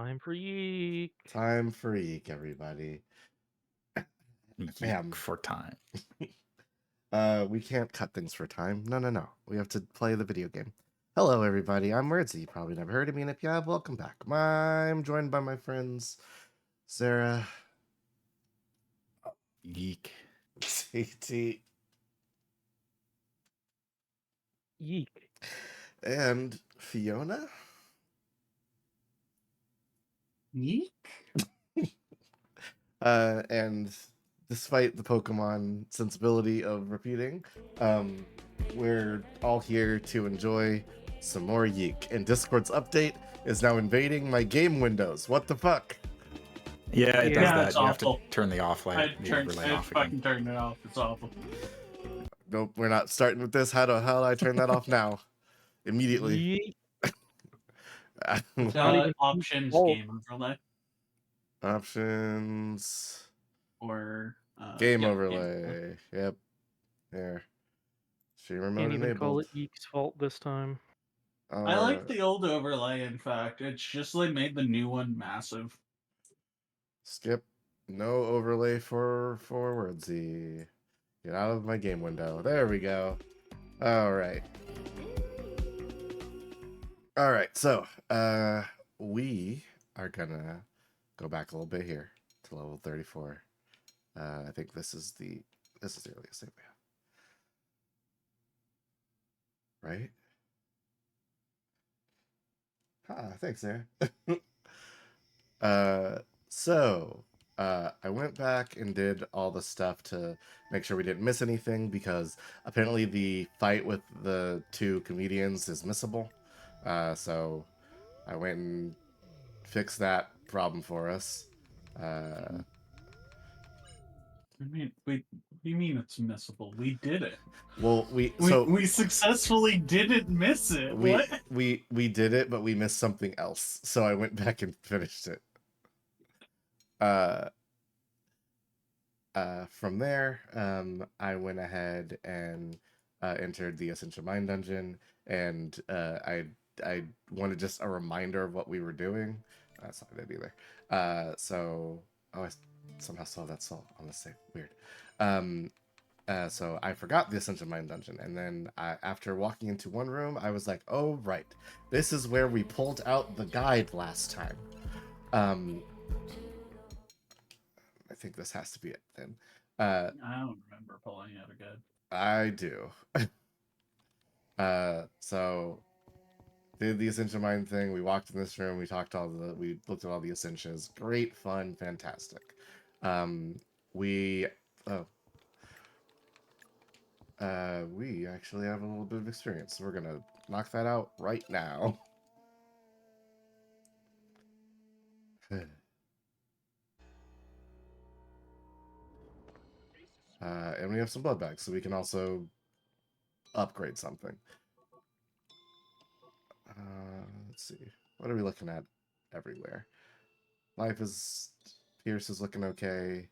Time for Yeek. Time for Yiik, everybody. Yiik for time. We can't cut things for time. No. We have to play the video game. Hello, everybody. I'm Wordsy. You probably never heard of me, and if you have, welcome back. I'm joined by my friends Sarah, Yiik. CT, Yeek. and Fiona. Yiik? And despite the Pokemon sensibility of repeating, we're all here to enjoy some more Yiik. And Discord's update is now invading my game windows. What the fuck? Yeah, it does Yeah, that. it's You have to awful. turn the overlay I off again. fucking turned it off. It's awful. Nope, we're not starting with this. How do I turn that off now? Immediately. Yeek. Not even Options default. game overlay Options. or Game yeah, overlay. Yep. There. Streamer mode Can't even enabled. call it Yeek's fault this time. I like the old overlay. In fact, it's just they made the new one massive. Skip. No overlay for Wordsy. Get out of my game window. There we go. All right. So, we are gonna go back a little bit here to level 34. I think this is the earliest thing we have. Right? Thanks, Sarah. I went back and did all the stuff to make sure we didn't miss anything, because apparently the fight with the two comedians is missable. So I went and fixed that problem for us. I mean, what do you mean it's missable? We did it. Well, we successfully didn't miss it. What? We did it, but we missed something else. So I went back and finished it. From there, I went ahead and entered the Essentia Mine Dungeon, and I wanted just a reminder of what we were doing. That's not good either. I somehow saw that salt on the save. Weird. So I forgot the Essentia Mine Dungeon, and then after walking into one room, I was like, oh, right. This is where we pulled out the guide last time. I think this has to be it then. I don't remember pulling out a good. I do. So did the Essentia Mine thing. We walked in this room. We looked at all the Essentias. Great fun, fantastic. We actually have a little bit of experience, so we're gonna knock that out right now. And we have some blood bags, so we can also upgrade something. Let's see. What are we looking at everywhere? Pierce is looking okay.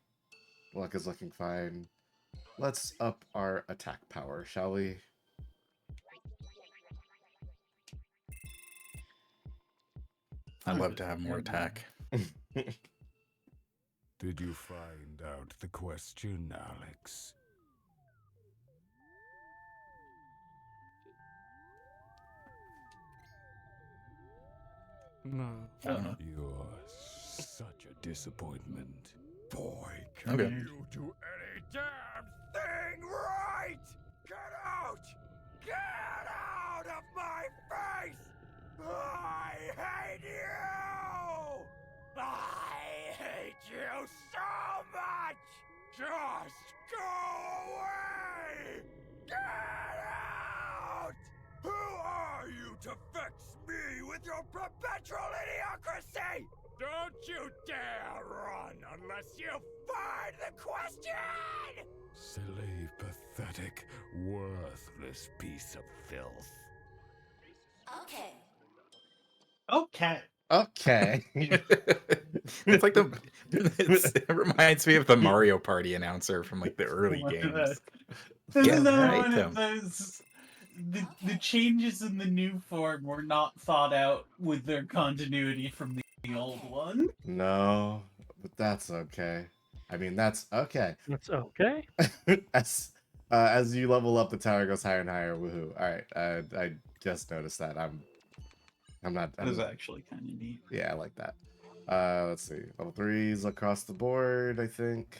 Luck is looking fine. Let's up our attack power, shall we? I'd love to have more attack. Did you find out the question, Alex? No. I don't know. You're such a disappointment. Boy, can can you do any damn thing right? Get out! Get out of my face! I hate you! I hate you so much! Just go away! Get out! Who are you to vex me with your perpetual idiocracy? Don't you dare run unless you find the question! Silly, pathetic, worthless piece of filth. Okay. Okay. It's like it reminds me of the Mario Party announcer from like the early games. Isn't that right, one though. of those? The changes in the new form were not thought out with their continuity from the the old one. No, but that's okay. I mean, that's okay. That's okay. As you level up, the tower goes higher and higher. Woohoo! All right, I just noticed that. I'm not. That is actually kind of neat. Yeah, I like that. Let's see. Level 3s across the board, I think.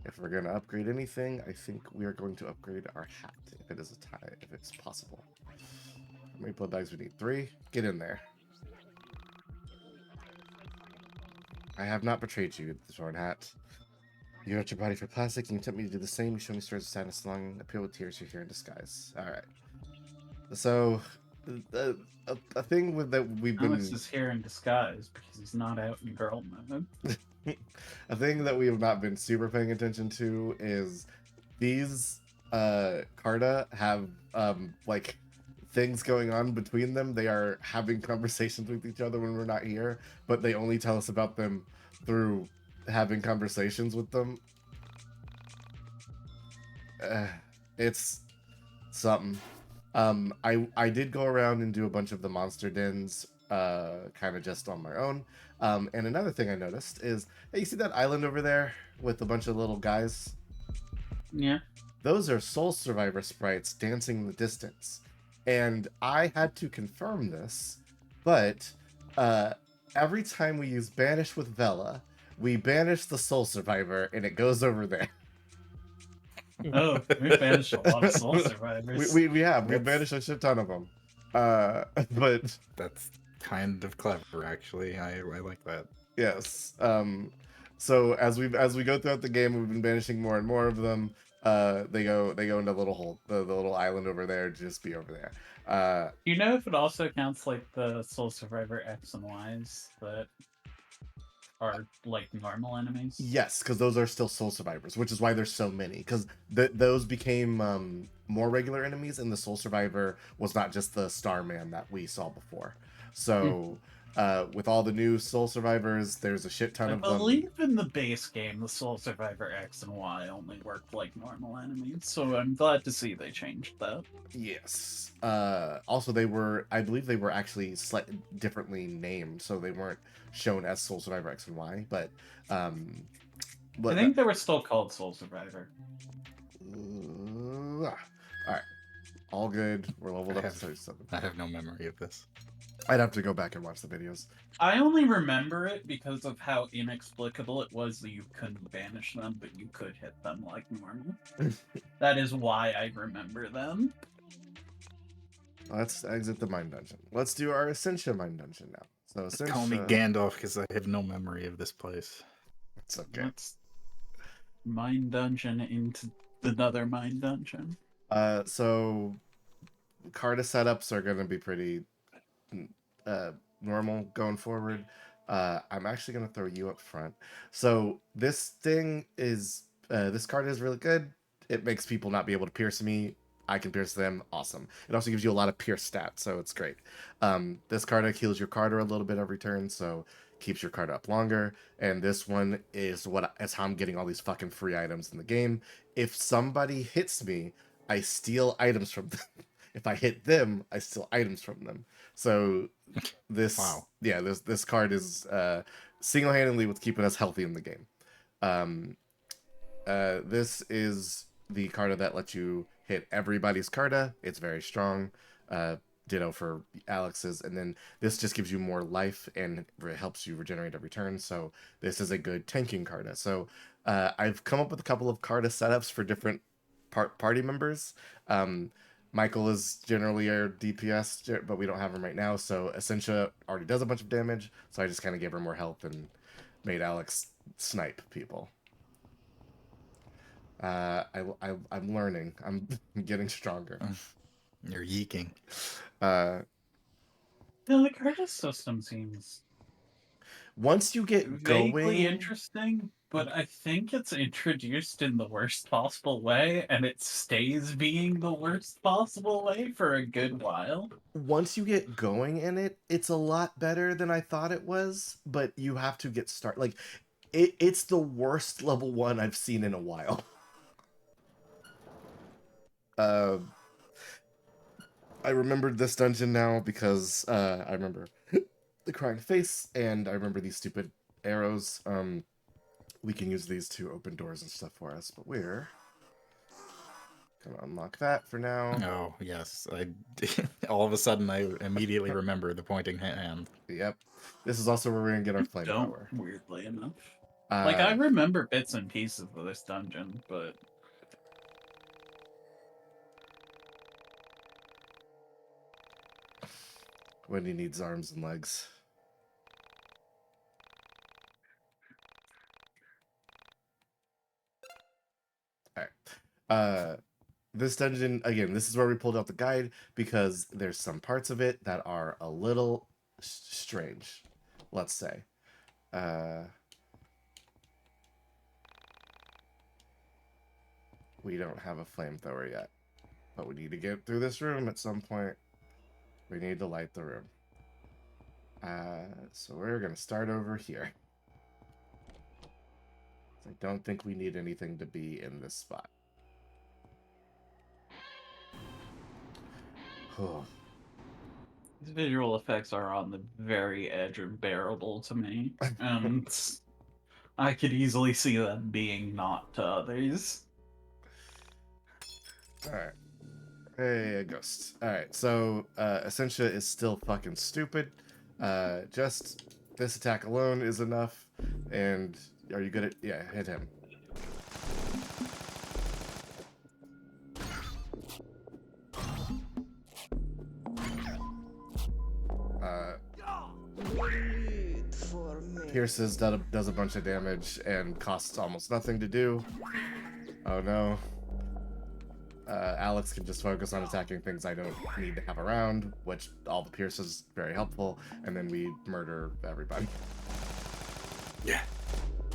If we're gonna upgrade anything, I think we are going to upgrade our hat if it is a tie, if it's possible. How many blood bags we need? 3. Get in there. I have not betrayed you, the Zorn hat. You hurt your body for plastic, and you tempt me to do the same. You show me stories of sadness, longing, appeal with tears. You're here in disguise. All right. So, a thing with that we've been. Alex is here in disguise because he's not out in girl mode. A thing that we have not been super paying attention to is these Carta have like things going on between them. They are having conversations with each other when we're not here, but they only tell us about them through having conversations with them. It's something. I did go around and do a bunch of the monster dens, kind of just on my own. And another thing I noticed is, hey, you see that island over there with a bunch of little guys? Yeah. Those are Soul Survivor sprites dancing in the distance. And I had to confirm this, but every time we use Banish with Vela, we banish the Soul Survivor and it goes over there. Oh, we've banished a lot of soul survivors. We have. We've That's- banished a shit ton of them. But That's kind of clever, actually. I like that. yes. So as we go throughout the game, we've been banishing more and more of them. They go into the little hole, the little island over there. Just be over there. Do you know if it also counts like the soul survivor X and Ys that are like normal enemies? Yes, because those are still soul survivors, which is why there's so many. Because those became more regular enemies, and the soul survivor was not just the Starman that we saw before. So with all the new soul survivors, there's a shit ton I of them. believe in the base game, the Soul Survivor X and Y only worked like normal enemies, so I'm glad to see they changed that. Yes. Also, I believe they were actually slightly differently named, so they weren't shown as Soul Survivor X and Y. But I think they were still called Soul Survivor. all right, all good. We're leveled I up to have- 37. I have no memory of this. I'd have to go back and watch the videos. I only remember it because of how inexplicable it was that you couldn't banish them, but you could hit them like normal. That is why I remember them. Let's exit the mine dungeon. Let's do our Essentia mine dungeon now. So Essentia, Call me Gandalf because I have no memory of this place. it's okay. Let's mine dungeon into another mine dungeon. So Carta setups are going to be pretty normal going forward. I'm actually going to throw you up front. So this thing is, this card is really good. It makes people not be able to pierce me. I can pierce them. Awesome. It also gives you a lot of pierce stats, so it's great. This card heals your Carter a little bit every turn, so keeps your card up longer. And this one is how I'm getting all these fucking free items in the game. If somebody hits me, I steal items from them. If I hit them, I steal items from them. So this, Wow. yeah, this card is single-handedly what's keeping us healthy in the game. This is the Carta that lets you hit everybody's Carta. It's very strong. Ditto for Alex's. And then this just gives you more life and helps you regenerate every turn. So this is a good tanking Carta. So I've come up with a couple of Carta setups for different party members. Michael is generally our DPS, but we don't have him right now. So Essentia already does a bunch of damage. So I just kind of gave her more health and made Alex snipe people. I'm learning. I'm getting stronger. You're yeeking. Uh, No, the Curtis system seems once you get vaguely going, interesting, but I think it's introduced in the worst possible way, and it stays being the worst possible way for a good while. once you get going in it, it's a lot better than I thought it was. But you have to get started. Like, it's the worst level 1 I've seen in a while. I remembered this dungeon now because I remember the crying face, and I remember these stupid arrows. We can use these to open doors and stuff for us, but we're gonna unlock that for now. Oh, yes. All of a sudden, I immediately remember the pointing hand. Yep. This is also where we're gonna get our Don't, flamethrower. weirdly enough. Like, I remember bits and pieces of this dungeon, but... When he needs arms and legs. Alright. This dungeon, again, this is where we pulled out the guide because there's some parts of it that are a little strange, let's say. We don't have a flamethrower yet, but we need to get through this room at some point. We need to light the room. So we're gonna start over here. I don't think we need anything to be in this spot. Oh. These visual effects are on the very edge of bearable to me, and I could easily see them being not to others. Alright. Hey, a ghost. Alright, so Essentia is still fucking stupid. Just this attack alone is enough. And are you good at... Yeah, hit him. Pierces does a bunch of damage and costs almost nothing to do. Oh no. Alex can just focus on attacking things I don't need to have around, which all the Pierce is very helpful, and then we murder everybody. Yeah.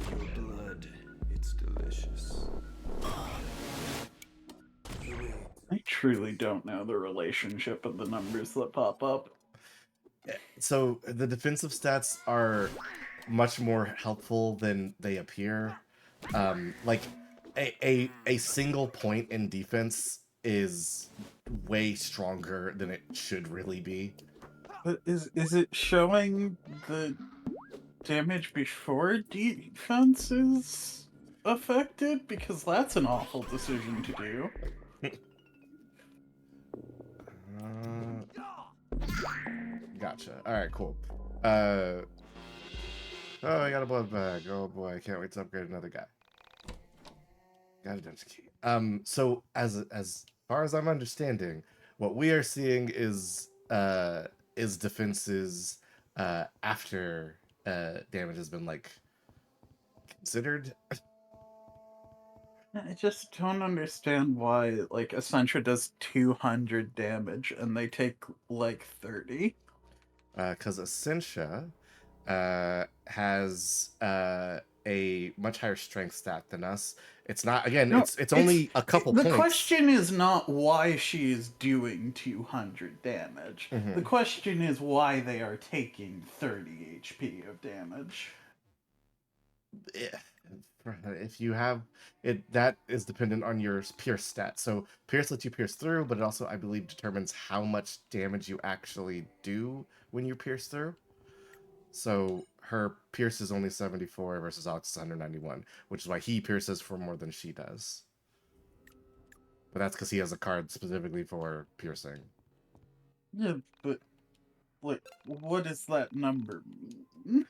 Your blood, it's delicious. I truly don't know the relationship of the numbers that pop up. So the defensive stats are much more helpful than they appear. Like a single point in defense is way stronger than it should really be. But is it showing the damage before defense is affected? Because that's an awful decision to do. Gotcha. All right, cool. Oh, I got a blood bag. Oh boy, I can't wait to upgrade another guy. Got a dungeon key. So as far as I'm understanding, what we are seeing is defenses after damage has been like considered. I just don't understand why, like, Essentia does 200 damage and they take, like, 30. Because Essentia has a much higher strength stat than us. It's not, again, No, it's only a couple the points. question is not why she is doing 200 damage. Mhm. The question is why they are taking 30 HP of damage. If you have it, that is dependent on your pierce stat. So pierce lets you pierce through, but it also, I believe, determines how much damage you actually do when you pierce through. So her pierce is only 74 versus Alex's 191, which is why he pierces for more than she does. But that's because he has a card specifically for piercing. Yeah, but, like, what does that number mean?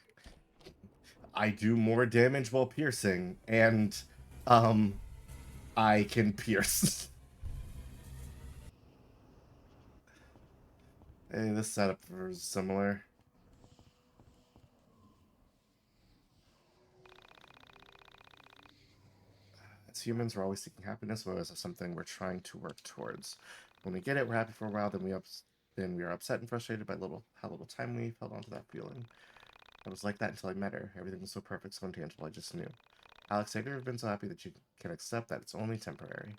I do more damage while piercing, and I can pierce. Hey, this setup is similar. As humans, we're always seeking happiness, but it's something we're trying to work towards. When we get it, we're happy for a while, then we are upset and frustrated by how little time we held on to that feeling. I was like that until I met her. Everything was so perfect, so intangible, I just knew. Alex, have you ever been so happy that you can accept that it's only temporary?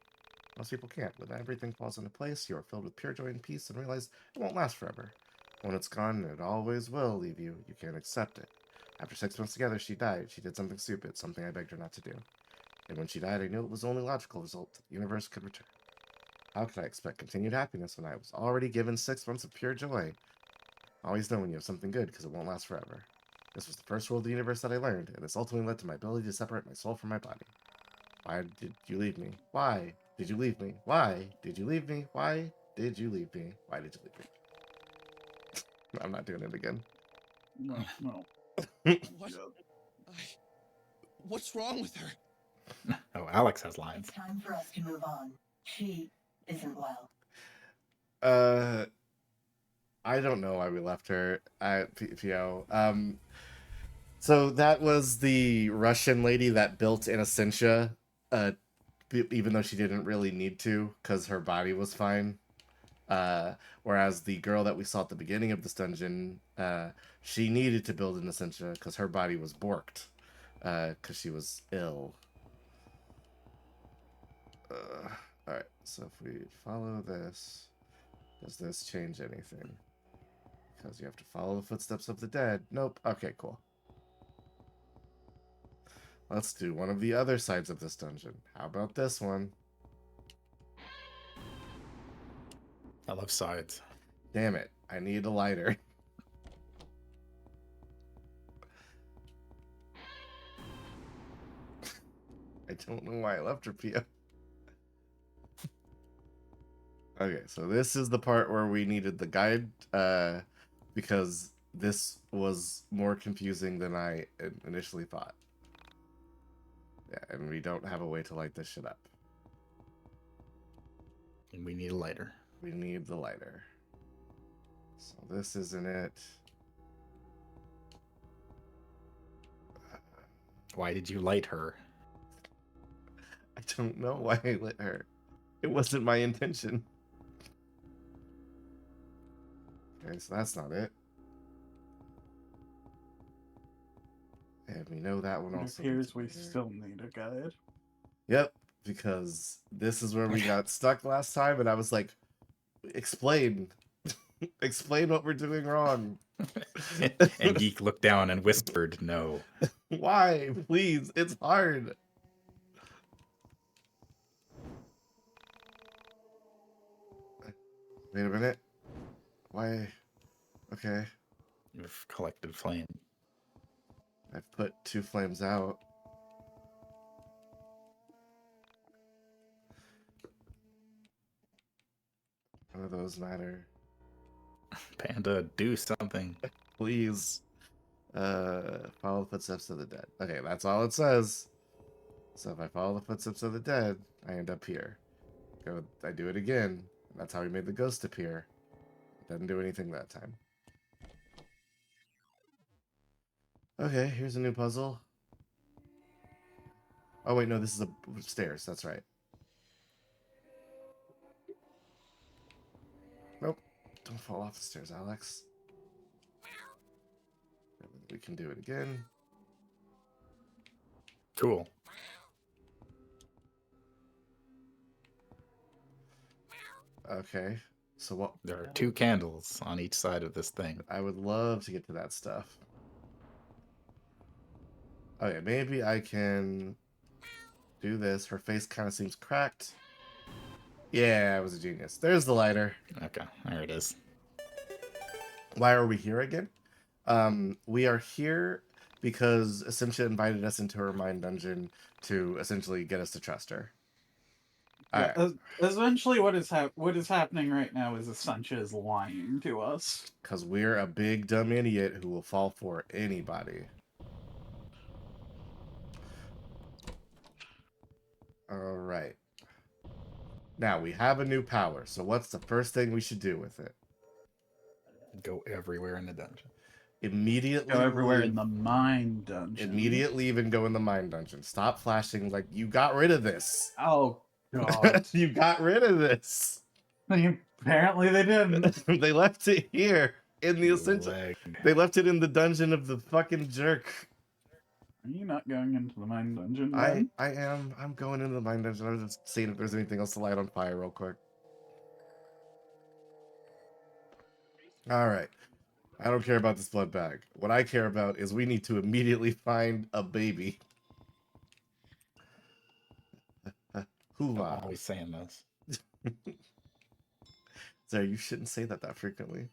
Most people can't. When everything falls into place, you are filled with pure joy and peace and realize it won't last forever. When it's gone, it always will leave you. You can't accept it. After 6 months together, she died. She did something stupid, something I begged her not to do. And when she died, I knew it was the only logical result that the universe could return. How could I expect continued happiness when I was already given 6 months of pure joy? Always know when you have something good, because it won't last forever. This was the first rule of the universe that I learned, and this ultimately led to my ability to separate my soul from my body. Why did you leave me? Why did you leave me? Why did you leave me? Why did you leave me? Why did you leave me? I'm not doing it again. No, no. What? What's wrong with her? Oh, Alex has lines. It's time for us to move on. She isn't well. I don't know why we left her at PO. So that was the Russian lady that built an Essentia, even though she didn't really need to, because her body was fine. Whereas the girl that we saw at the beginning of this dungeon, she needed to build an Essentia because her body was borked, because she was ill. Alright, so if we follow this, does this change anything? Because you have to follow the footsteps of the dead. Nope. Okay, cool. Let's do one of the other sides of this dungeon. How about this one? I love sides. Damn it. I need a lighter. I don't know why I left her, Pia. Okay, so this is the part where we needed the guide, because this was more confusing than I initially thought. Yeah, and we don't have a way to light this shit up. And we need a lighter. We need the lighter. So this isn't it. Why did you light her? I don't know why I lit her. It wasn't my intention. Okay, so that's not it. And we know that one It also. appears we needs to be there. still need a guide. Yep, because this is where we got stuck last time, and I was like, explain. Explain what we're doing wrong. And Yiik looked down and whispered, no. Why? Please, it's hard. Wait a minute. Why? Okay. You've collected flame. I've put 2 flames out. None of those matter. Panda, do something. Please. Follow the footsteps of the dead. Okay, that's all it says. So if I follow the footsteps of the dead, I end up here. I do it again. That's how we made the ghost appear. Doesn't do anything that time. Okay, here's a new puzzle. Oh wait, no, this is a stairs. That's right. Nope. Don't fall off the stairs, Alex. We can do it again. Cool. Okay. So what? There are 2 candles on each side of this thing. I would love to get to that stuff. Okay, maybe I can do this. Her face kind of seems cracked. Yeah, I was a genius. There's the lighter. Okay, there it is. Why are we here again? We are here because Essentia invited us into her mind dungeon to essentially get us to trust her. Yeah, essentially, what is happening right now is Essentia is lying to us. Because we're a big dumb idiot who will fall for anybody. Alright. Now, we have a new power, so what's the first thing we should do with it? Go everywhere in the dungeon. Immediately Go everywhere leave, in the mind dungeon. immediately leave and go in the mind dungeon. Stop flashing like you got rid of this. Oh god. You got rid of this. Apparently they didn't. They left it here in the Essentia. Leg. They left it in the dungeon of the fucking jerk. Are you not going into the mind dungeon? I then? am. I'm going into the mind dungeon. I was just seeing if there's anything else to light on fire real quick. Alright. I don't care about this blood bag. What I care about is we need to immediately find a baby. I'm Hoo-ha. always saying this. Sorry, you shouldn't say that frequently.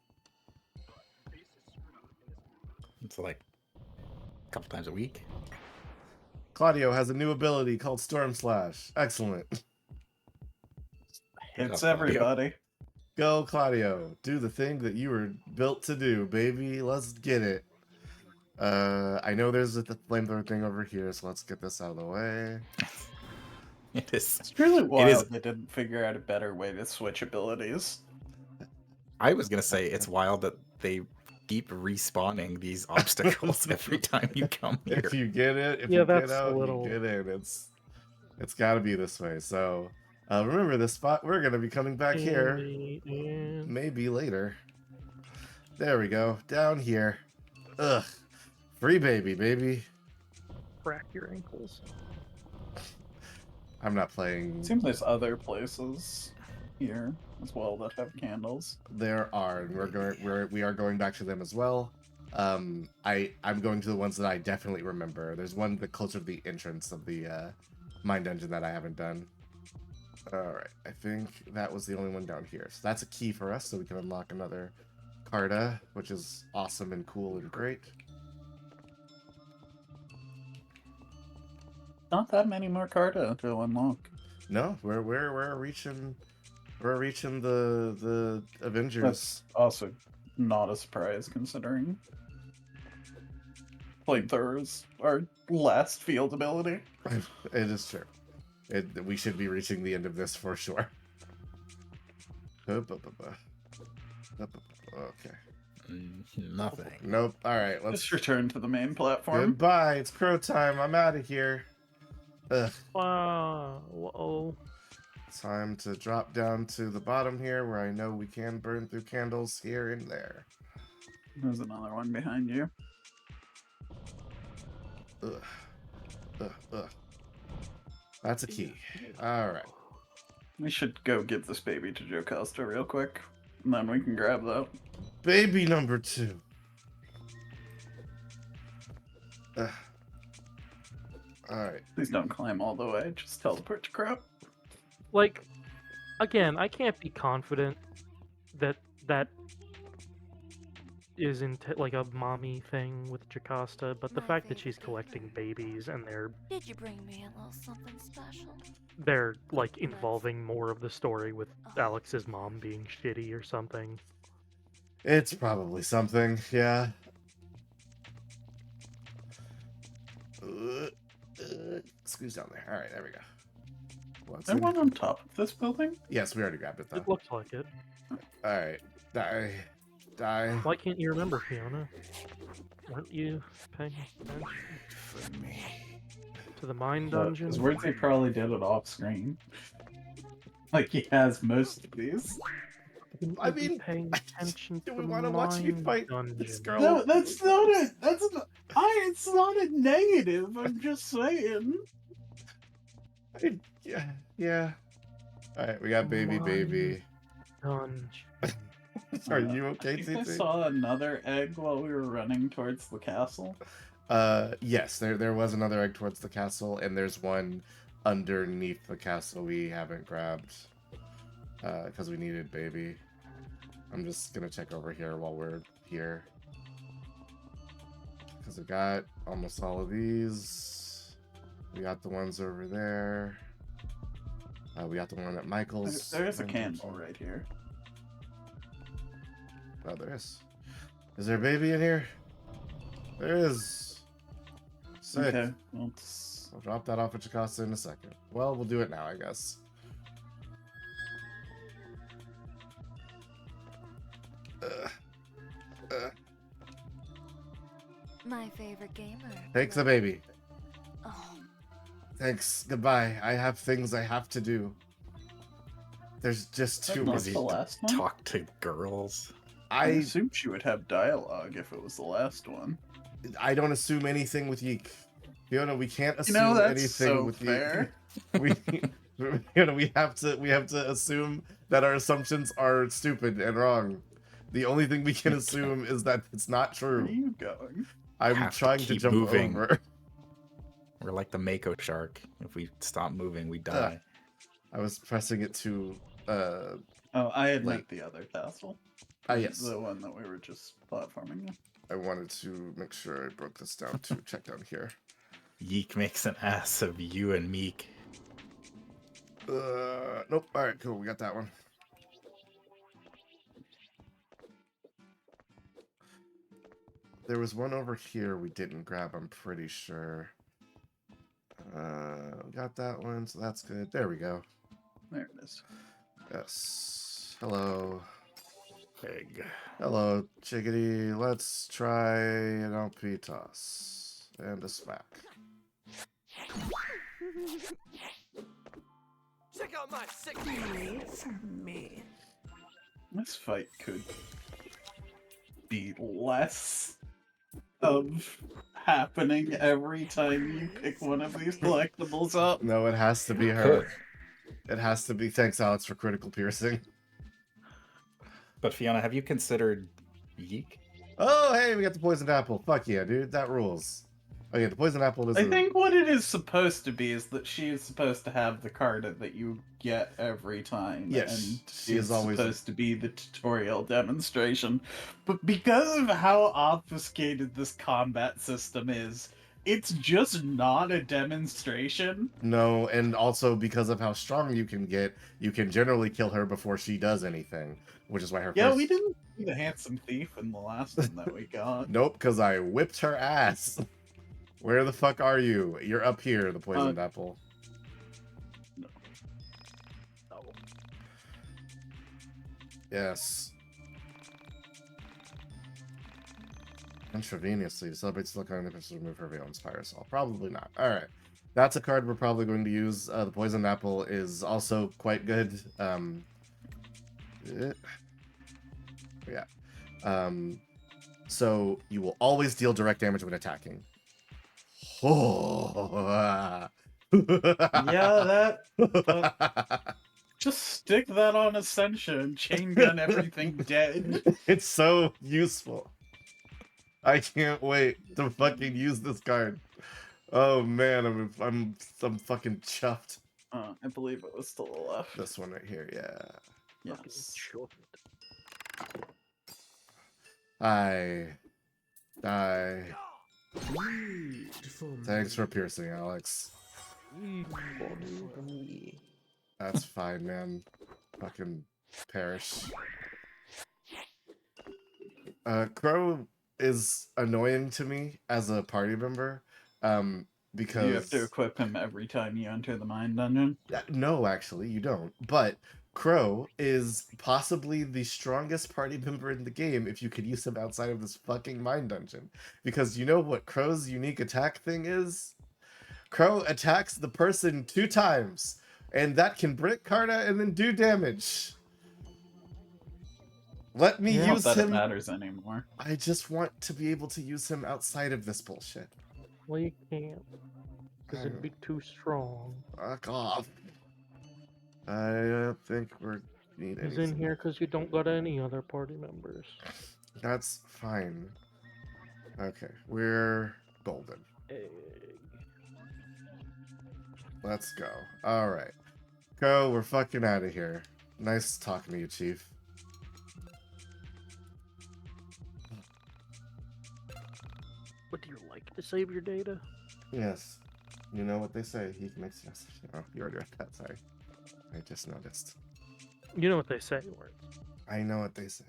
It's like a couple times a week. Claudio has a new ability called Storm Slash. Excellent. It's Claudio. everybody. Go, Claudio. Do the thing that you were built to do, baby. Let's get it. I know there's the flamethrower thing over here, so let's get this out of the way. It is. It's really It wild is. they didn't figure out a better way to switch abilities. I was gonna say it's wild that they keep respawning these obstacles every time you come here. If you get it, if Yeah, you get that's a out, little- you get in. It's got to be this way. So remember this spot. We're gonna be coming back here. And Maybe later. There we go. Down here. Ugh. Free baby. crack your ankles. I'm not playing. It seems there's other places here as well that have candles. There are, and we are going back to them as well. I'm going to the ones that I definitely remember. There's one the closer to the entrance of the mine dungeon that I haven't done. All right, I think that was the only one down here. So that's a key for us, so we can unlock another Carta, which is awesome and cool and great. Not that many more Carta to unlock. No, we're reaching the Avengers. That's also not a surprise considering flamethrowers are last field ability. It is true. We should be reaching the end of this for sure. Okay. Nothing. Nope. All right. Let's Let's return to the main platform. Goodbye. It's crow time. I'm out of here. Ugh. Wow. Whoa. Time to drop down to the bottom here, where I know we can burn through candles here and there. There's another one behind you. Ugh. That's a key. All right. We should go give this baby to Jocasta real quick, and then we can grab that. Baby number 2. All right. Please don't climb all the way. Just teleport to crap. Like, again, I can't be confident that that isn't like a mommy thing with Jocasta, but the My fact that she's favorite collecting color. babies and Did you bring me a little something special? they're like involving more of the story with Oh. Alex's mom being shitty or something. It's probably something. Yeah. Squeeze down there. All right. There we go. Is there one on top of this building? Yes, we already grabbed it though. It looks like it. All right. Die. Why can't you remember, Fiona? Weren't you paying attention For me. to the mine dungeon? His words they probably did it off screen. Like he has most of these. I Wouldn't you mean, paying attention do to we the wanna watch you mine fight dungeon? this girl? No, that's not a. That's not. It's not a negative. I'm just saying. Yeah. All right, we got baby. Dungeon. Are you I okay, think I TT? saw another egg while we were running towards the castle. Yes, there was another egg towards the castle, and there's one underneath the castle we haven't grabbed because we needed baby. I'm just gonna check over here while we're here because we got almost all of these. We got the ones over there. We got the one at Michael's. There is a candle right here. Oh, there is. Is there a baby in here? There is. Sick. Okay. Let's... I'll drop that off at Jocasta in a second. Well, we'll do it now, I guess. My favorite gamer. Take the baby. Oh, Thanks. Goodbye. I have things I have to do. There's just too Not Is many. he the last one? Talk to girls. I I assume she would have dialogue if it was the last one. don't assume anything with Yeek. Fiona, we can't assume You know, that's anything so with fair. Yeek. Fiona, we have to assume that our assumptions are stupid and wrong. The only thing we can assume is that it's not Where are true. you going? I'm Have to trying to keep jump moving. over. We're like the Mako shark. If we stop moving, we die. I was pressing it too Oh, I had Like- meant the other castle. Yes. The one that we were just platforming in. I wanted to make sure I broke this down to check down here. Yeek makes an ass of you and Meek. Nope. All right, cool. We got that one. There was one over here we didn't grab, I'm pretty sure. Got that one, so that's good. There we go. There it is. Yes. Hello. Big. Hello, Chickadee. Let's try an LP toss. And a smack. Check out my sick me. This fight could be less of happening every time you pick one of these collectibles up. No, it has to be her. It has to be. Thanks, Alex, for critical piercing. But Fiona, have you considered Yeek? Oh, hey, we got the poisoned apple. Fuck yeah, dude. That rules. Oh, yeah, the poisoned apple is. I think what it is supposed to be is that she is supposed to have the card that you get every time. Yes, and she is always supposed to be the tutorial demonstration. But because of how obfuscated this combat system is, it's just not a demonstration. No, and also because of how strong you can get, you can generally kill her before she does anything, which is why her Yeah, first... we didn't see the handsome thief in the last one that we got. Nope, because I whipped her ass. Where the fuck are you? You're up here, the poisoned apple. No. Yes. Intravenously, celebrates the kind of person to remove her veil, inspire us all. Probably not. Alright. That's a card we're probably going to use. The poisoned apple is also quite good. Yeah. So you will always deal direct damage when attacking. Oh. Yeah, that. Just stick that on Essentia and chain gun everything dead. It's so useful. I can't wait to fucking use this card. Oh man, I'm fucking chuffed. I believe it was to the left. This one right here, yeah. Yes. I. Thanks for piercing, Alex. That's fine, man. Fucking perish. Crow is annoying to me as a party member, because You have to equip him every time you enter the mine dungeon. No, actually, you don't. But Crow is possibly the strongest party member in the game if you could use him outside of this fucking mine dungeon. Because you know what Crow's unique attack thing is? Crow attacks the person 2 times, and that can brick Carta and then do damage. Let me Not use that it him. matters anymore. I just want to be able to use him outside of this bullshit. Well, you can't. Because it'd be too strong. Fuck off. I don't think we're need He's any. in here because you don't got any other party members. That's fine. Okay, we're golden. Egg. Let's go. All right, go. We're fucking out of here. Nice talking to you, Chief. What do you like to save your data? Yes. You know what they say. He makes yes. Oh, you already read that. Sorry. I just noticed. You know what they say, Word. I know what they say.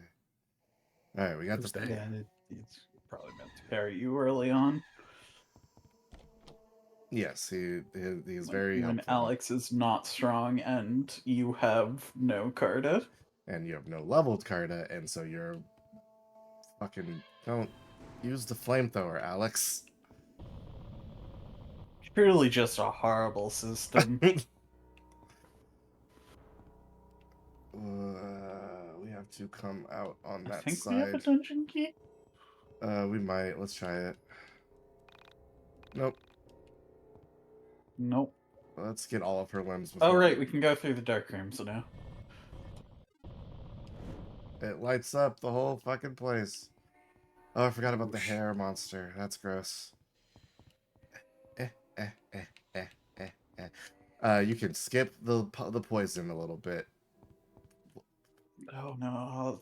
All right, we got Who's the. that? Yeah, it's probably meant to carry you early on. Yes, he's Like, very when helpful. Alex is not strong and you have no Carta. And you have no leveled Carta, and so you're fucking don't use the flamethrower, Alex. Truly just a horrible system. We have to come out on I that think side. we have a dungeon key. We might. Let's try it. Nope. Nope. Let's get all of her limbs. Oh before right, we can go through the dark rooms now. It lights up the whole fucking place. Oh, I forgot about the hair monster. That's gross. You can skip the poison a little bit. Oh no,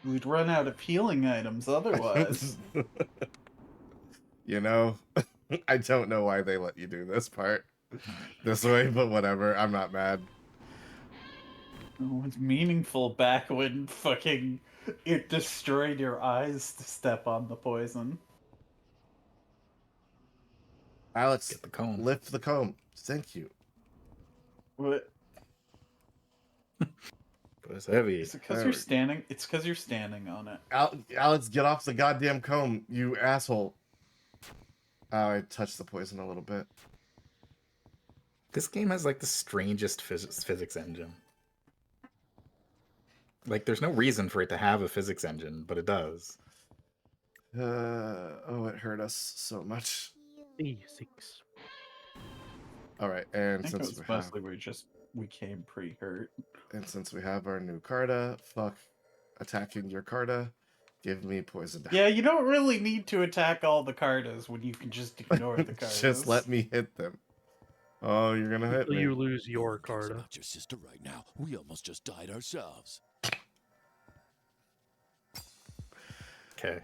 we'd run out of healing items otherwise. You know, I don't know why they let you do this part this way, but whatever. I'm not mad. It was meaningful back when fucking it destroyed your eyes to step on the poison. Alex, Get the cone. lift the comb. Thank you. What? But it's heavy. Is it because There you're we go. standing? It's because you're standing on it. Alex, get off the goddamn comb, you asshole. Oh, I touched the poison a little bit. This game has like the strangest physics engine. Like, there's no reason for it to have a physics engine, but it does. Oh, it hurt us so much. D6. All right, I and think it since was we have mostly we came pre-hurt. our new Carta, fuck attacking your Carta, give me poison. Yeah, you don't really need to attack all the Cartas when you can just ignore the Cartas. Just let me hit them. Oh, you're gonna hit Until me. you lose your No one cares Carta. about your sister right now. We almost just died ourselves. Okay.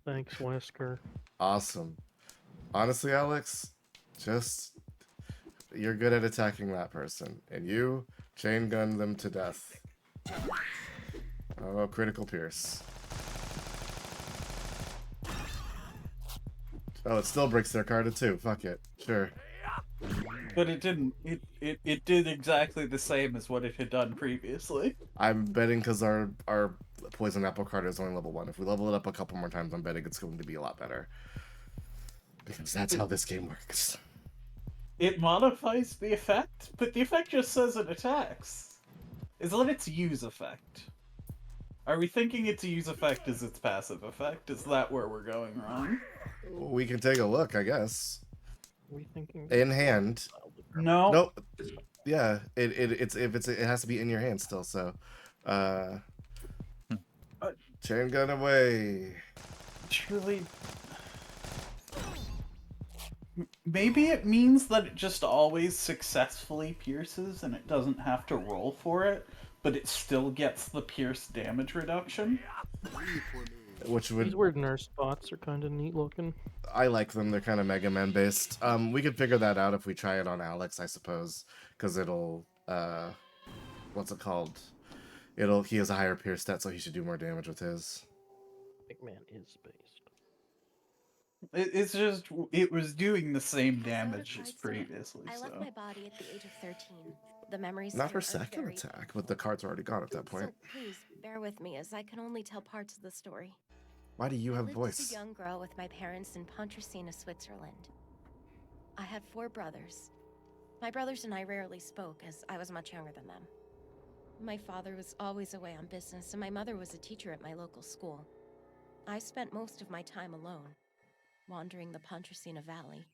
Thanks, Wesker. Awesome. Honestly, Alex, you're good at attacking that person, and you chain gun them to death. Oh, critical pierce. Oh, it still breaks their Carta too. Fuck it. Sure. But it didn't. It did exactly the same as what it had done previously. I'm betting because our poison apple Carta is only level 1. If we level it up a couple more times, I'm betting it's going to be a lot better. Because that's how this game works. It modifies the effect, but the effect just says it attacks. Is that its use effect? Are we thinking its use effect is its passive effect? Is that where we're going wrong? We can take a look, I guess. Are we thinking In hand. No. Nope. Yeah, it has to be in your hand still. So, chain gun away. Truly. Maybe it means that it just always successfully pierces and it doesn't have to roll for it, but it still gets the pierce damage reduction. Which These would weird nurse spots are kind of neat looking. I like them. They're kind of Mega Man based. We could figure that out if we try it on Alex, I suppose, because it'll what's it called? He has a higher pierce stat, so he should do more damage with his. Big Man is based. It's just it was doing the same damage as Cards to- previously. I left So my body at the age of 13. The memories Not her here are second very attack, painful. but the card's already gone at that point. So please bear with me as I can only tell parts of the story. Why do you I have lived voice? as a young girl with my parents in Pontresina, Switzerland. I had 4 brothers. My brothers and I rarely spoke as I was much younger than them. My father was always away on business and my mother was a teacher at my local school. I spent most of my time alone, wandering the Pontresina Valley.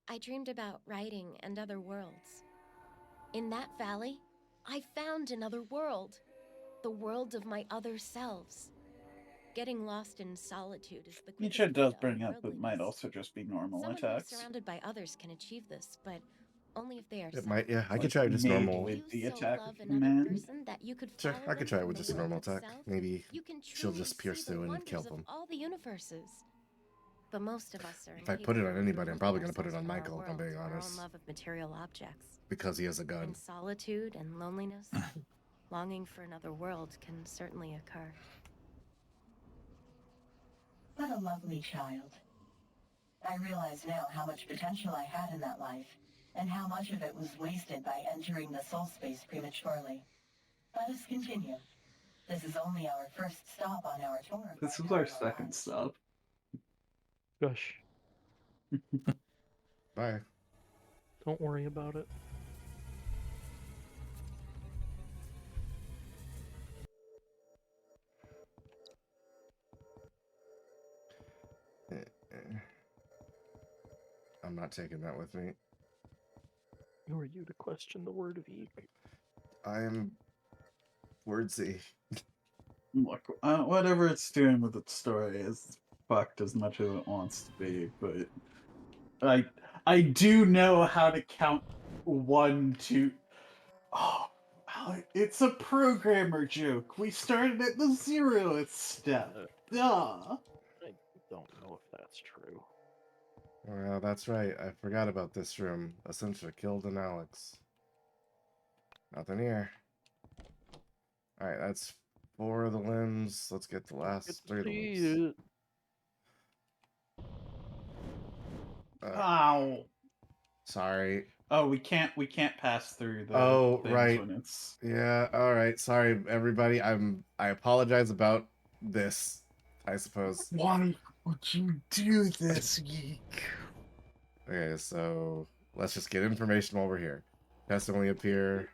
I dreamed about writing and other worlds. In that valley, I found another world. The world of my other selves. Getting lost in solitude is the quickest Nietzsche way does to bring up that it might otherworldliness. also just be normal Someone who is attacks. surrounded by others can achieve this, but only if they are It might, yeah. I Like, could try just maybe normal. with You the so attack love of another man. person that you could Sure, follow I could them try it from with the just a world normal attack. itself. Maybe You can she'll truly just pierce see the through and kill wonders of them. all the universes. But most of us are If I put it on anybody, I'm probably gonna put it on Michael, if I'm being Our own honest. love of material objects. Because he has a gun. In solitude and loneliness, longing for another world can certainly occur. What a lovely child. I realize now how much potential I had in that life, and how much of it was wasted by entering the soul space prematurely. Let us continue. This is only our first stop on our tour. of This my is our parallel second lives. stop. Gosh, Bye. don't worry about it. I'm not taking that with me. Who are you to question the word of Yiik? I am wordsy. Look, whatever it's doing with its story is fucked as much as it wants to be, but I do know how to count 1, 2. Oh, Oh, it's a programmer joke. We started at the 0th step. Duh. I don't know if that's true. Well, that's right. I forgot about this room. Essentia killed an Alex. Nothing here. Alright, that's 4 of the limbs. Let's get the last 3 of the limbs. Ow. Sorry. Oh, we can't pass through the Oh, things right. when it's Yeah, alright. Sorry, everybody. I apologize about this, I suppose. Why would you do this, Yiik? Okay, so let's just get information while we're here. Tests only appear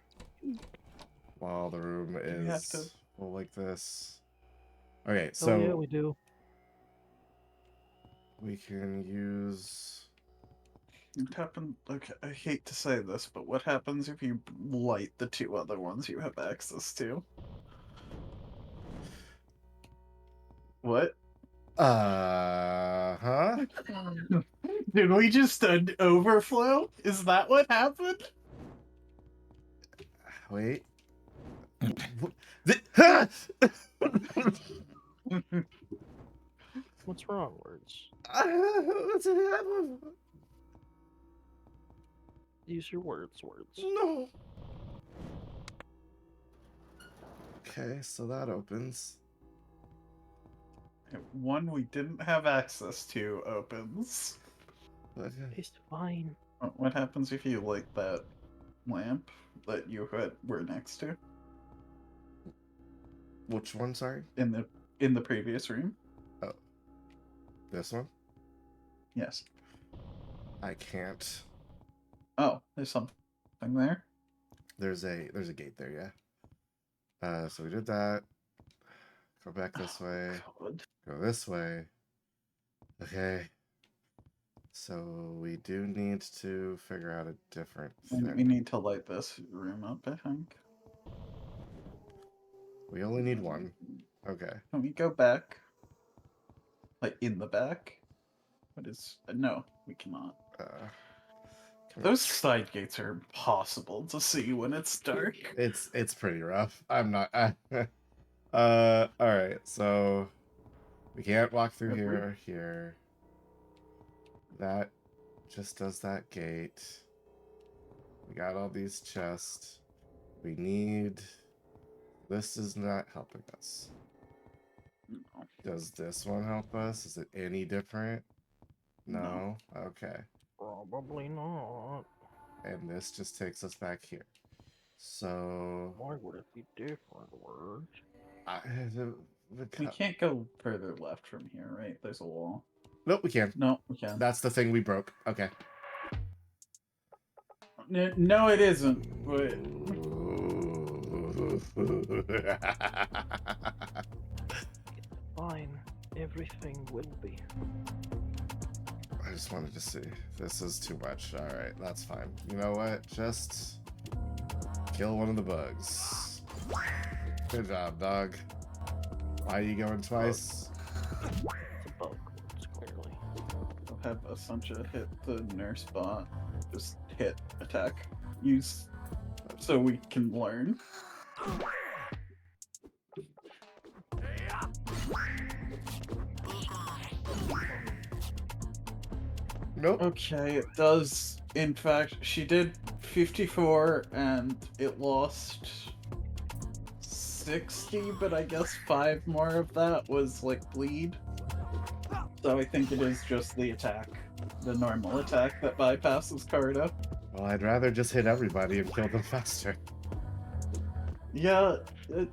while the room we have to- is full like this. Okay, Oh so yeah, we do. we can use. What happen? Okay, I hate to say this, but what happens if you light the 2 other ones you have access to? What? Huh? Did we just overflow? Is that what happened? Wait. What's wrong, words? Use your words, No. Okay, so that opens. One we didn't have access to opens. It's fine. What happens if you light that lamp that you were next to Which one? Sorry. in the previous room? Oh, this one. Yes. I can't. Oh, there's something there. There's a gate there. Yeah. So we did that. Go back this way. God. Go this way. Okay. So we do need to figure out a different And we thing. need to light this room up, I think. We only need one. Okay. Can we go back? Like in the back? What is? No, we cannot. Those side gates are impossible to see when it's dark. It's pretty rough. I'm not. All right. So we can't walk through here or here. That just does that gate. We got all these chests. We need. This is not helping us. No. Does this one help us? Is it any different? No? Okay. Probably not. And this just takes us back here. So. Why would it be different, words? We can't go further left from here, right? There's a wall. Nope, we can. No, we can. That's the thing we broke. Okay. No, it isn't. Wait. Fine. Everything will be. I just wanted to see. This is too much. Alright, that's fine. You know what? Just kill one of the bugs. Good job, dog. Why are you going twice? It's a bug, words, clearly. I'll have Essentia hit the nurse bot. Just hit attack. Use so we can learn. Nope. Okay, it does. In fact, she did 54 and it lost 60, but I guess 5 more of that was like bleed. So I think it is just the attack, the normal attack that bypasses Carta. Well, I'd rather just hit everybody and kill them faster. Yeah, it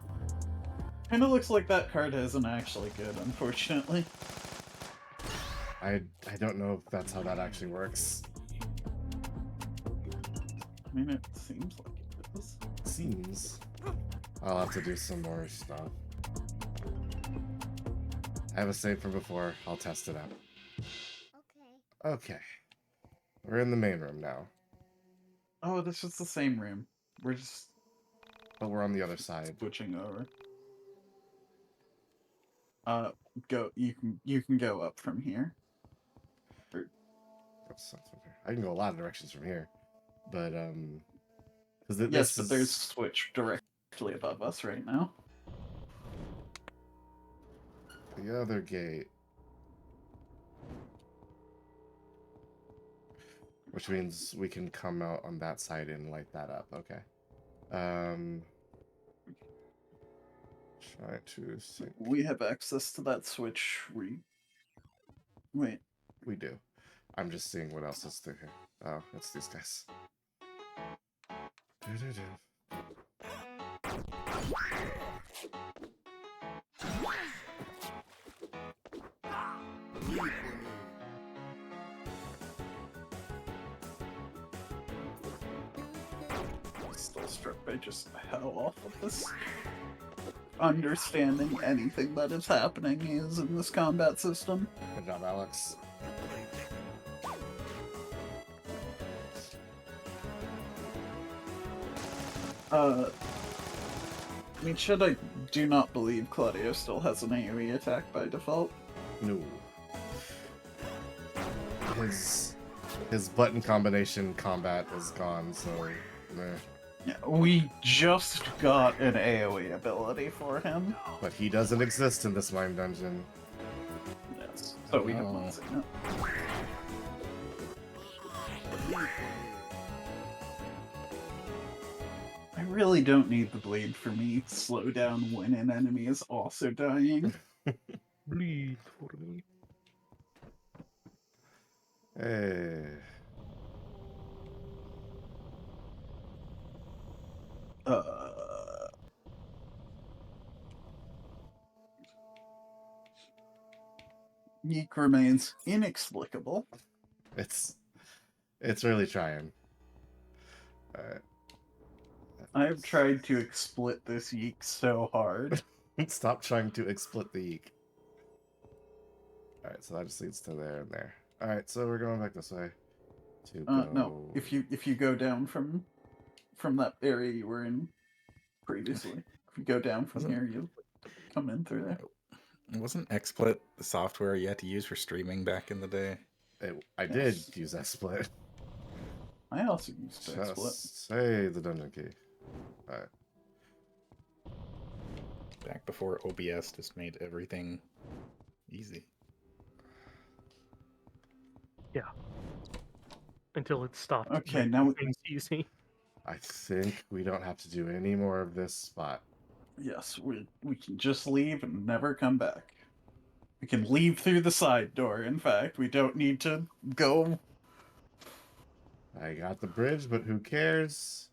kind of looks like that Carta isn't actually good, unfortunately. I don't know if that's how that actually works. I mean, it seems like it is. Seems. I'll have to do some more stuff. I have a save from before. I'll test it out. Okay. We're in the main room now. Oh, this is the same room. We're just But we're on the other side. switching over. Go. You can go up from here. I can go a lot of directions from here. But, Because Yes, but there's a switch directly above us right now. the other gate. Which means we can come out on that side and light that up. Okay. Try to sync. We have access to that switch. Wait. We do. I'm just seeing what else is through here. Oh, it's these guys. Still struck by just how awful this understanding anything that is happening is in this combat system. Good job, Alex. I mean, should I do not believe Claudio still has an AoE attack by default? No. His button combination combat is gone, so meh. Yeah, we just got an AoE ability for him. But he doesn't exist in this mine dungeon. Yes, so we have not seen it. I really don't need the bleed for me to slow down when an enemy is also dying. Bleed for me. Hey. Yiik remains inexplicable. It's really trying. Alright. I've tried to exploit this Yiik so hard. Stop trying to exploit the Yeek. Alright, so that just leads to there and there. Alright, so we're going back this way. To go... No, if you go down from that area you were in previously, if you go down from here, you'll come in through there. Wasn't XSplit the software you had to use for streaming back in the day? I did use that split. I also used XSplit. Just say the dungeon key. Alright. Back before OBS just made everything easy. Yeah. Until it stopped. Okay, making now things easy. I think we don't have to do any more of this spot. yes, we can just leave and never come back. We can leave through the side door. In fact, we don't need to go. I got the bridge, but who cares?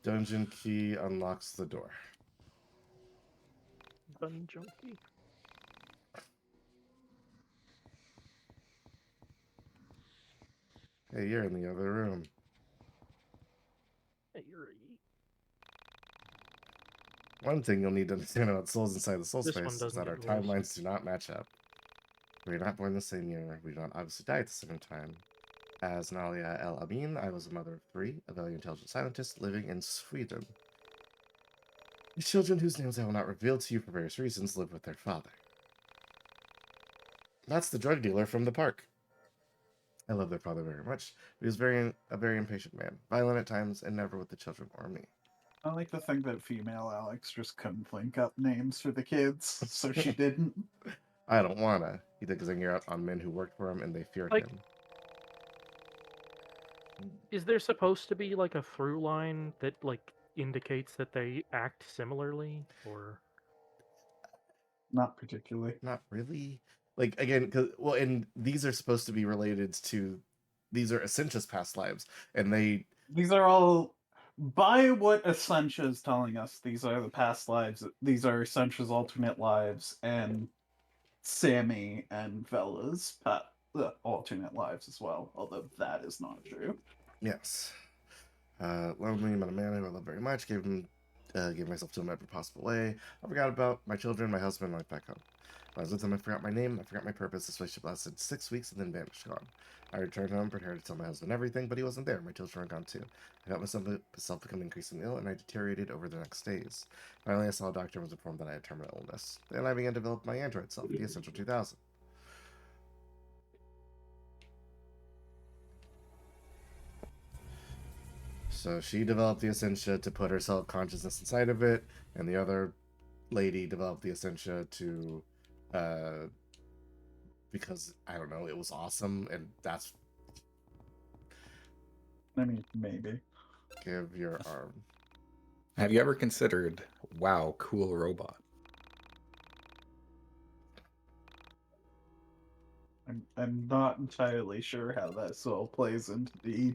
Dungeon key unlocks the door. Gun junkie. Hey, you're in the other room. Hey, you're a One thing you'll need to understand about souls inside the soul This one space is doesn't that our get rules. timelines do not match up. We're not born the same year. We don't obviously die at the same time. As Nalia El Amin, I was a mother of 3, a very intelligent scientist living in Sweden. These children, whose names I will not reveal to you for various reasons, live with their father. That's the drug dealer from the park. I love their father very much. He was a very impatient man, violent at times, and never with the children or me. I like to think that female Alex just couldn't think up names for the kids, so she didn't. I don't wanna. He took his anger out on men who worked for him, and they feared Like- him. Is there supposed to be like a through line that like indicates that they act similarly, or Not particularly. Not really. Like again, and these are supposed to be related to. These are Essentia's past lives, and These are all, by what Essentia is telling us, these are the past lives. These are Essentia's alternate lives, and Sammy and Vella's alternate lives as well. Although that is not true. yes, lonely, met a man who I love very much. Gave myself to him in every possible way. I forgot about my children, my husband, life back home. When I was with them, I forgot my name, I forgot my purpose. This relationship lasted 6 weeks and then vanished, gone. I returned home, prepared to tell my husband everything, but he wasn't there. My children were gone too. I felt myself becoming increasingly ill, and I deteriorated over the next days. Finally, I saw a doctor and was informed that I had terminal illness. Then I began to develop my android self, the Essential 2000. So she developed the Essentia to put her self-consciousness inside of it, and the other lady developed the Essentia to, because, I don't know, it was awesome, and that's... I mean, maybe. Give your arm. Have you ever considered, wow, cool robot? I'm not entirely sure how that soul plays into the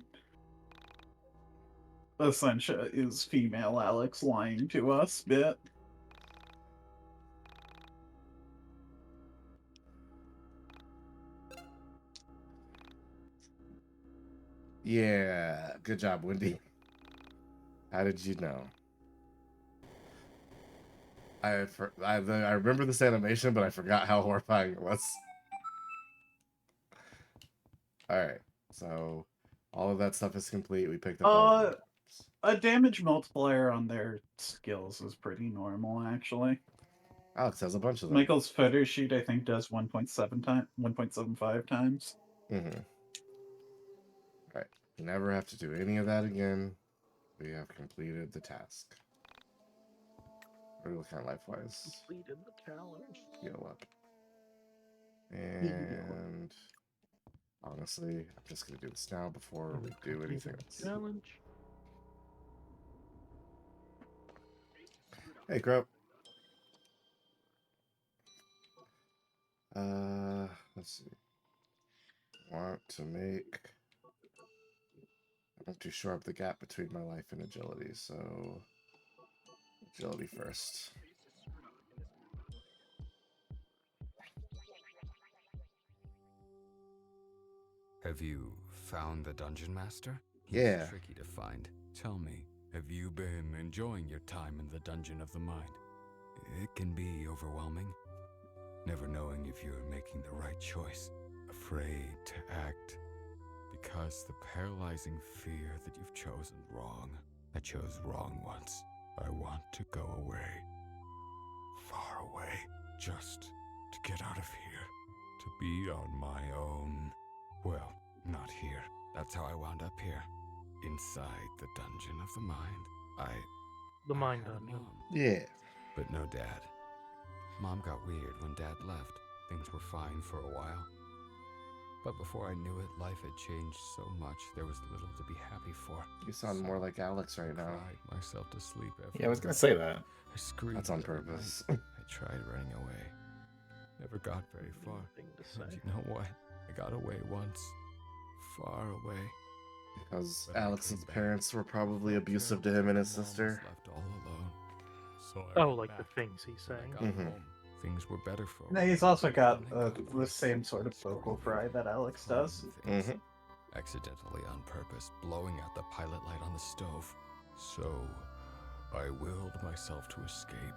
Essentia is female Alex lying to us bit. Yeah, good job, Wendy. How did you know? I remember this animation, but I forgot how horrifying it was. Alright, so all of that stuff is complete. We picked up all of A damage multiplier on their skills is pretty normal, actually. Alex has a bunch of them. Michael's photo sheet, I think, does 1.75 times. Mm-hmm. Alright, never have to do any of that again. We have completed the task. What are we looking at life-wise? Completed the challenge. Heal up. And honestly, I'm just gonna do this now before we do anything else. Challenge. Hey, Crow. Let's see. Want to make... I want to shore up the gap between my life and agility, so... Agility first. Have you found the Dungeon Master? Yeah. He's tricky to find. Tell me, have you been enjoying your time in the Dungeon of the Mind? It can be overwhelming, never knowing if you're making the right choice, afraid to act, because the paralyzing fear that you've chosen wrong. I chose wrong once. I want to go away. Far away. Just to get out of here. To be on my own. Well, not here. That's how I wound up here. Inside the Dungeon of the Mind. The mind had a dungeon. mom, Yeah. but no dad. Mom got weird when Dad left. Things were fine for a while. But before I knew it, life had changed so much, there was little to be happy for. You sound more like Alex right now. Cried myself to sleep every Yeah, I was gonna night. say that. I screamed. That's on every purpose. night. I tried running away. Never got very far. Thing to And say. you know what? I got away once. Far away. Because But I Alex's came back. parents were probably Felt abusive to terrible. him and his Mom was sister. left all alone. So I Oh, went like the back. things he's When I saying. got Mhm. home, things were better for a No, while. he's also got Then I got the crazy. same sort of vocal fry that Alex does. Things. Mhm. Accidentally on purpose, blowing out the pilot light on the stove. So I willed myself to escape,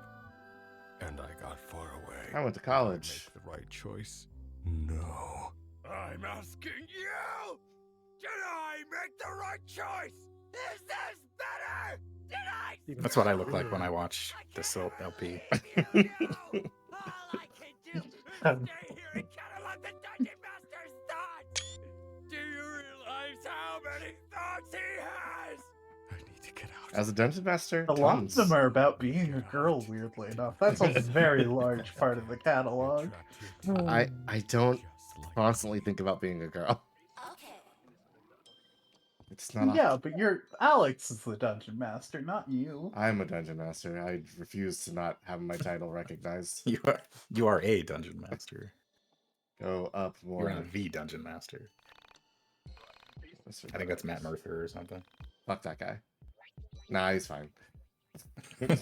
and I got far away. I went to Did I college. make the right choice? No. I'm asking you! Did I make the right choice? Is this better? Did I? That's what I look like when I watch the Silk LP. All I can do is stay here and catalog the Dungeon Master's thoughts. Do you realize how many thoughts he has? I need to get out. As a dungeon master, A lot of tons. them are about being a girl, weirdly enough. That's a very large part of the catalog. I don't constantly think about being a girl. Okay. It's not. Yeah, but Alex is the dungeon master, not you. I'm a dungeon master. I refuse to not have my title recognized. You are a dungeon master. Go up You're more. not the dungeon master. I think that's Matt Mercer or something. Fuck that guy. Nah, he's fine.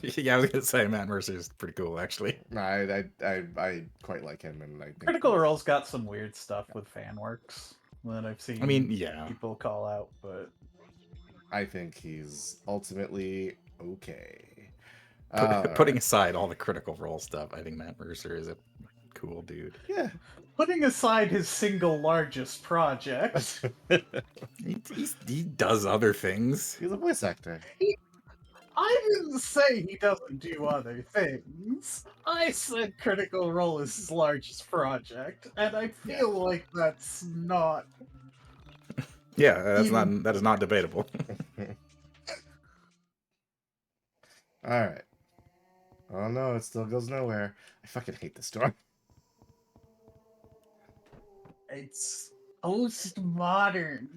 Yeah, I was gonna say Matt Mercer's pretty cool actually. Nah, I quite like him, and I think Critical Role's got some weird stuff with fan works that I've seen I mean, yeah. people call out, but I think he's ultimately okay. Putting aside all the Critical Role stuff, I think Matt Mercer is a cool dude. Yeah. putting aside his single largest project, He does other things. He's a voice actor. I didn't say he doesn't do other things. I said Critical Role is his largest project, and I feel like that's not. Yeah, that is not debatable. All right. Oh no, it still goes nowhere. I fucking hate this door. It's postmodern.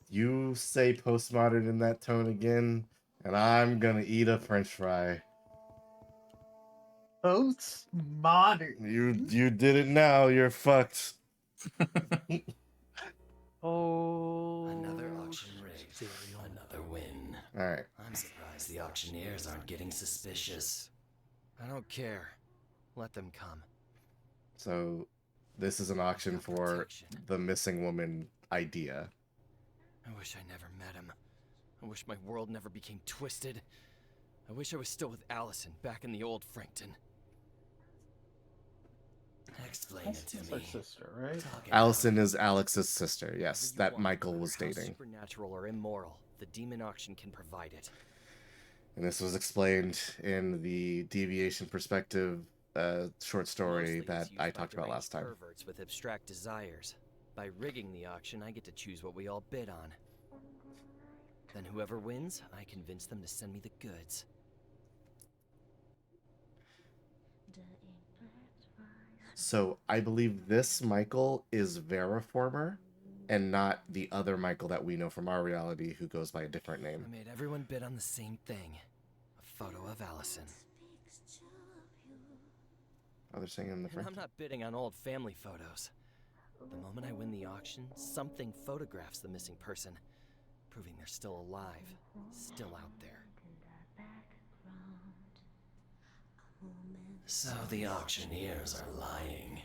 You say postmodern in that tone again, and I'm gonna eat a French fry. Postmodern. You did it now. You're fucked. Oh. Another auction rigged. cereal. Another win. All right. I'm surprised the auctioneers aren't getting suspicious. I don't care. Let them come. So, this is an auction for Protection. the missing woman idea. I wish I never met him. I wish my world never became twisted. I wish I was still with Allison back in the old Frankton. Explain it to That's me. our sister, right? Talk it Allison out. is Alex's sister. Yes, Whatever you that want, Michael no was matter how dating. Supernatural or immoral, the demon auction can provide it. And this was explained in the deviation perspective short story Mostly it's that used I by talked about last deranged time. Perverts with abstract desires. By rigging the auction, I get to choose what we all bid on. Then whoever wins, I convince them to send me the goods. So I believe this Michael is Veriformer and not the other Michael that we know from our reality who goes by a different name. I made everyone bid on the same thing. A photo of Allison. Oh, they're singing in the And front. I'm not bidding on old family photos. The moment I win the auction, something photographs the missing person, proving they're still alive, still out there. So the auctioneers are lying.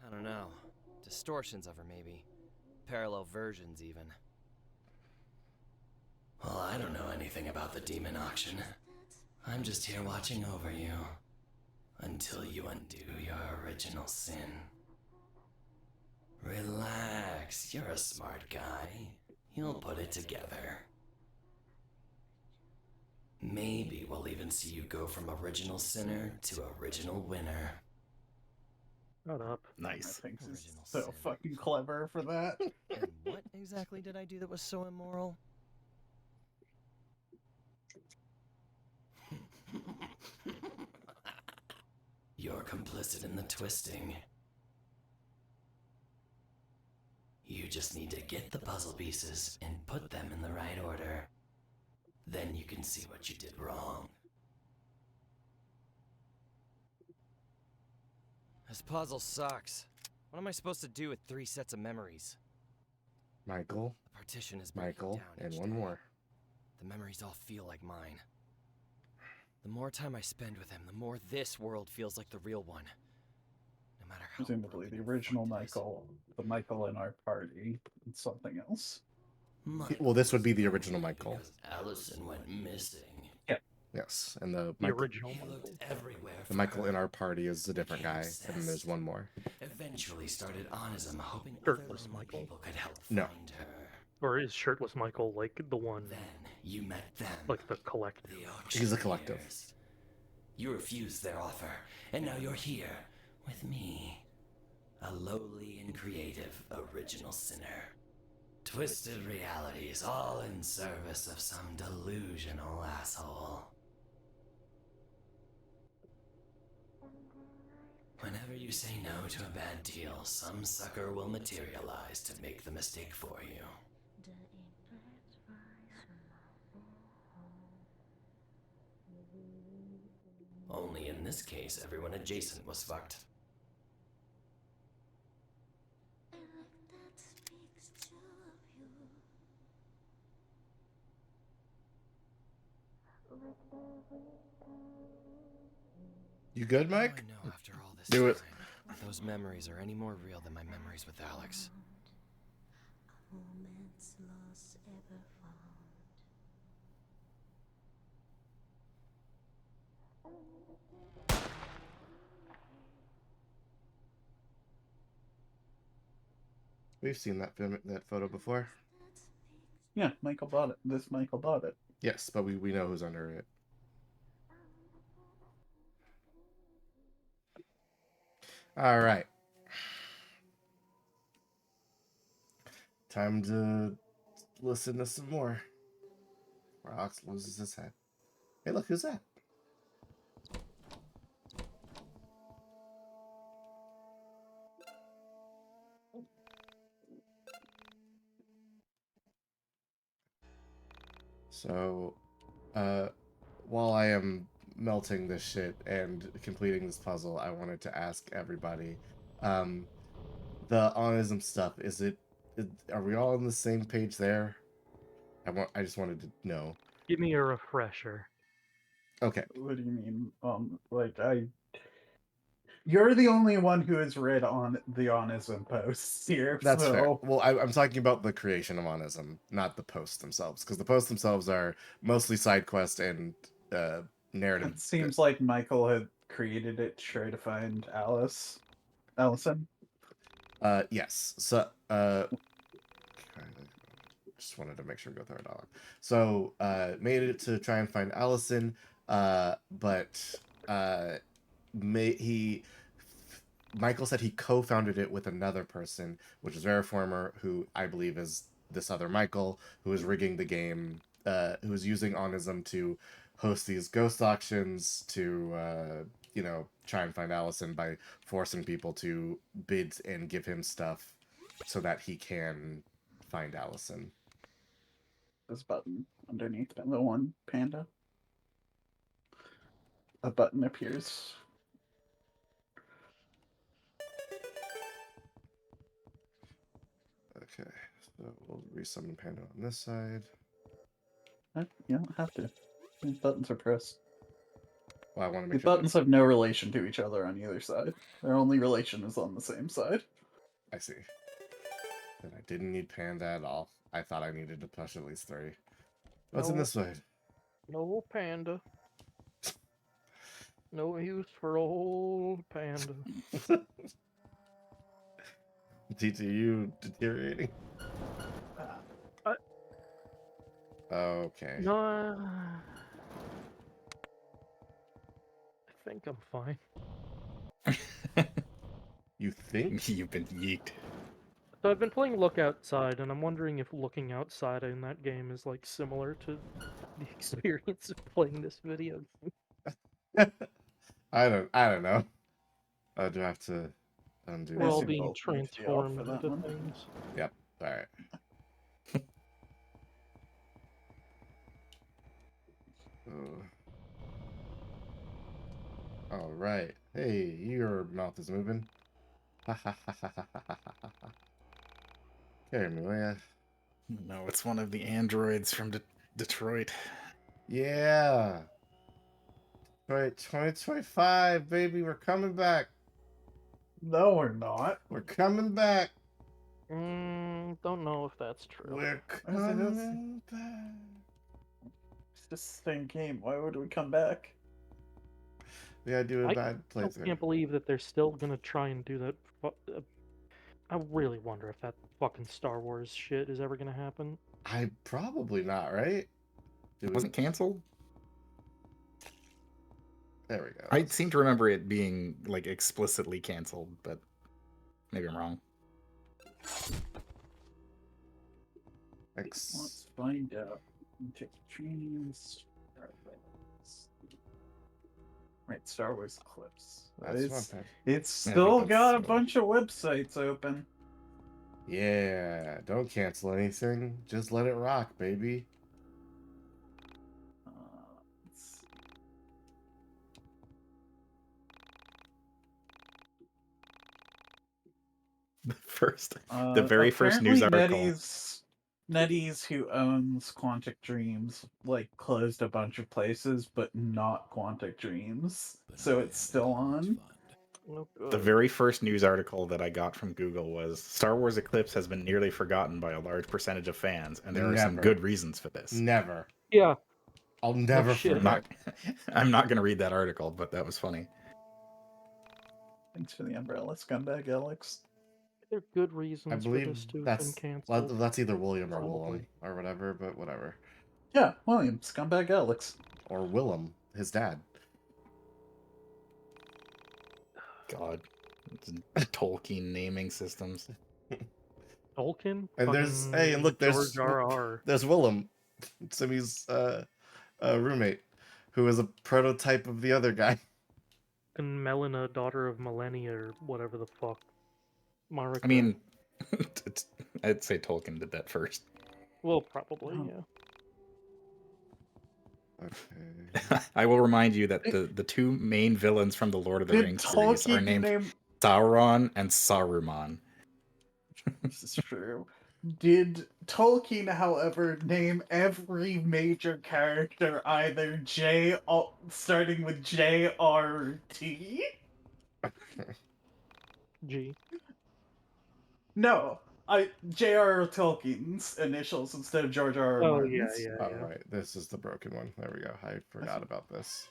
I don't know. Distortions of her, maybe. Parallel versions, even. Well, I don't know anything about the demon auction. I'm just here watching over you. Until you undo your original sin. Relax, you're a smart guy. You'll put it together. Maybe we'll even see you go from original sinner to original winner. Shut up. Nice. I think he's Original so sin. fucking clever for that. And what exactly did I do that was so immoral? You're complicit in the twisting. You just need to get the puzzle pieces and put them in the right order. Then you can see what you did wrong. This puzzle sucks. What am I supposed to do with 3 sets of memories? Michael, The partition is breaking Michael, down and each one day. more. The memories all feel like mine. The more time I spend with him, the more this world feels like the real one. No matter how Presumably, the broken and original fucked it is. Michael, the Michael in our party, and something else. Well, this would be the Michael was original lonely Michael. because Allison went missing. Yes, and the The Michael, original He one. looked everywhere the for Michael her. in our party is a different Became guy, and then there's obsessed. one more. Eventually started onism, hoping Shirtless other lonely Michael. people could help No. find her. Or is shirtless Michael like the one, Then you met them. like the collective? The He's a collective. auctioneers. You refused their offer, and now you're here with me. A lowly and creative original sinner. Twisted realities, all in service of some delusional asshole. Whenever you say no to a bad deal, some sucker will materialize to make the mistake for you. Only in this case, everyone adjacent was fucked. You good, How do Mike? I know after all this Do it. time, those memories are any more real than my memories with Alex. We've seen that photo before. Yeah, Michael bought it. This Michael bought it. Yes, but we know who's under it. All right. Time to listen to some more. Rox loses his head. Hey, look, who's that? So, while I am melting this shit and completing this puzzle, I wanted to ask everybody, the onism stuff, are we all on the same page there? I just wanted to know. Give me a refresher. Okay. What do you mean? You're the only one who has read on the Onism posts here, That's fair. so Well, I'm talking about the creation of monism, not the posts themselves, because the posts themselves are mostly side quest and narrative. it seems like Michael had created it to try to find Allison. Yes. So, just wanted to make sure we go through our dialogue. So, made it to try and find Allison, but Michael said he co-founded it with another person, which is Veriformer, who I believe is this other Michael, who is rigging the game, who is using Onism to host these ghost auctions to, try and find Allison by forcing people to bid and give him stuff so that he can find Allison. This button underneath the one panda. A button appears. Okay, so we'll resummon Panda on this side. You don't have to. These buttons are pressed. Well, I want to The make sure buttons have no relation to each other on either side. Their only relation is on the same side. I see. Then I didn't need Panda at all. I thought I needed to push at least 3. What's in No. this side? No panda. No use for old panda. TTU deteriorating? Okay. No, I think I'm fine. You think? You've been yeeked. So I've been playing Look Outside, and I'm wondering if looking outside in that game is like similar to the experience of playing this video game. I don't know. I do have to undo We're all this. assume being both need to be off transformed for that into one. things. Yep. All right. All right. Hey, your mouth is moving. Ha ha ha ha ha ha ha ha. Carry me, will ya? No, it's one of the androids from Detroit. Yeah. Right, 2025, baby, we're coming back. No, we're not. We're coming back. Don't know if that's true. We're Yes, it is. coming back. It's just the same game. Why would we come back? We gotta do a I bad playthrough. can't believe that they're still gonna try and do that. I really wonder if that fucking Star Wars shit is ever gonna happen. Probably not, right? It wasn't canceled? There we go. I seem to remember it being like explicitly canceled, but maybe I'm wrong. Thanks. Let's find out. Take dreams. Right, Star Wars Eclipse. That's not bad. It's Yeah, I still think got a that's- bunch of websites open. Yeah, don't cancel anything. Just let it rock, baby. Let's see. The very first news Apparently article. NetEase, who owns Quantic Dreams, like closed a bunch of places, but not Quantic Dreams. So it's still on. Oh, The good. very first news article that I got from Google was Star Wars Eclipse has been nearly forgotten by a large percentage of fans, and there are some Never. good reasons for this. Never. Yeah, I'll never shit. forget. I'm not going to read that article, but that was funny. Thanks for the umbrella, scumbag Alex. there are good I reasons for believe this to have that's been canceled. that's either William or Probably. Willem or whatever, but whatever. Yeah, William, scumbag Alex. Or Willem, his dad. God. Tolkien naming systems. Tolkien? And there's Fucking hey, and look, there's George R.R. there's Willem. Simi's roommate, who is a prototype of the other guy. And Melina, daughter of Millennia, or whatever the fuck. Marika. I mean, I'd say Tolkien did that first. Well, probably, Oh. yeah. Okay. I will remind you that the two main villains from the Lord of the Did Rings series are Tolkien named name? Sauron and Saruman. This is true. Did Tolkien, however, name every major character either starting with J-R-T? G. No, J.R.R. Tolkien's initials instead of George R.R. Oh, Martin's. yeah. All right, this is the broken one. There we go. I forgot about this.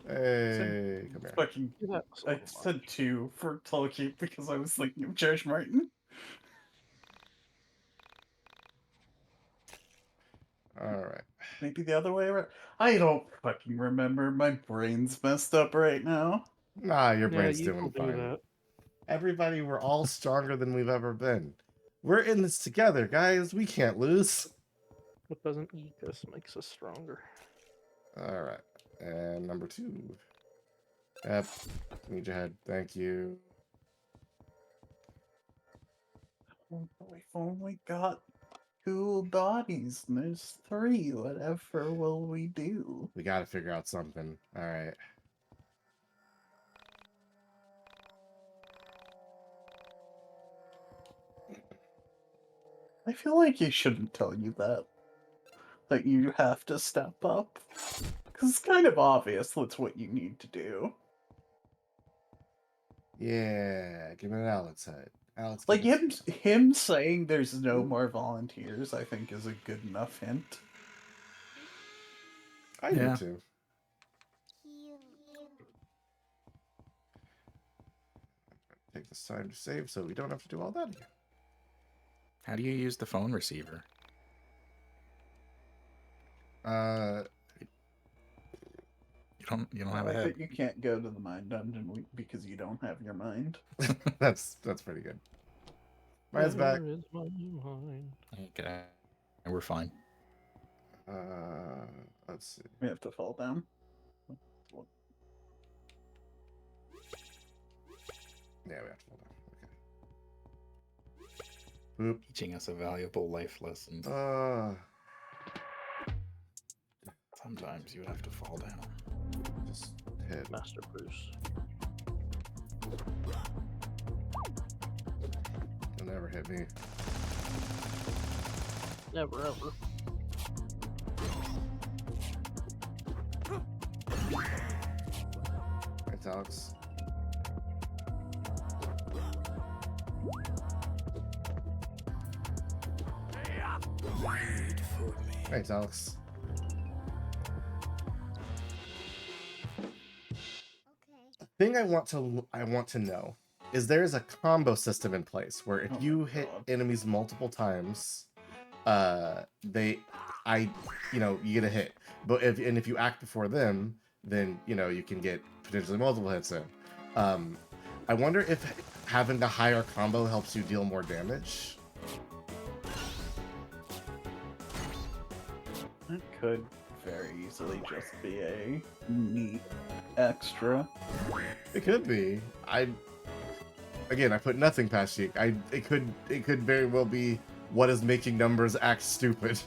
Hey, come here. Fucking, Yeah, that was a I little much. said 2 for Tolkien because I was thinking of George Martin. All right. Maybe the other way around. I don't fucking remember. My brain's messed up right now. Nah, your Yeah, brain's you will doing do fine. that. Everybody, we're all stronger than we've ever been. We're in this together, guys. We can't lose. What doesn't eat us makes us stronger. All right. And number 2. Yep. Need your head. Thank you. We've only got 2 bodies, and there's 3. Whatever will we do? We got to figure out something. All right. I feel like he shouldn't tell you that. That you have to step up. Because it's kind of obvious that's what you need to do. Yeah. Give me an Alex head. Alex. Like, give us- him saying there's no more volunteers, I think, is a good enough hint. I Yeah. do too. Take this time to save so we don't have to do all that again. How do you use the phone receiver? You don't have a I head. think you can't go to the mind dungeon because you don't have your mind. that's pretty good. Mine's back. Where is my mind? Okay, and we're fine. Let's see. We have to fall down. Yeah, we have to fall down. Okay. Boop. Teaching us a valuable life lesson. Sometimes you have to fall down. Just hit. Master Bruce. You'll never hit me. Never ever. Thanks, Alex. Thanks, Alex. Thing I want to know is there is a combo system in place where if you hit enemies multiple times, you get a hit. But if you act before them, then you can get potentially multiple hits in. I wonder if having a higher combo helps you deal more damage. That could very easily just be a neat extra. It could be. I put nothing past Yiik. It could very well be what is making numbers act stupid.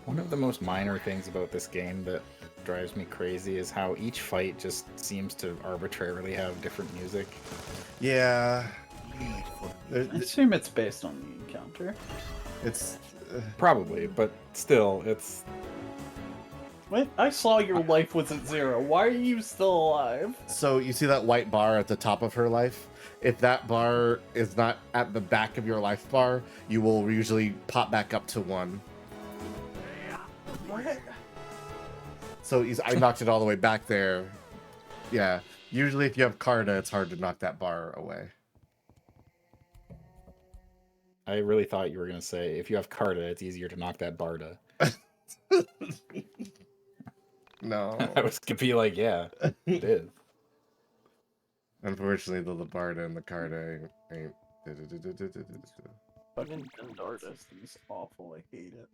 One of the most minor things about this game that drives me crazy is how each fight just seems to arbitrarily have different music. Yeah. I assume it's based on the encounter. It's Probably, but still, it's... Wait, I saw your life was at 0. Why are you still alive? so you see that white bar at the top of her life? If that bar is not at the back of your life bar, you will usually pop back up to 1. What? So I knocked it all the way back there. Yeah. Usually if you have Carta, it's hard to knock that bar away. I really thought you were going to say, if you have Carta, it's easier to knock that Barda. No. I was going to be like, yeah, it is. Unfortunately, the Barda and the Carta ain't. Fucking Nintendo coordinate artist. system is awful. I hate it.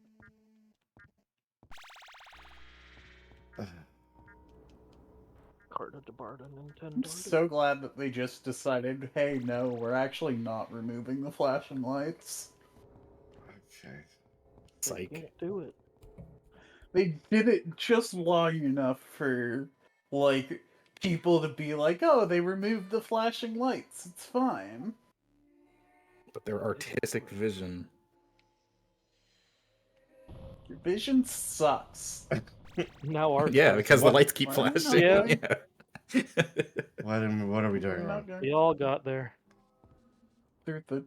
Carta de Barda, Nintendo I'm artist. so glad that they just decided, hey, no, we're actually not removing the flashing lights. Okay. They Psych. can't do it. They did it just long enough for, like, people to be like, oh, they removed the flashing lights. It's fine. But their artistic vision. Your vision sucks. Now ours Yeah, does. because What? the lights keep Why are we not flashing. going- Yeah. What are we Can doing we wrong? not go We all got there. through the...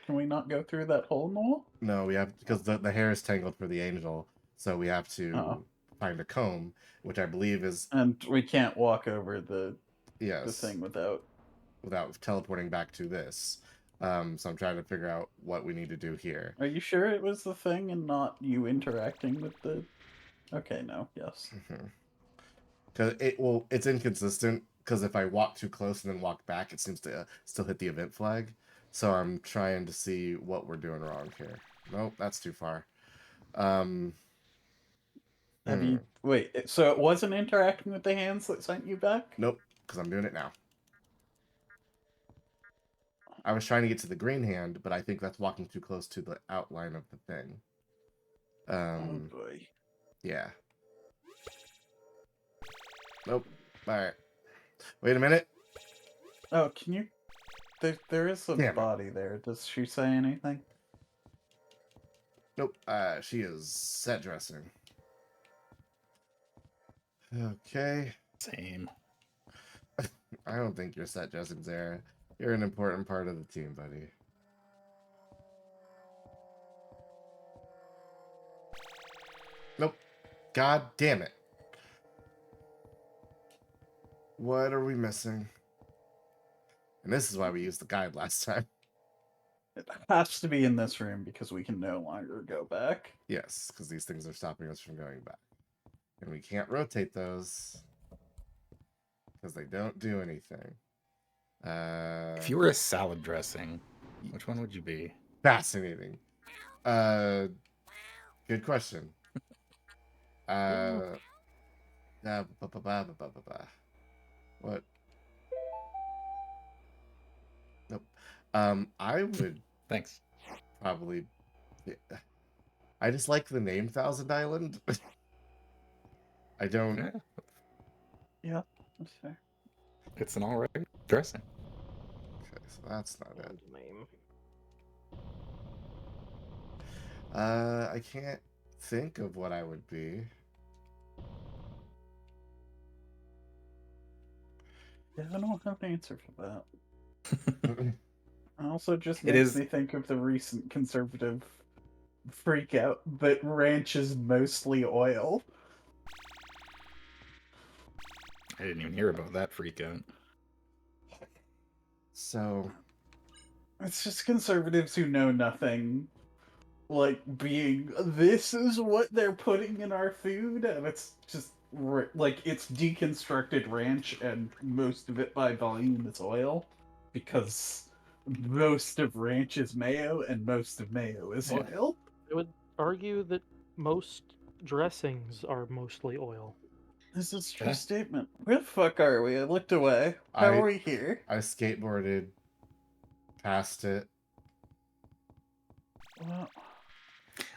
Can we not go through that hole, Noel? No, we have because the hair is tangled for the angel, so we have to Uh-oh. find a comb, which I believe is And we can't walk over the yes, thing without... without teleporting back to this. So I'm trying to figure out what we need to do here. Are you sure it was the thing and not you interacting with the... Okay, no, yes. Because it's inconsistent. Because if I walk too close and then walk back, it seems to still hit the event flag. So I'm trying to see what we're doing wrong here. Nope, that's too far. Have you... Wait, so it wasn't interacting with the hands that sent you back? Nope, because I'm doing it now. I was trying to get to the green hand, but I think that's walking too close to the outline of the thing. Oh boy. Yeah. Nope. Alright. Wait a minute. Oh, can you... There is a Damn it. body there. Does she say anything? Nope. She is set dressing. Okay. Same. I don't think you're set dressing, Zara. You're an important part of the team, buddy. Nope. God damn it. What are we missing? And this is why we used the guide last time. It has to be in this room because we can no longer go back. Yes, because these things are stopping us from going back. And we can't rotate those because they don't do anything. If you were a salad dressing, which one would you be? Fascinating. Good question. What? Nope. I would Thanks. probably. I just like the name Thousand Island. I don't. Yeah, Yeah, that's fair. it's an alright dressing. Okay, so that's not it. And name. I can't think of what I would be. Yeah, I don't have an answer for that. It also just It makes is- me think of the recent conservative freak out that ranch is mostly oil. I didn't even hear about that freak out. So It's just conservatives who know nothing, like being, this is what they're putting in our food, and it's just like it's deconstructed ranch, and most of it by volume is oil, because most of ranch is mayo, and most of mayo is Yeah. oil. I would argue that most dressings are mostly oil. This is a true Yeah. statement. Where the fuck are we? I looked away. How I- are we here? I skateboarded past it. Well,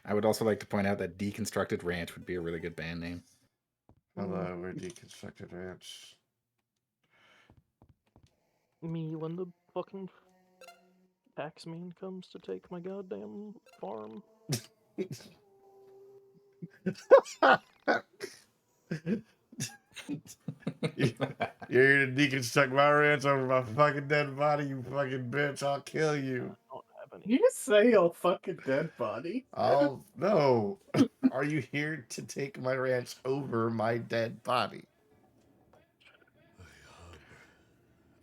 I would also like to point out that Deconstructed Ranch would be a really good band name. Hello, we're Deconstructed Ranch. Me when the fucking taxman comes to take my goddamn farm. You're gonna deconstruct my ranch over my fucking dead body, you fucking bitch. I'll kill you. I don't have any. you say a fucking dead body? Oh, no. Are you here to take my ranch over my dead body? I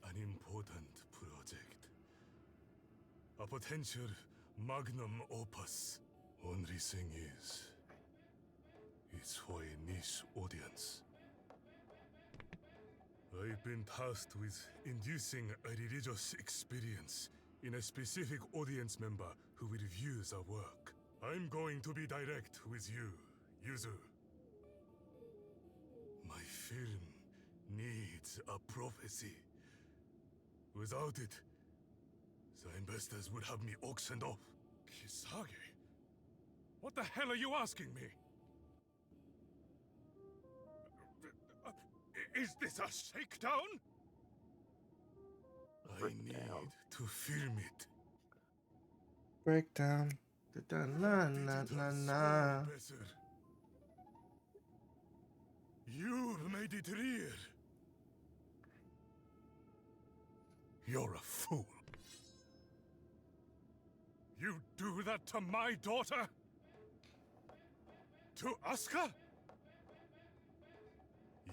have an important project. A potential magnum opus. Only thing is, it's for a niche audience. I've been tasked with inducing a religious experience in a specific audience member who will views our work. I'm going to be direct with you, Yuzu. My film needs a prophecy. Without it, the investors would have me auctioned off. Kisage? What the hell are you asking me? Is this a shakedown? I need to film it. Breakdown. Na. You've made it real. You're a fool. You do that to my daughter? To Asuka?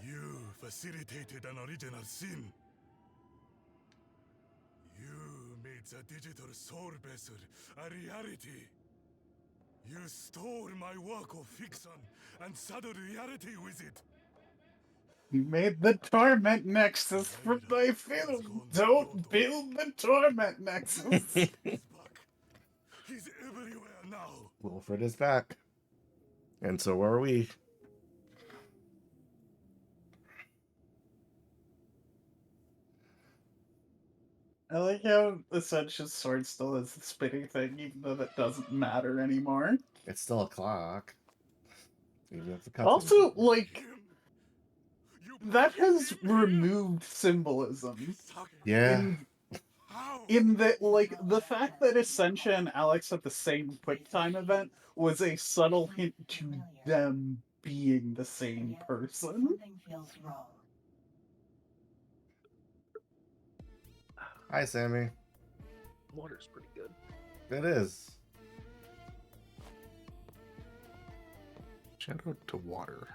You facilitated an original sin. You made the digital soul vessel a reality. You stole my work of fiction and saddled reality with it. You made the torment nexus from my film. Don't build the torment nexus. He's back. He's everywhere now. Wilfred is back. And so are we. I like how Essentia's sword still has the spinning thing, even though that doesn't matter anymore. It's still a clock. Even if the cutscene- Also, like, that has removed symbolism. Yeah. In that, like, the fact that Essentia and Alex had the same QuickTime event was a subtle hint to them being the same person. Something feels wrong. Hi, Sammy. Water's pretty good. It is. Shout out to water.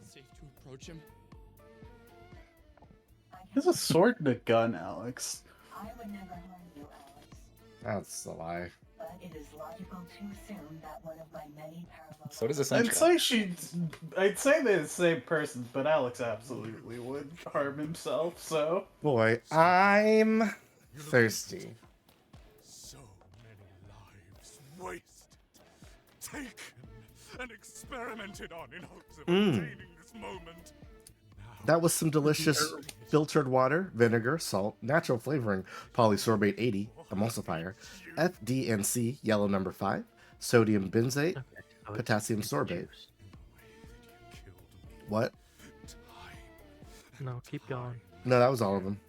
Safe to approach him. There's a sword and a gun, Alex. I would never harm you, Alex. That's a lie. But it is logical to assume that one of my many parallel... So does Essentia. I'd say they're the same person, but Alex absolutely would harm himself, so... Boy, I'm thirsty. So many lives wasted, taken, and experimented on in hopes of obtaining this moment. That was some delicious filtered water, vinegar, salt, natural flavoring, polysorbate 80, emulsifier, FD&C, yellow number 5, sodium benzate, potassium sorbate. What? No, keep going. No, that was all of them.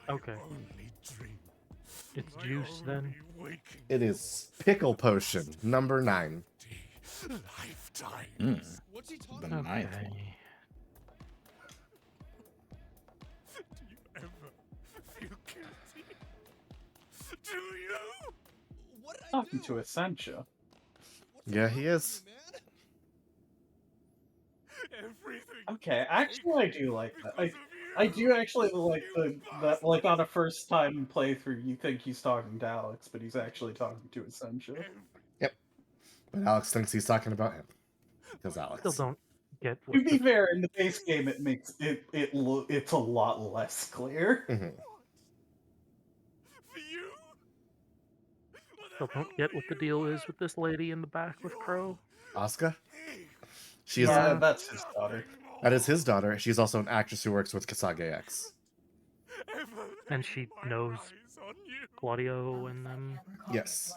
Okay. It's juice then. It is pickle potion, number 9. What's he talking The about? ninth. Okay. Do you ever feel guilty? Do you? What did I Talking do? to Essentia. What's Yeah, wrong he with is. you, man? Everything. Okay, actually I do like that. because of I you. do actually like You that, like, on a first time playthrough, you think he's talking to Alex, but he's actually talking to Essentia. Yep. But Alex thinks he's talking about him. Because Alex. Still don't get To what be the fair, in the base game, it's a lot less clear. Mhm. For you? still don't get what the deal is with this lady in the back with Crow. Asuka? She is, Yeah, that's his daughter. that is his daughter. She's also an actress who works with Kasage X. And she knows Claudio and them. Yes.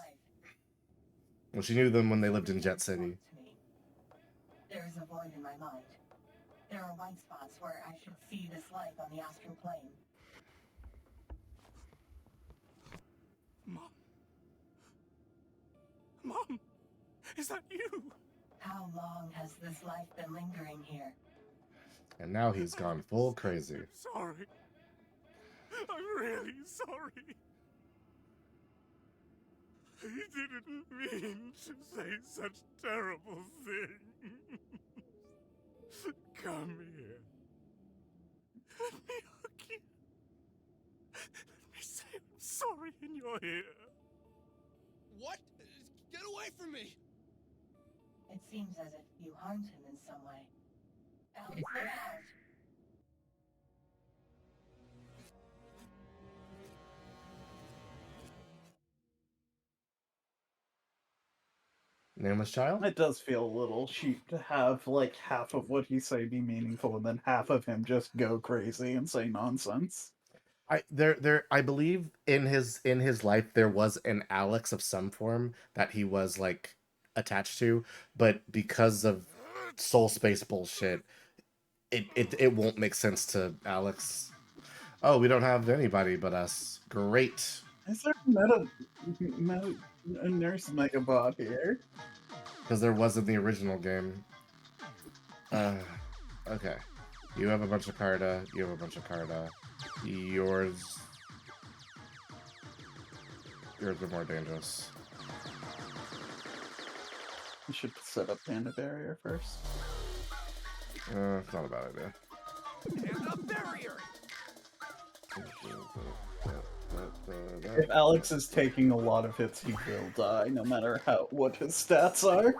Well, she knew them when they lived in Jet City. There is a void in my mind. There are white spots where I should see this life on the astral plane. Mom, is that you? How long has this life been lingering here? And now he's gone full crazy. I'm sorry. I'm really sorry. I didn't mean to say such terrible things. Come here. Let me hug you. Let me say I'm sorry in your ear. What? Get away from me! It seems as if you harmed him in some way. Alex, get out! Nameless child? It does feel a little cheap to have like half of what he say be meaningful and then half of him just go crazy and say nonsense. I believe in his life there was an Alex of some form that he was like attached to, but because of soul space bullshit, it won't make sense to Alex. Oh, we don't have anybody but us. Great. Is there a nurse Megabot here? Because there was in the original game. Okay. You have a bunch of Carta. You have a bunch of Carta. Yours are more dangerous. We should set up Panda Barrier first. It's not a bad idea. And a barrier! If Alex is taking a lot of hits, he will die, no matter what his stats are.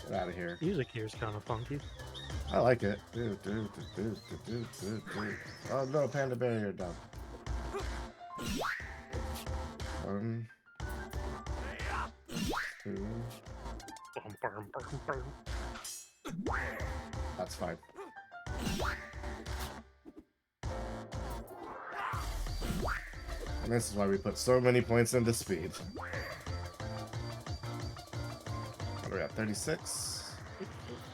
Get out of here. Music here is kind of funky. I like it. Oh no, Panda Barrier down. 1, 2. That's fine. And this is why we put so many points into speed. What are we at? 36?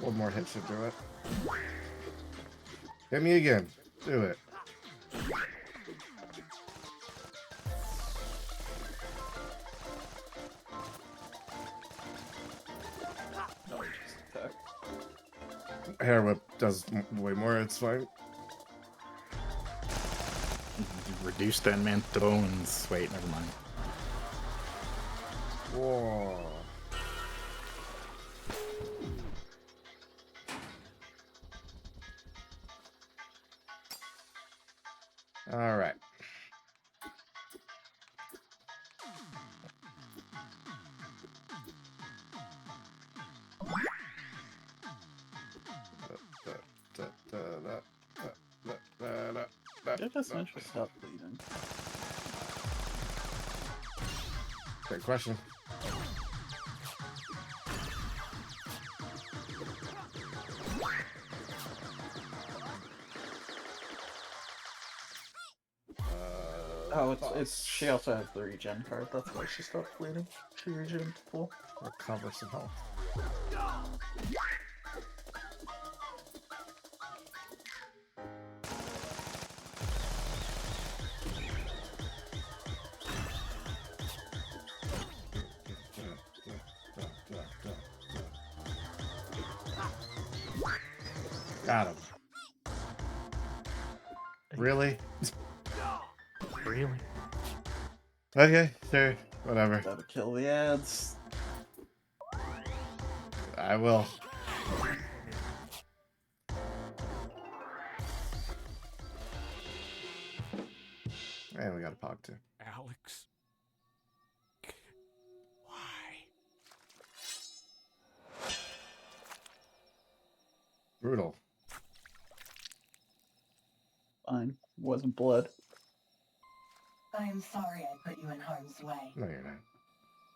One more hit should do it. Hit me again. Do it. Hair whip does way more, it's fine. Reduce that man to bones. Wait, never mind. Whoa. All right. Did Essentia stop bleeding? Great question. Oh, it's she also has the regen card. That's why she stopped bleeding. She regened full. Recover some health. Got him. Really? Really? Okay, sure. Whatever. Gotta kill the ads. I will. And we got a pog too. Alex? Why? Brutal. Fine. Wasn't blood. I am sorry I put you in harm's way. No, you're not.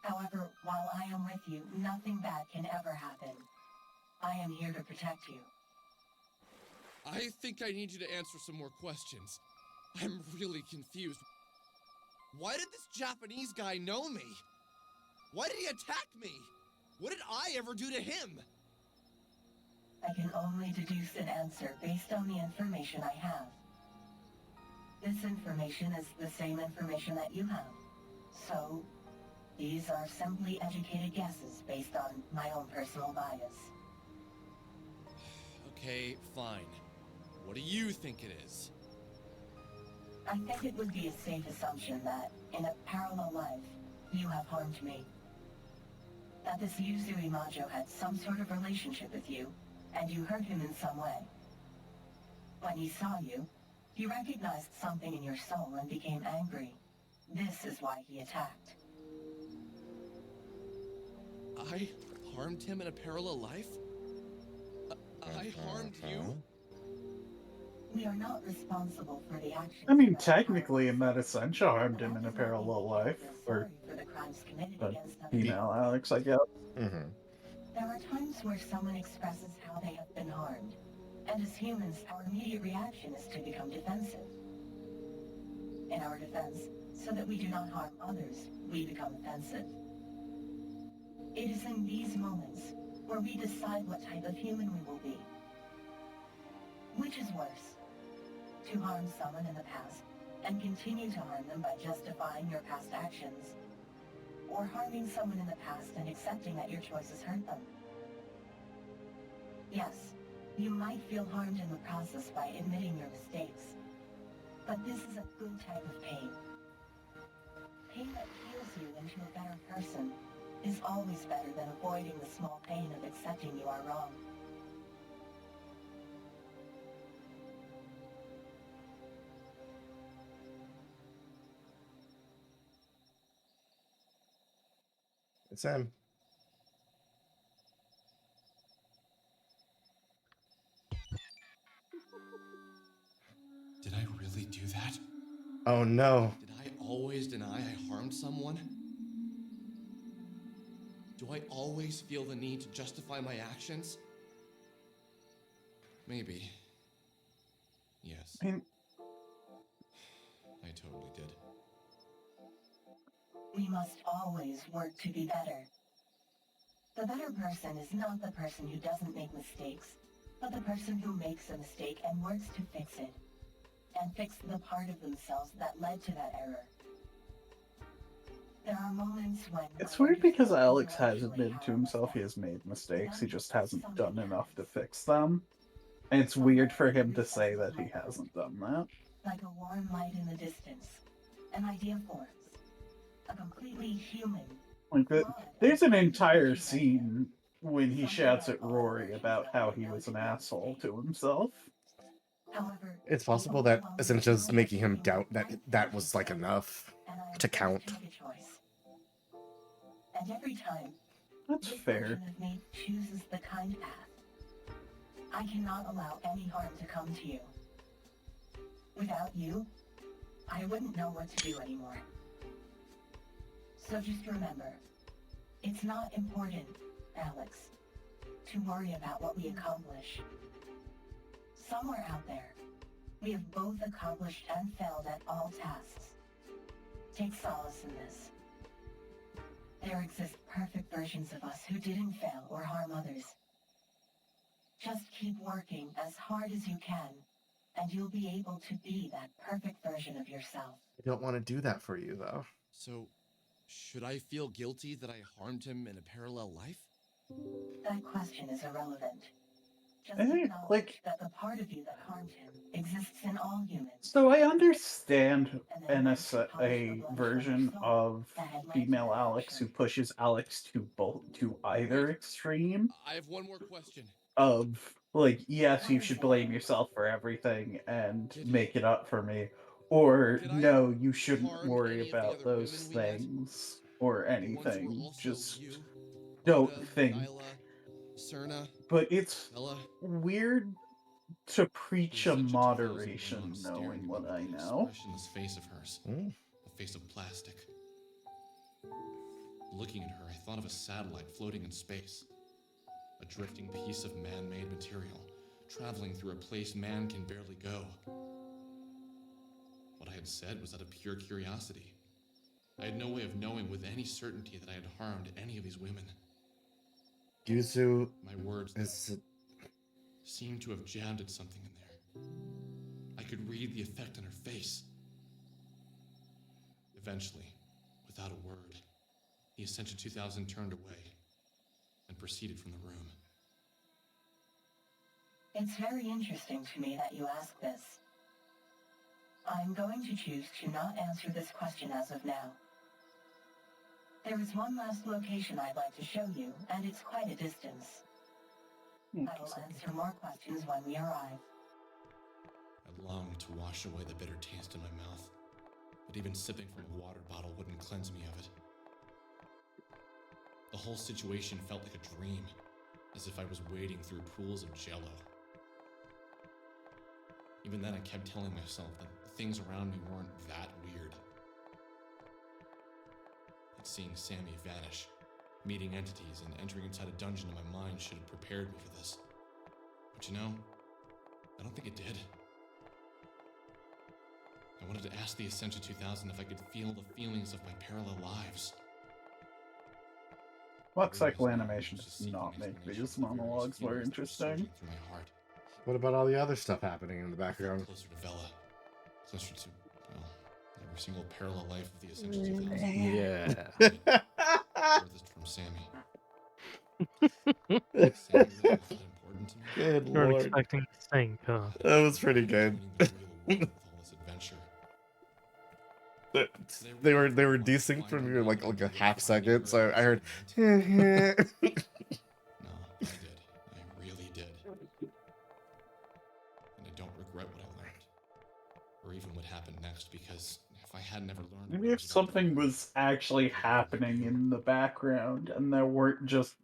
However, while I am with you, nothing bad can ever happen. I am here to protect you. I think I need you to answer some more questions. I'm really confused. Why did this Japanese guy know me? Why did he attack me? What did I ever do to him? I can only deduce an answer based on the information I have. This information is the same information that you have. So, these are simply educated guesses based on my own personal bias. Okay, fine. What do you think it is? I think it would be a safe assumption that, in a parallel life, you have harmed me. That this Yuzui Majo had some sort of relationship with you, and you hurt him in some way. When he saw you, he recognized something in your soul and became angry. This is why he attacked. I harmed him in a parallel life? I harmed you? We are not responsible for the actions I mean, of other technically, in parties. that Essentia harmed But him that in a does not mean parallel we cannot life. feel Or sorry for the crimes committed the against them. female Alex, I guess. Mm-hmm. There are times where someone expresses how they have been harmed, and as humans, our immediate reaction is to become defensive. In our defense, so that we do not harm others, we become offensive. It is in these moments where we decide what type of human we will be. Which is worse? To harm someone in the past and continue to harm them by justifying your past actions, or harming someone in the past and accepting that your choices hurt them. Yes, you might feel harmed in the process by admitting your mistakes, but this is a good type of pain. Pain that heals you into a better person is always better than avoiding the small pain of accepting you are wrong. It's him. Did I really do that? Oh no. Did I always deny I harmed someone? Do I always feel the need to justify my actions? Maybe. Yes, I mean, I totally did. We must always work to be better. The better person is not the person who doesn't make mistakes, but the person who makes a mistake and works to fix it, and fix the part of themselves that led to that error. There are moments when it's I weird because understand Alex has intellectually admitted how to I messed himself up. he has made mistakes. He Then just hasn't something done enough to happens. fix them. And it's Something weird for in the him to say recesses that of he my heart, hasn't done that. like a warm light in the distance, an idea forms. A completely human, Like that, flawed, there's an and entire conscious idea. scene when he Something shouts that at all Rory versions about of how me he know was to an be a asshole mistake. to himself. However, It's the possible that overwhelming Essentia's feeling of making him making doubt the that right that choice was like failure, enough and I am to forced count. to make a choice. And every time, That's this fair. version of me chooses the kind path. I cannot allow any harm to come to you. Without you, I wouldn't know what to do anymore. So just remember, it's not important, Alex, to worry about what we accomplish. Somewhere out there, we have both accomplished and failed at all tasks. Take solace in this. There exist perfect versions of us who didn't fail or harm others. Just keep working as hard as you can, and you'll be able to be that perfect version of yourself. I don't want to do that for you though. So, should I feel guilty that I harmed him in a parallel life? That question is irrelevant. Just I think, acknowledge like, that the part of you that harmed him exists in all humans. so I understand And then work to polish the a blemish on version your soul of that had led to female that Alex who action. pushes Alex to either extreme I have one more question. of like, yes, What you is should it? blame yourself for everything and Did- make it up for me, or Did I no, you shouldn't harm worry any of the about other those women we met? things or The ones who were anything. also Just you? don't Rhoda, think. Nyla, Cerna, But it's Bella? weird to The preach a Essentia 2000 went on moderation staring knowing at me what with I that know. expressionless face of hers. Mm. A face of plastic. Looking at her, I thought of a satellite floating in space. A drifting piece of man-made material, traveling through a place man can barely go. What I had said was out of pure curiosity. I had no way of knowing with any certainty that I had harmed any of these women. Yuzu My words is seemed to have jabbed at something in there. I could read the effect on her face. Eventually, without a word, the Essentia 2000 turned away and proceeded from the room. It's very interesting to me that you ask this. I'm going to choose to not answer this question as of now. There is one last location I'd like to show you, and it's quite a distance. I will answer more questions when we arrive. I longed to wash away the bitter taste in my mouth, but even sipping from a water bottle wouldn't cleanse me of it. The whole situation felt like a dream, as if I was wading through pools of jello. Even then, I kept telling myself that the things around me weren't that weird. That seeing Sammy vanish, meeting entities, and entering inside a dungeon in my mind should have prepared me for this. But you know, I don't think it did. I wanted to ask the Essentia 2000 if I could feel the feelings of my parallel lives. Luck cycle animation does not make these monologues more interesting. Through my heart. What about all the other stuff happening in the background? Closer to Vela. Closer to, well, every single parallel life of the Essentia 2000. Yeah. Furthest from Sammy. Sammy really not that important to me? Good You weren't lord. expecting to sink, huh? That was pretty good. Joining the real world with all this adventure. They were desync from you like a half second, so I heard. No, I did. I really did. And I don't regret what I learned. Or even what happened next, because if I had never learned... Maybe if something was actually happening in the background and there weren't just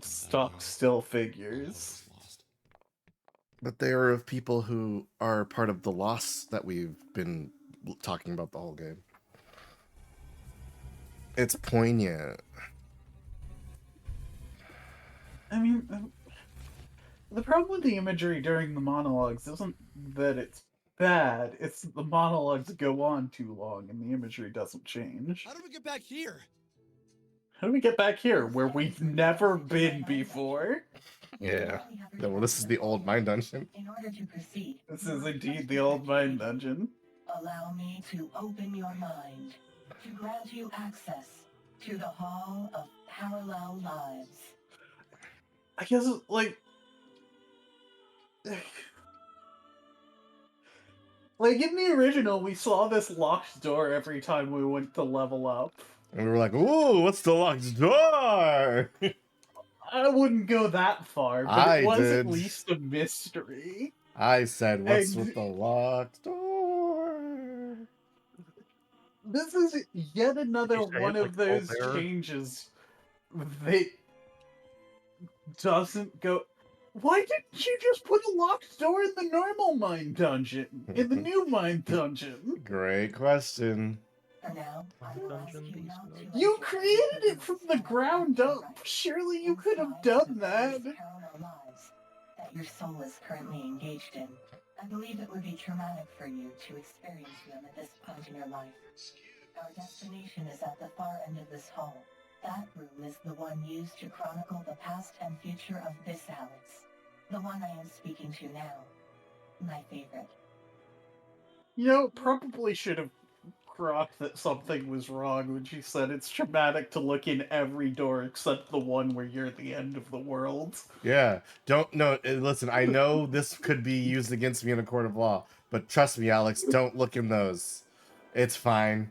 stock still figures. But they are of people who are part of the loss that we've been talking about the whole game. It's poignant. I mean, the problem with the imagery during the monologues isn't that it's bad, it's that the monologues go on too long and the imagery doesn't change. How do we get back here? How do we get back here, where we've never been before? Yeah. No, well, this is the old mine dungeon. In order to proceed, This is indeed the old mine dungeon. allow me to open your mind, to grant you access to the Hall of Parallel Lives. I guess, like... Like, in the original, we saw this locked door every time we went to level up. And we were like, ooh, what's the locked door? I wouldn't go that far, but I it was did. at least a mystery. I said, what's And- with the locked door? This is yet another Did you say one it of like those Colbert? changes that doesn't go... Why didn't you just put a locked door in the normal mine dungeon? In the new mine dungeon? Great question. For now, I will ask Dungeon you Beast not mode. to You enter created any it from the business ground up. right Surely you could have inside done the that. various parallel lives that your soul is currently engaged in. I believe it would be traumatic for you to experience them at this point in your life. Our destination is at the far end of this hall. That room is the one used to chronicle the past and future of this Alex. The one I am speaking to now. My favorite. You know, probably should have crocked that something was wrong when she said it's traumatic to look in every door except the one where you're at the end of the world. Yeah. Listen, I know this could be used against me in a court of law, but trust me, Alex, don't look in those. It's fine.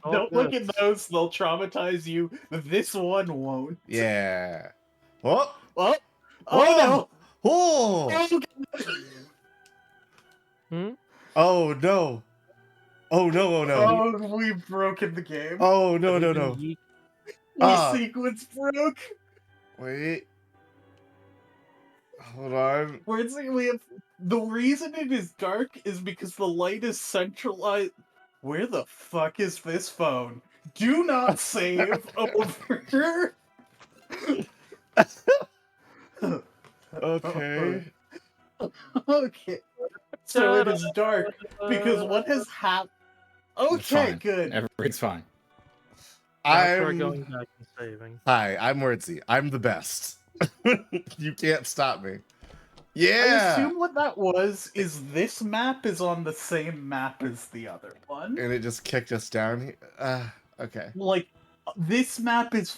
Oh, Don't look good. at those, they'll traumatize you. This one won't. Yeah. Oh! Oh, Oh! oh Oh! no! Hmm? Oh no! Oh no! Oh no! Oh, we've broken the game. Oh no! Have you No! been No! Yiik? Ah. Sequence broke. Wait. Hold on. We're saying we have the reason it is dark is because the light is centralized. Where the fuck is this phone? Do not save over. Okay. Okay. So it is dark because what has happened? It's Okay, fine. good. Everything's fine. That's for going back and saving. Hi, I'm Wurtzy. I'm the best. You can't stop me. I Yeah. assume what that was is this map is on the same map as the other one. And it just kicked us down. Okay. Like, this map is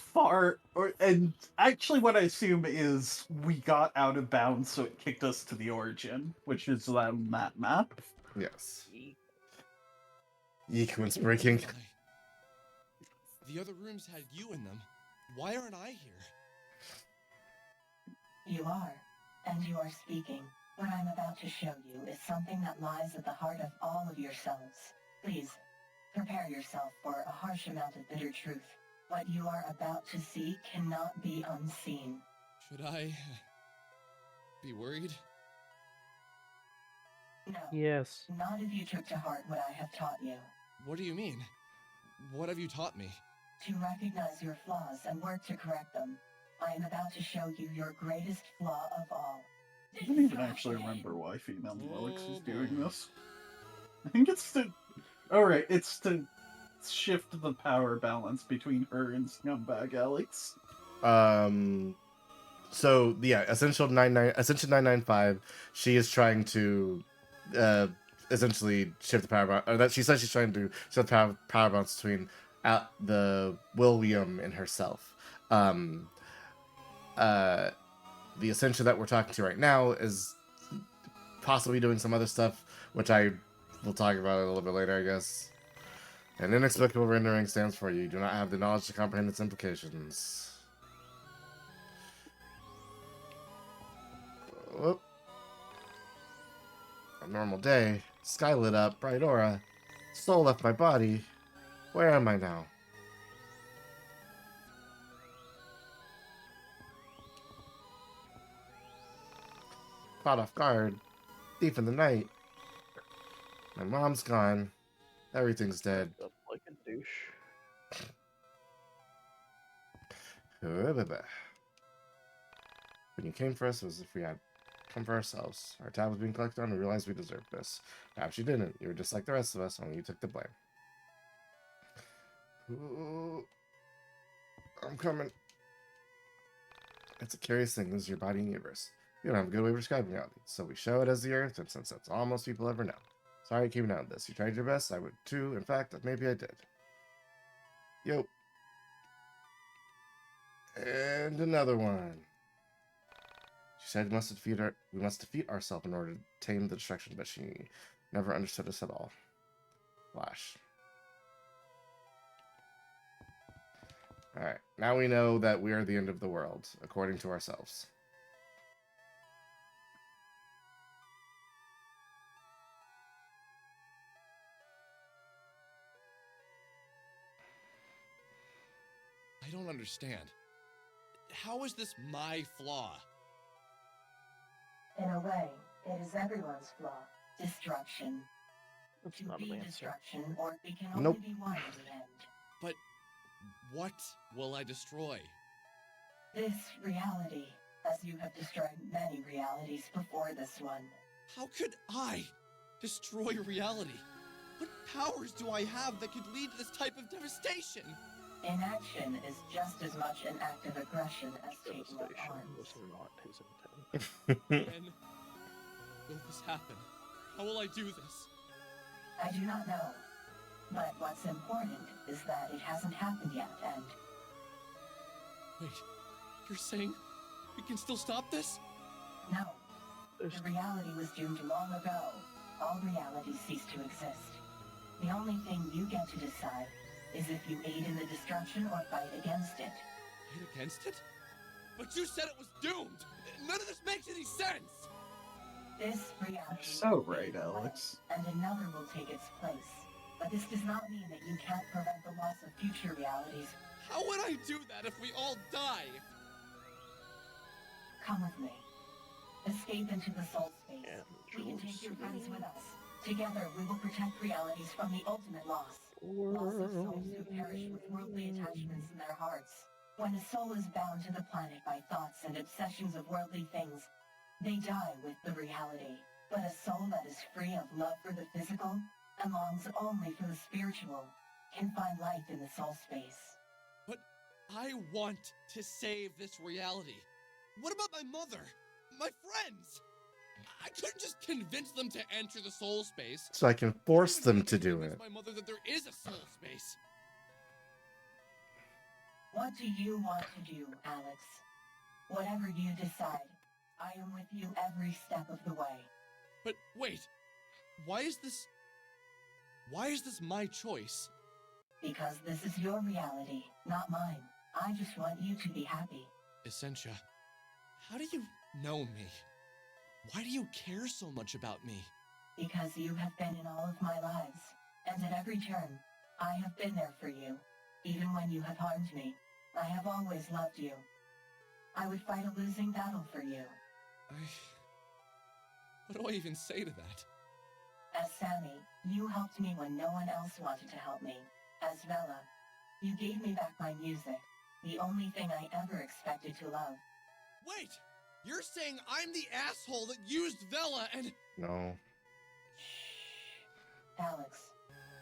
and actually what I assume is we got out of bounds, so it kicked us to the origin, which is that map. Yes. Yiik went breaking. The other rooms had you in them. Why aren't I here? You are, and you are speaking. What I'm about to show you is something that lies at the heart of all of yourselves. Please, prepare yourself for a harsh amount of bitter truth. What you are about to see cannot be unseen. Should I be worried? No, Yes. not if you took to heart what I have taught you. What do you mean? What have you taught me? To recognize your flaws and work to correct them. I am about to show you your greatest flaw of all. I don't even actually remember why female Alex is doing this. I think it's to... Alright, it's to shift the power balance between her and Scumbag Alex. So yeah, Ascension 995. She is trying to essentially shift the power balance. Or that she says she's trying to shift the power balance between the William and herself. The Essentia that we're talking to right now is possibly doing some other stuff, which I will talk about a little bit later, I guess. An inexplicable rendering stands for you do not have the knowledge to comprehend its implications. Whoop. A normal day. Sky lit up, bright aura. Soul left my body. Where am I now? Caught off guard. Thief in the night. My mom's gone. Everything's dead. Up like a douche. When you came for us, it was as if we had come for ourselves. Our tab was being collected on, and we realized we deserved this. Perhaps you didn't. You were just like the rest of us, only you took the blame. Ooh, I'm coming. It's a curious thing. This is your body and universe. We don't have a good way of describing reality, so we show it as the Earth, and since that's all most people ever know. Sorry you came down to this. You tried your best. I would too. In fact, maybe I did. Yo. And another one. She said we must defeat ourselves in order to tame the destruction, but she never understood us at all. Flash. Alright, now we know that we are the end of the world, according to ourselves. I don't understand. How is this my flaw? In a way, it is everyone's flaw. Destruction. That's To not be an answer. destruction, or it can only Nope. be one in the end. But what will I destroy? This reality, as you have destroyed many realities before this one. How could I destroy reality? What powers do I have that could lead to this type of devastation? Inaction is just as much an act of aggression as taking up Devastation arms. was not his intent. When will this happen? How will I do this? I do not know. But what's important is that it hasn't happened yet, and Wait, you're saying we can still stop this? no. There's The reality was doomed long ago. All realities cease to exist. The only thing you get to decide is if you aid in the destruction or fight against it. Fight against it? But you said it was doomed! None of this makes any sense! This reality So will right, fade away, Alex. and another will take its place. But this does not mean that you can't prevent the loss of future realities. How would I do that if we all die? Come with me. Escape into the soul space. And We can take your Jerusalem. friends with us. Together, we will protect realities from the ultimate loss. Loss of souls who perish with worldly attachments in their hearts. When a soul is bound to the planet by thoughts and obsessions of worldly things, they die with the reality. But a soul that is free of love for the physical and longs only for the spiritual can find life in the soul space. But I want to save this reality. What about my mother? My friends? I couldn't just convince them to enter the soul space. So I can force them to do Convince it. my mother that there is a soul space. What do you want to do, Alex? Whatever you decide, I am with you every step of the way. But wait, why is this my choice? Because this is your reality, not mine. I just want you to be happy. Essentia, how do you know me? Why do you care so much about me? Because you have been in all of my lives, and at every turn, I have been there for you. Even when you have harmed me, I have always loved you. I would fight a losing battle for you. What do I even say to that? As Sammy, you helped me when no one else wanted to help me. As Vela, you gave me back my music, the only thing I ever expected to love. Wait! You're saying I'm the asshole that used Vela and... No. Shh. Alex,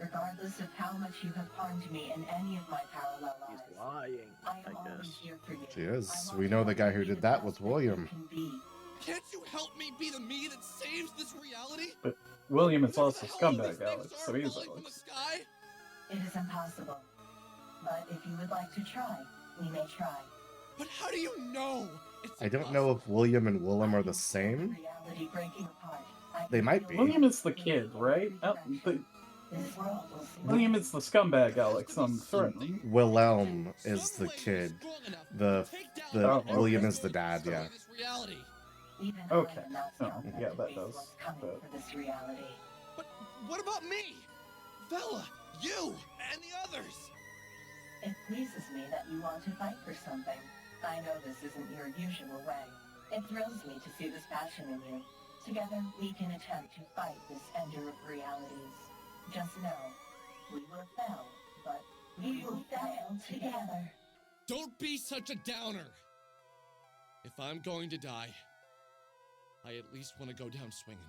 regardless of how much you have harmed me in any of my parallel lives, He's lying, I am I always guess. here for you. She is. I want We to know the help guy you who be did the that best was that you William. can be. Can't you help me be the me that saves this reality? But William is Whatever also the hell all these scumbag, things Alex, are so he is falling from the Alex. sky? It is impossible. But if you would like to try, we may try. But how do you know? It's I don't know if William and Willem are the same. Reality breaking apart. I They can might feel be. William is the kid, right? This world will see William is the scumbag, Alex, on the throne. Willem is Some the way kid. you're strong enough The to take down the Oh, William okay. is the dad. destroy Yeah. this reality. Even Okay. I am not Oh, strong enough yeah, to that face does. what's coming But for this reality. But what about me? Vela, you, and the others. It pleases me that you want to fight for something. I know this isn't your usual way. It thrills me to see this passion in you. Together, we can attempt to fight this ender of realities. Just know, we will fail, but we will fail together. Don't be such a downer. If I'm going to die, I at least want to go down swinging.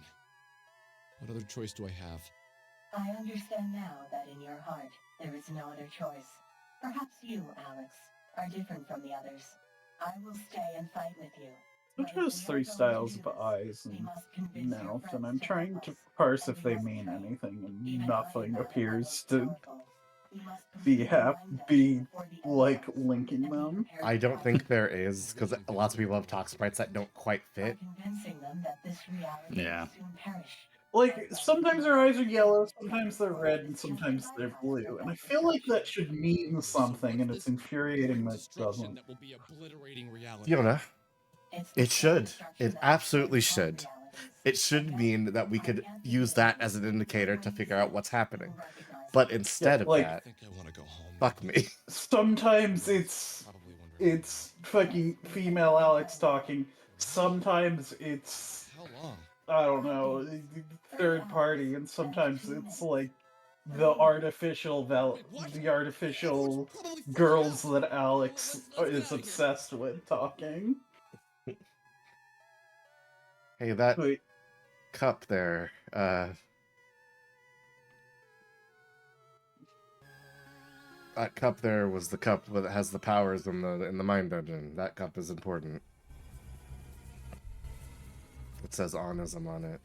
What other choice do I have? I understand now that in your heart, there is no other choice. Perhaps you, Alex, are different from the others. I will stay and fight with you. Which But if has we are three going to styles do of this, eyes we and must convince your mouth, friends and I'm to trying help to us. parse And if we they must mean train. anything, and Even nothing I am appears not to powerful. We must be complete the mind be dungeon before the end like comes, linking and be them. prepared I to don't fight. think there is, because lots of people have talk sprites that don't quite By fit. convincing them that this reality Yeah. will soon perish. Like, sometimes their eyes are yellow, sometimes they're red, and sometimes they're blue. And I feel like that should mean something, and it's infuriating that it Destruction doesn't. that will be obliterating reality. Fiona, It's the it should. destruction It that absolutely destroys all should. realities. It should mean that we could use that as an indicator to figure out what's happening. But instead of like- I that, think I want to go home. fuck me. Sometimes it's Probably wondering it's fucking female Alex talking. Sometimes it's, how long. I don't know, third party, and sometimes it's like the artificial the artificial Probably freaking girls out. that Alex Let's get is outta here. obsessed with talking. Hey, that Wait, cup there, that cup there was the cup that has the powers in the mine dungeon. That cup is important. It says Onism on it.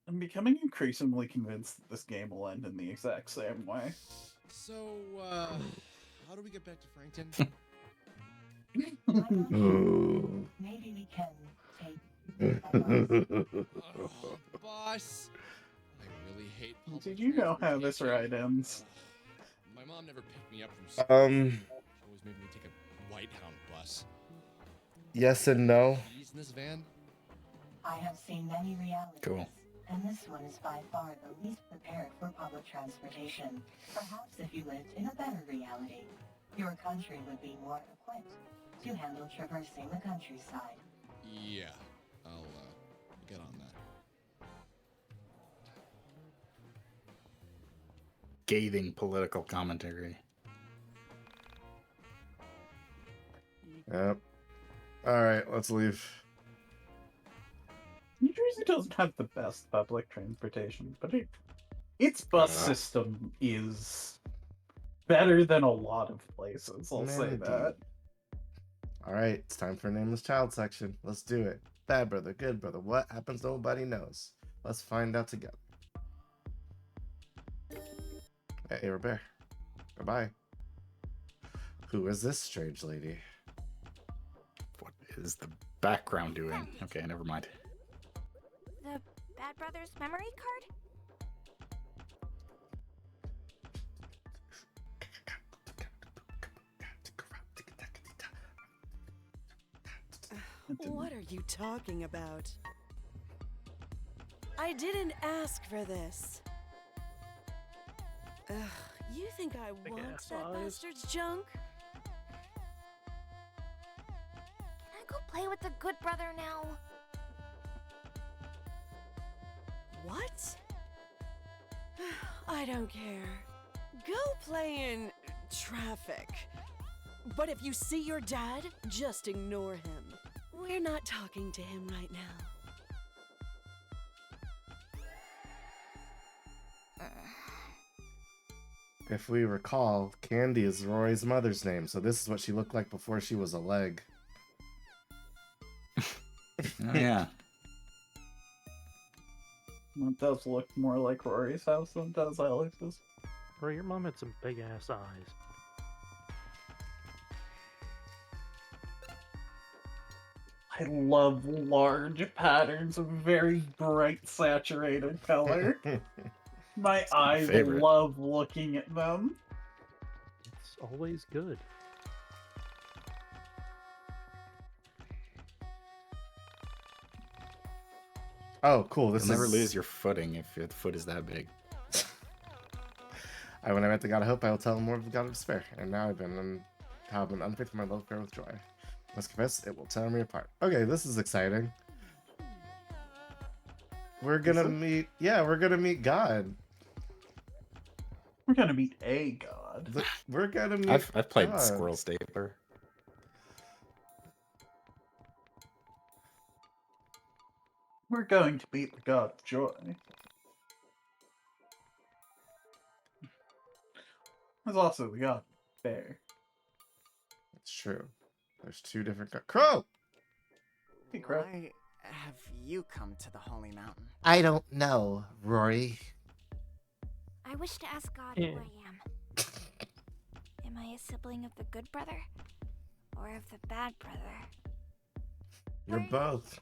I'm becoming increasingly convinced that this game will end in the exact same way. So, how do we get back to Frankton? Ooh. Maybe we can take Oh, boss. I really hate public Did you know how this transportation. ride ends? My mom never picked me up from school. She always made me take a Whitehound bus. Yes and no. Keys in this van? I have seen many realities. Cool. And this one is by far the least prepared for public transportation. Perhaps if you lived in a better reality, your country would be more equipped to handle traversing the countryside. Yeah, I'll get on that. Scathing political commentary. Yep. All right, let's leave. New Jersey doesn't have the best public transportation, but its bus system is better than a lot of places, I'll say Maybe. that. All right, it's time for Nameless Child section. Let's do it. Bad brother, good brother. What happens? Nobody knows. Let's find out together. Hey, Robert. Goodbye. Who is this strange lady? What is the background doing? Okay, never mind. The Bad Brothers memory card? What are you talking about? I didn't ask for this. Ugh, you think I want ass that eyes. bastard's junk? play with the good brother now? What? I don't care. Go play in traffic. But if you see your dad, just ignore him. We're not talking to him right now. If we recall, Candy is Rory's mother's name, so this is what she looked like before she was a leg. Oh, yeah. It does look more like Rory's house than it does Alex's. Bro, your mom had some big ass eyes. I love large patterns of very bright saturated color. My eyes favorite. love looking at them. It's always good. Oh, cool. This You'll never is... lose your footing if your foot is that big. When I met the God of Hope, I will tell him more of the God of Despair. And now I've been unfaithful my love prayer with joy. Must confess, it will tear me apart. Okay, this is exciting. We're gonna meet... Yeah, we're gonna meet God. We're gonna meet a god. We're gonna meet I've played God. Squirrel Stapler. We're going to beat the god of joy. There's also the god of bear. It's true. There's two different... Crow! Hey, Crow. Why have you come to the Holy Mountain? I don't know, Rory. I wish to ask God who I am. Am I a sibling of the good brother? Or of the bad brother? You're both.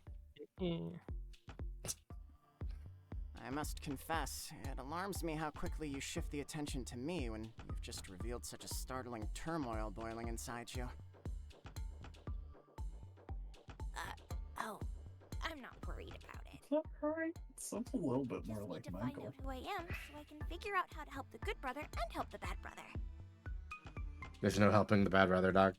I must confess, it alarms me how quickly you shift the attention to me when you've just revealed such a startling turmoil boiling inside you. Oh, I'm not worried about it. Is that right? Sounds a little bit more Just like need to find Michael. out who I am so I can figure out how to help the good brother and help the bad brother. There's no helping the bad brother, Doc.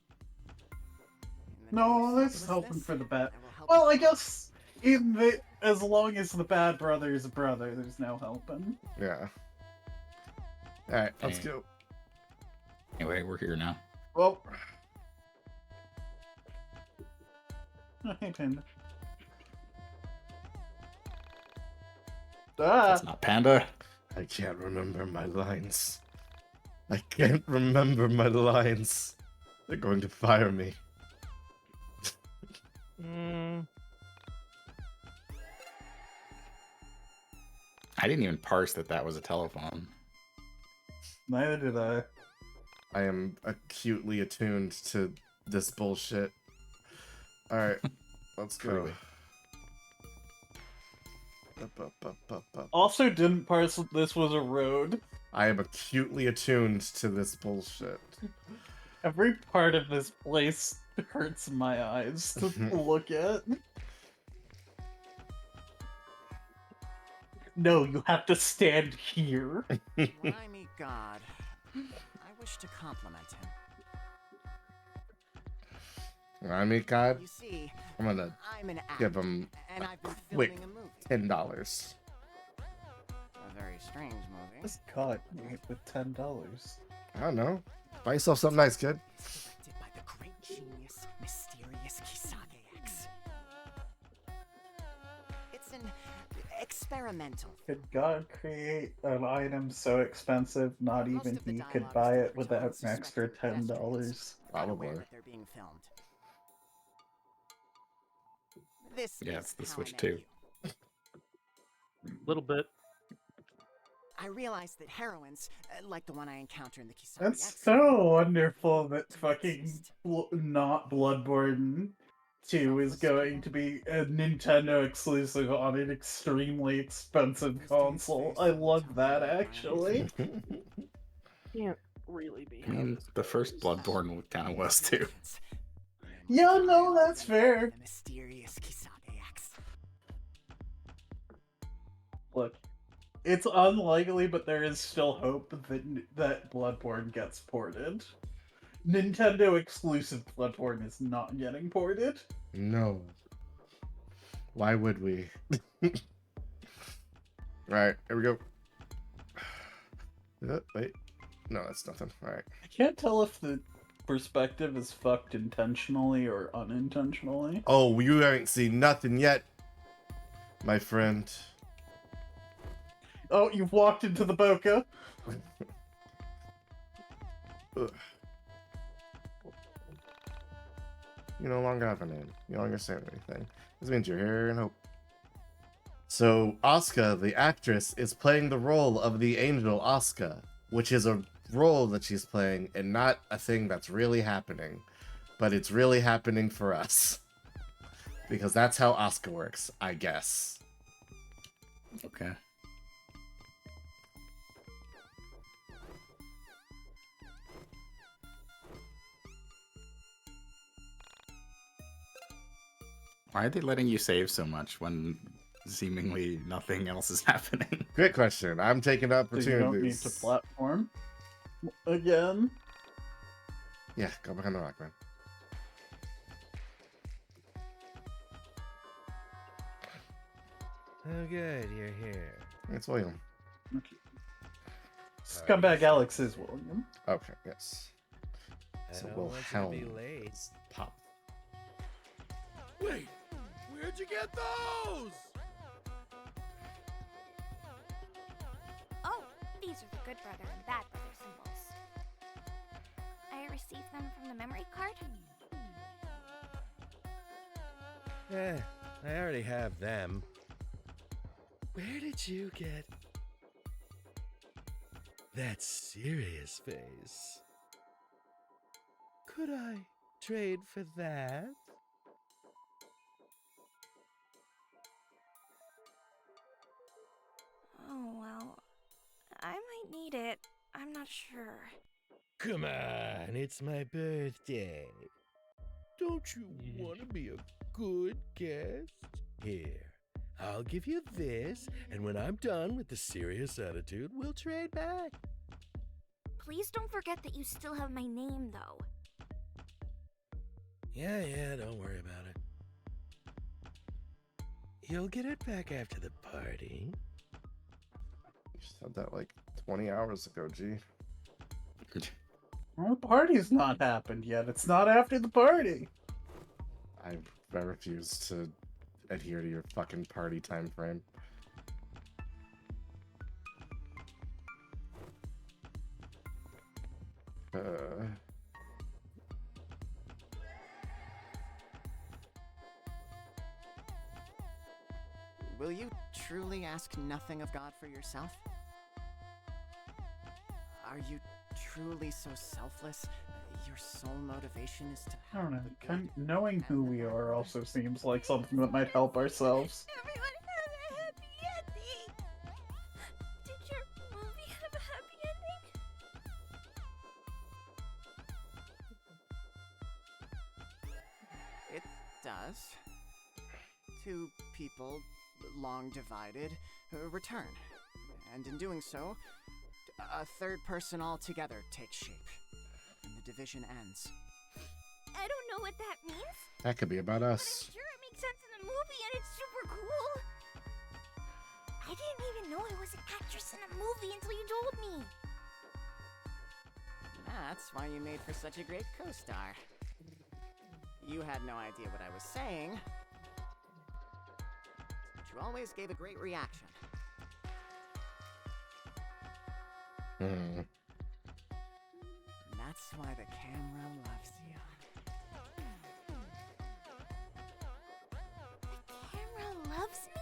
No, that's helping for the bad. Well, I guess in the as long as the bad brother is a brother, there's no helping. Yeah. Alright, let's Hey. go. Anyway, we're here now. Well. Oh, hey, Panda. That's not Panda. I can't remember my lines. I can't remember my lines. They're going to fire me. I didn't even parse that was a telephone. Neither did I. I am acutely attuned to this bullshit. Alright, let's go. Truly. Also didn't parse that this was a road. I am acutely attuned to this bullshit. Every part of this place hurts my eyes to look at. No, you have to stand here. When I meet God, I wish to compliment him. When I meet God, You see, I'm gonna I'm an give actor, him and a I've been quick filming a movie. $10. A very strange movie. Just caught me with $10. I don't know. Buy yourself something nice, kid. Directed by the great genius, mysterious Kisage X. It's an experimental. Could God create an item so expensive not Most even of the he dialogue could is buy it delivered to without an unsuspecting extra $10? pedestrians, Probably. unaware that they're being filmed. This Yeah, is it's the how I Switch met 2. you. Little bit. I realized that heroines, like the one I encounter in the Kisage That's X, so wonderful that fucking not Bloodborne 2 is going to be a Nintendo exclusive on an extremely expensive console. I love that, actually. Can't really be. I mean, the first Bloodborne kind of was too. Yeah, no, that's fair. the mysterious Kisage X. Look, it's unlikely, but there is still hope that Bloodborne gets ported. Nintendo exclusive Bloodborne is not getting ported. No. Why would we? Alright, here we go. Wait. No, that's nothing. Alright. I can't tell if the perspective is fucked intentionally or unintentionally. Oh, you haven't seen nothing yet, my friend. Oh, you've walked into the Boca. Ugh. You no longer have a name. You no longer say anything. This means you're here in hope. So, Asuka, the actress, is playing the role of the angel Asuka, which is a role that she's playing and not a thing that's really happening. But it's really happening for us. Because that's how Asuka works, I guess. Okay. Why are they letting you save so much when seemingly nothing else is happening? Great question. I'm taking So opportunities. you don't need to platform again. Yeah, go behind the rock, man. Oh, good, you're here. It's William. Okay. Scumbag Alex is William. Okay, yes. I So don't we'll want you to helm be late. pop. Wait, where'd you get those? Oh, these are the good brother and bad brother symbols. I received them from the memory card. I already have them. Where did you get that serious face? Could I trade for that? Oh, well, I might need it. I'm not sure. Come on, it's my birthday. Don't you want to be a good guest? Here, I'll give you this, and when I'm done with the serious attitude, we'll trade back. Please don't forget that you still have my name, though. Yeah, don't worry about it. You'll get it back after the party. You said that like 20 hours ago, G. Well, the party's not happened yet. It's not after the party. I refuse to adhere to your fucking party time frame. Will you truly ask nothing of God for yourself? Are you truly so selfless? Your sole motivation is to I don't know. Knowing who we are also seems like something that might help ourselves. Everyone has a happy ending! Did your movie have a happy ending? It does. Two people, long divided, return. And in doing so, a third person altogether takes shape. And the division ends. I don't know what that means, That could be about but I'm us. sure it makes sense in the movie and it's super cool. I didn't even know I was an actress in a movie until you told me. That's why you made for such a great co-star. You had no idea what I was saying, but you always gave a great reaction. Hmm. That's why the camera loves you. The camera loves me?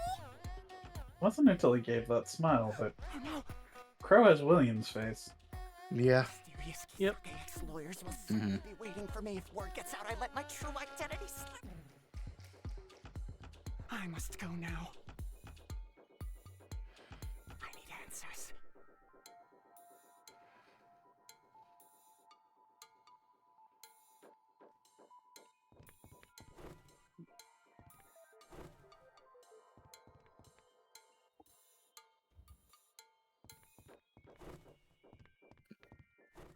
Wasn't until he gave that smile that Crow has William's face. Yeah. Mysterious Yep. ex-lawyers will soon be waiting for me if word gets out I let my true identity slip. I must go now. I need answers.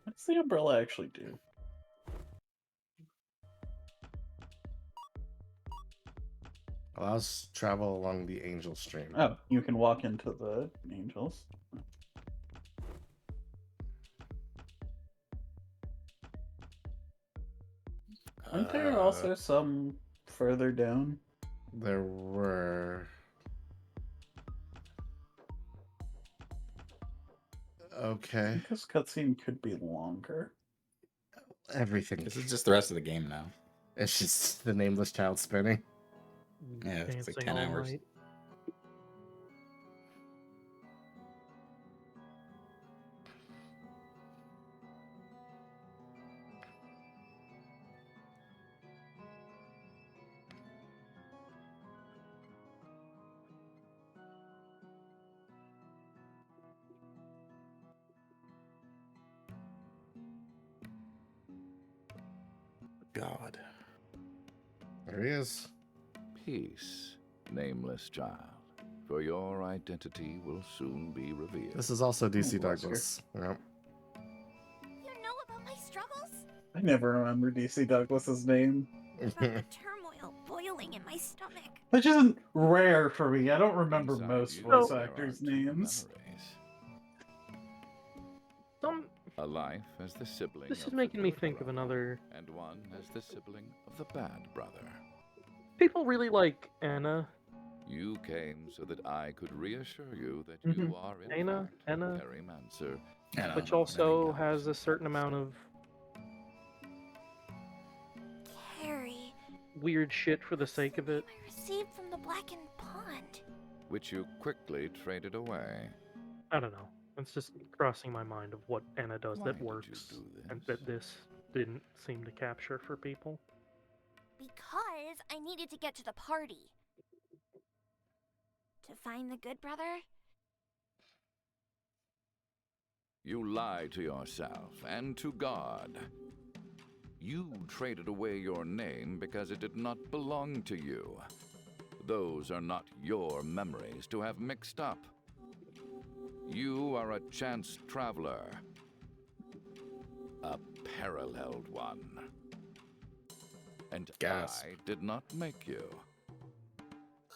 What's the umbrella actually do? Allows travel along the angel stream. Oh, you can walk into the angels. Aren't there also some further down? There were. Okay. This cutscene could be longer. Everything. This is just the rest of the game now. It's just the nameless child spinning. Yeah, it's like Dancing 10 all hours. night. God. There he is. Peace, nameless child, for your identity will soon be revealed. This is also DC bless Douglas. Yep. You know about my struggles? I never remember DC Douglas's name. About the turmoil boiling in my stomach. Which isn't rare for me. I don't remember Inside most you, voice there actors' are two names. memories. Some A life as the sibling This of is the making me good think of brother, another. and one as the sibling of the bad brother. People really like Anna. You came so that I could reassure you that Mhm. you are in Anna, fact Anna. Harry Mancer, Anna. Which and also nothing has a else. certain amount of Carrie. weird shit for the sake of it. I received from the blackened pond. Which you quickly traded away. I don't know. It's just crossing my mind of what Anna does Why that did you works, do and this? that this didn't seem to capture for people. Because I needed to get to the party. To find the good brother? You lied to yourself and to God. You traded away your name because it did not belong to you. Those are not your memories to have mixed up. You are a chance traveler. A paralleled one. And Gasp. I did not make you.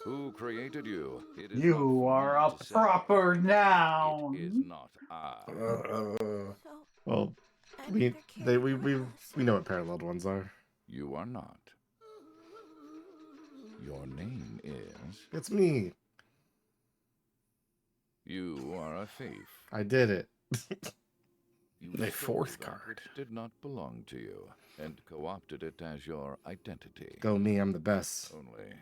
Who created you? It is not You for are me a to say. proper It is noun. not I. So, Well, I'm we either they Carrie we or we Alice. we know what paralleled ones are. You are not. Your name is... It's me. You are a thief. I did it. You The stole fourth that card. which did not belong to you and co-opted it as your identity. Go me, I'm the best. Only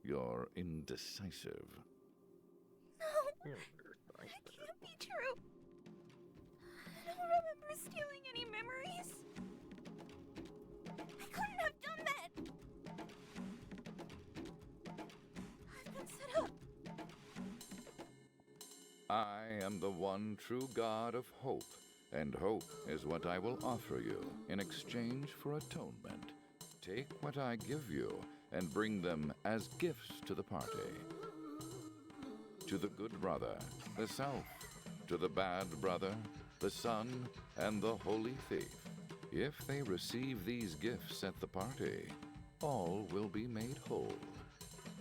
you're indecisive. No, that can't be true. I don't remember stealing any memories. I couldn't have done that. I've been set up. I am the one true God of hope, and hope is what I will offer you in exchange for atonement. Take what I give you and bring them as gifts to the party. To the good brother, the self. To the bad brother, the son, and the holy thief. If they receive these gifts at the party, all will be made whole.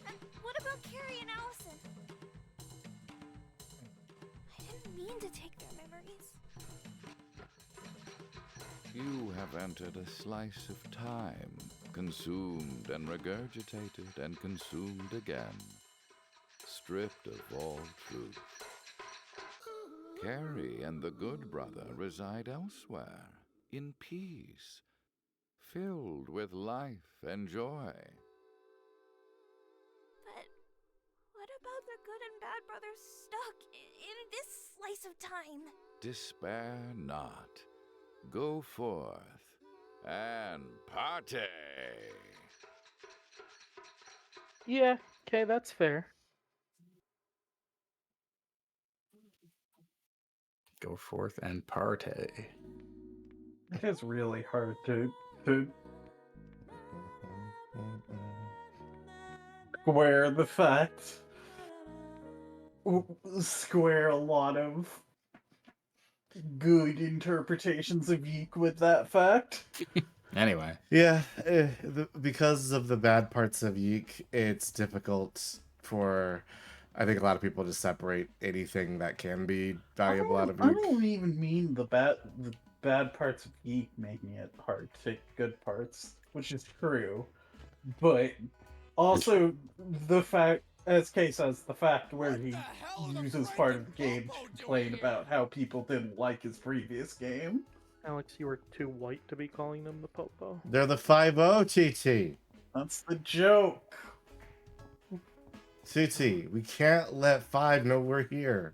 And what about Carrie and Allison? I didn't mean to take their memories. You have entered a slice of time, consumed and regurgitated and consumed again, stripped of all truth. Carrie and the good brother reside elsewhere, in peace, filled with life and joy. But what about the good and bad brothers stuck in this slice of time? Despair not. Go forth and party. Yeah, okay, that's fair. Go forth and party. It is really hard to square the fact. Square a lot of good interpretations of Yiik with that fact. Anyway. Yeah, because of the bad parts of Yeek, it's difficult for, I think, a lot of people to separate anything that can be valuable out of I Yeek. don't even mean the bad parts of Yeek making it hard to take good parts, which is true, but also the fact, as Kay says, the fact where he uses part of the game to complain about how people didn't like his previous game. Alex, you were too white to be calling them the Popo. They're the 5-0, TT. That's the joke. TT, we can't let 5 know we're here.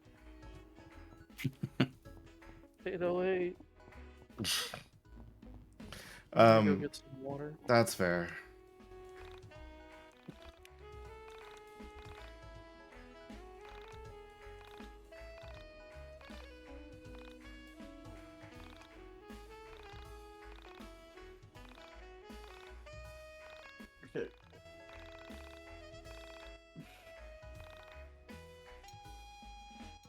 808. Go Um, get some water. that's fair. Okay.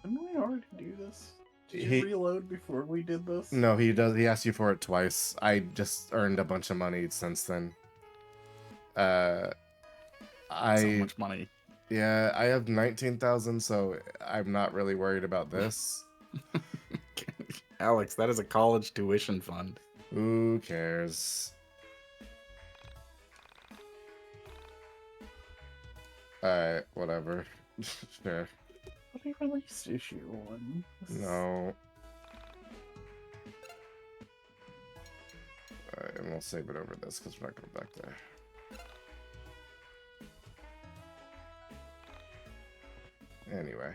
Didn't we already do this? Did you reload before we did this? No, he does. He asked you for it twice. I just earned a bunch of money since then. So much money. Yeah, I have 19,000, so I'm not really worried about this. Alex, that is a college tuition fund. Who cares? Alright, whatever. Sure. What do you release issue 1? No. Alright, and we'll save it over this because we're not going back there. Anyway.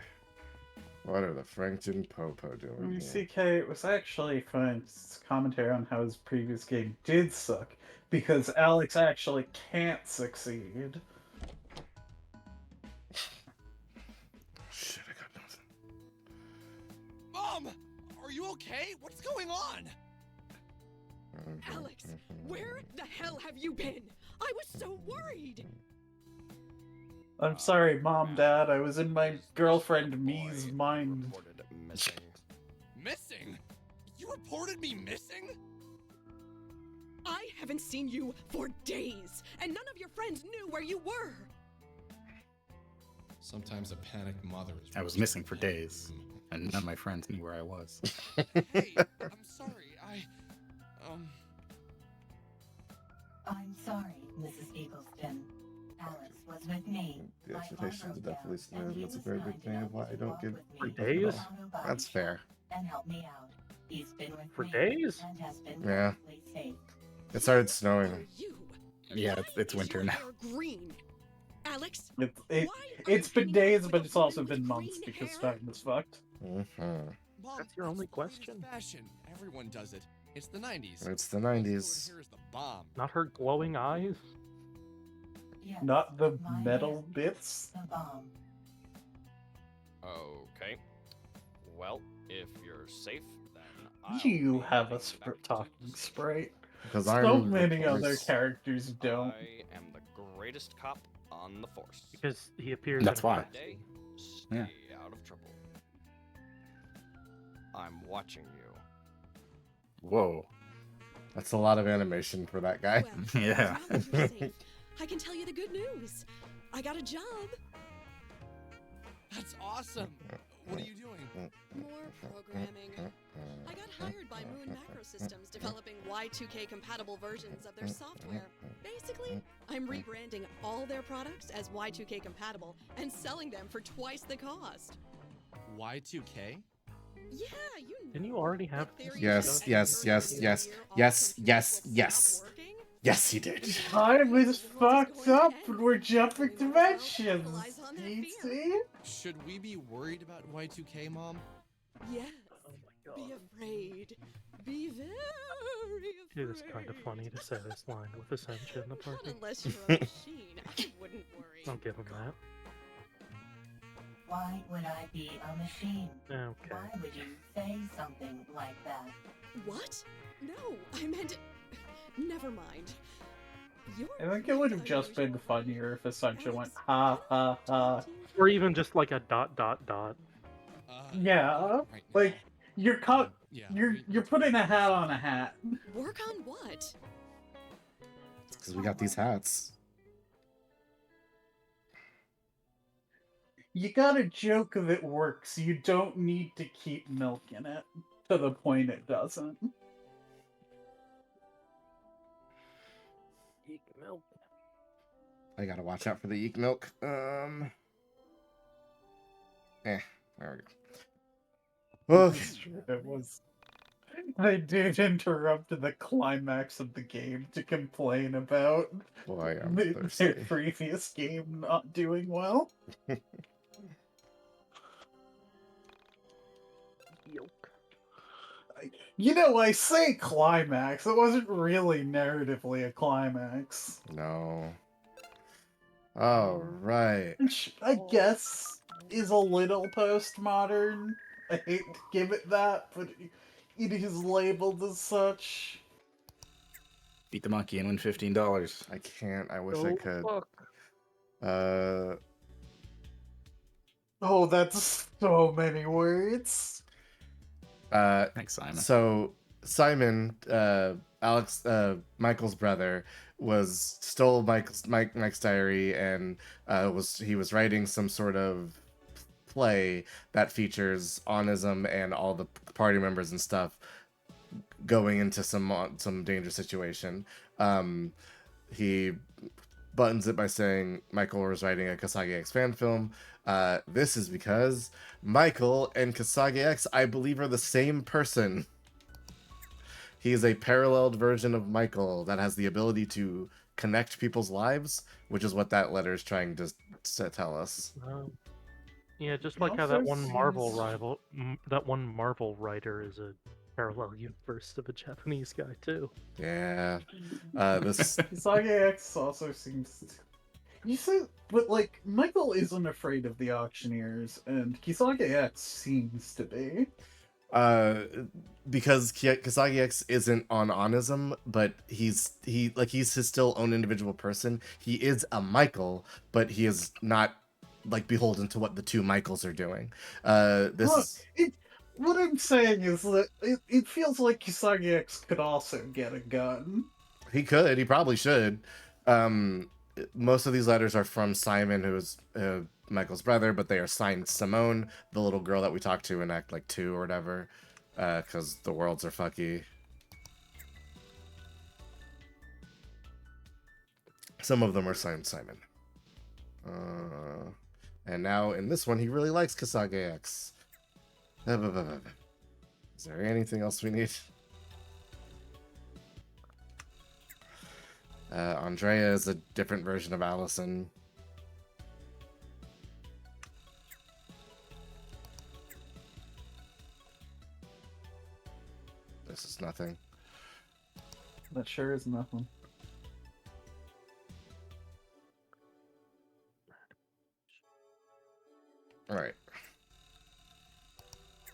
What are the Frankton Popo doing here? CK, it was actually Frank's commentary on how his previous game did suck, because Alex actually can't succeed. Shit, I got nothing. Mom! Are you okay? What's going on? Alex, where the hell have you been? I was so worried. I'm sorry, Mom, Dad. I was in my girlfriend Me's mind. Missing? Missing? You reported me missing? I haven't seen you for days, and none of your friends knew where you were. Sometimes a panicked mother is... I was missing for days, and none of my friends knew where I was. Hey, I'm sorry. I'm sorry, Mrs. Eagleston. Alex was with me. The expectations are definitely slim. That's a very big thing of why I don't give For days? That's fair. And help me out. He's been with For me days? and has been Yeah. perfectly safe. It started snowing. Yeah, it's winter now. Green. Alex, It's been days, but it's also been months because time is fucked. Mom, That's your only question? fashion. Everyone does it. It's the 90s. It's the 90s. Here's the bomb. Not her glowing eyes? Yes, Not the my metal answer is bits. The bomb. Okay. Well, if you're safe, then You have a talking sprite. Because So I'm many other Force. characters don't. I am the greatest cop on the force. Because he appears That's in a why. cut Day, Yeah. stay out of trouble. I'm watching you. Whoa. That's a lot of animation for that guy. Well, Yeah. now that you're safe, I can tell you the good news. I got a job. That's awesome. What are you doing? More programming. I got hired by Moon Macro Systems developing Y2K compatible versions of their software. Basically, I'm rebranding all their products as Y2K compatible and selling them for twice the cost. Y2K? Yeah, you know. Didn't you already have Yes, yes, yes, yes, yes, yes, yes. Yes, he did. Time is fucked up and we're jumping dimensions. DC? Should we be worried about Y2K, Mom? Yes. Oh Be afraid. Be very afraid. It is kind of funny to say this line with Essentia in the Not party. unless you're a machine. I wouldn't worry. I'll give him that. Why would I be a machine? Okay. Why would you say something like that? What? No, I meant. Never mind. You're I think it would have just been funnier if Essentia went ha ha ha. Or even just like a dot dot dot. Yeah, like you're putting a hat on a hat. Work on what? Because we got these hats. You got a joke that works. You don't need to keep milking it to the point it doesn't. Yiik milk. I gotta watch out for the Yiik milk. There we go. Okay. It was. They did interrupt the climax of the game to complain about Boy, I'm their thirsty. previous game not doing well. You know, I say climax. It wasn't really narratively a climax. No. All right. Which I guess is a little postmodern. I hate to give it that, but it is labeled as such. Beat the monkey and win $15. I can't. I wish I Oh, could. fuck. Oh, that's so many words. Thanks, Simon. So Simon, Michael's brother, stole Mike's diary, and he was writing some sort of play that features Onism and all the party members and stuff going into some dangerous situation. He buttons it by saying Michael was writing a Kasagi X fan film. This is because Michael and Kasagi X, I believe, are the same person. He is a paralleled version of Michael that has the ability to connect people's lives, which is what that letter is trying to tell us. Yeah, just like how that one Marvel writer is a parallel universe of a Japanese guy too. Yeah. This Kasagi X also seems. You say, but like Michael isn't afraid of the auctioneers, and Kisage X seems to be. Because Kasagi X isn't on Onism, but he's his still own individual person. He is a Michael, but he is not like beholden to what the two Michaels are doing. What I'm saying is that it feels like Kisagi X could also get a gun. He could. He probably should. Most of these letters are from Simon, who is Michael's brother, but they are signed Simone, the little girl that we talked to in Act 2 or whatever, because the worlds are fucky. Some of them are signed Simon. And now in this one, he really likes Kasage X. Is there anything else we need? Andrea is a different version of Allison. This is nothing. That sure is nothing. Right.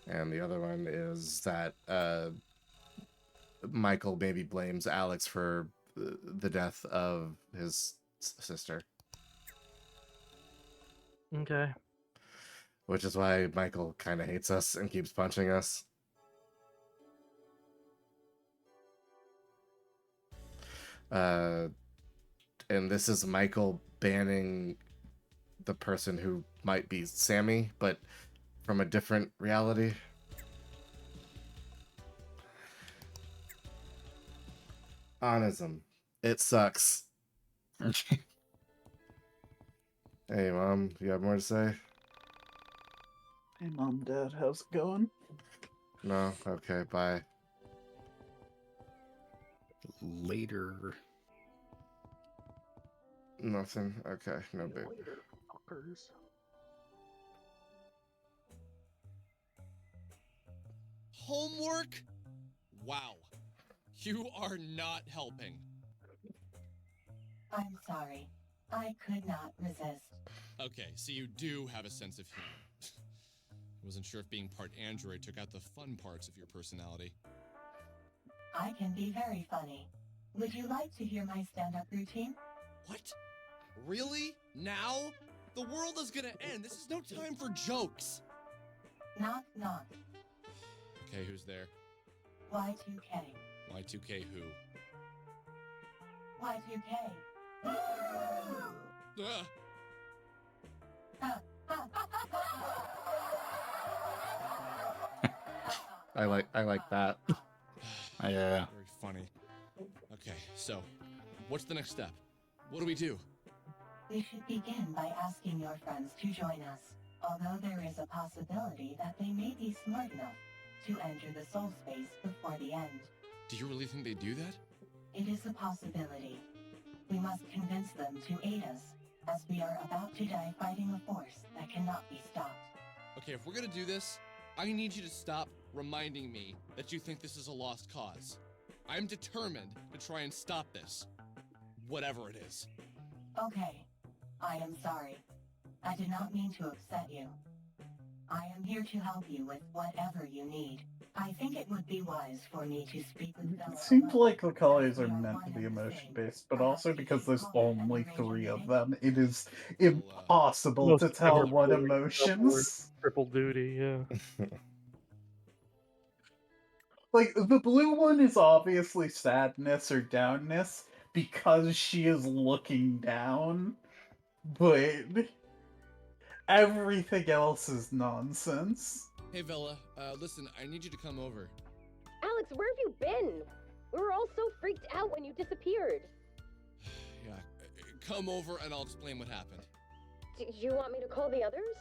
And the other one is that Michael maybe blames Alex for the death of his sister. Okay. Which is why Michael kind of hates us and keeps punching us. And this is Michael banning the person who might be Sammy, but from a different reality. Onism. It sucks. Hey, Mom, you have more to say? Hey, Mom, Dad, how's it going? No? Okay, bye. Later. Nothing? Okay, no big. Fuckers. Homework? Wow. You are not helping. I'm sorry. I could not resist. Okay, so you do have a sense of humor. I wasn't sure if being part android took out the fun parts of your personality. I can be very funny. Would you like to hear my stand-up routine? What? Really? Now? The world is gonna end. This is no time for jokes. Knock, knock. Okay, who's there? Y2K. Y2K who? Y2K. Ugh. I like that. Yeah. Very funny. Okay, so what's the next step? What do we do? We should begin by asking your friends to join us, although there is a possibility that they may be smart enough to enter the soul space before the end. Do you really think they do that? It is a possibility. We must convince them to aid us, as we are about to die fighting a force that cannot be stopped. Okay, if we're gonna do this, I need you to stop reminding me that you think this is a lost cause. I'm determined to try and stop this. Whatever it is. Okay. I am sorry. I did not mean to upset you. I am here to help you with whatever you need. I think it would be wise for me to speak with Bella It seems alone, like the colors as are we meant one to and be the emotion-based, same. but also because there's only arrange a 3 of meeting? them, it is impossible Most to of tell them are what doing double or emotions. triple duty, yeah. Like, the blue one is obviously sadness or downness because she is looking down, but everything else is nonsense. Hey, Vela, listen, I need you to come over. Alex, where have you been? We were all so freaked out when you disappeared. Yeah, come over and I'll explain what happened. Did you want me to call the others?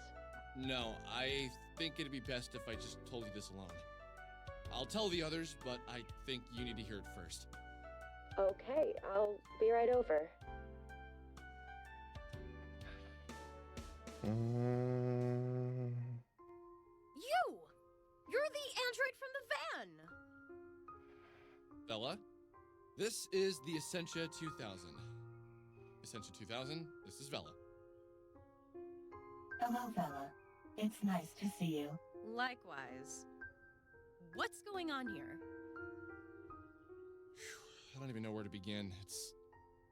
No, I think it'd be best if I just told you this alone. I'll tell the others, but I think you need to hear it first. Okay, I'll be right over. You! You're the android from the van! Bella, this is the Essentia 2000. Essentia 2000, this is Vela. Hello, Bella. It's nice to see you. Likewise. What's going on here? I don't even know where to begin. It's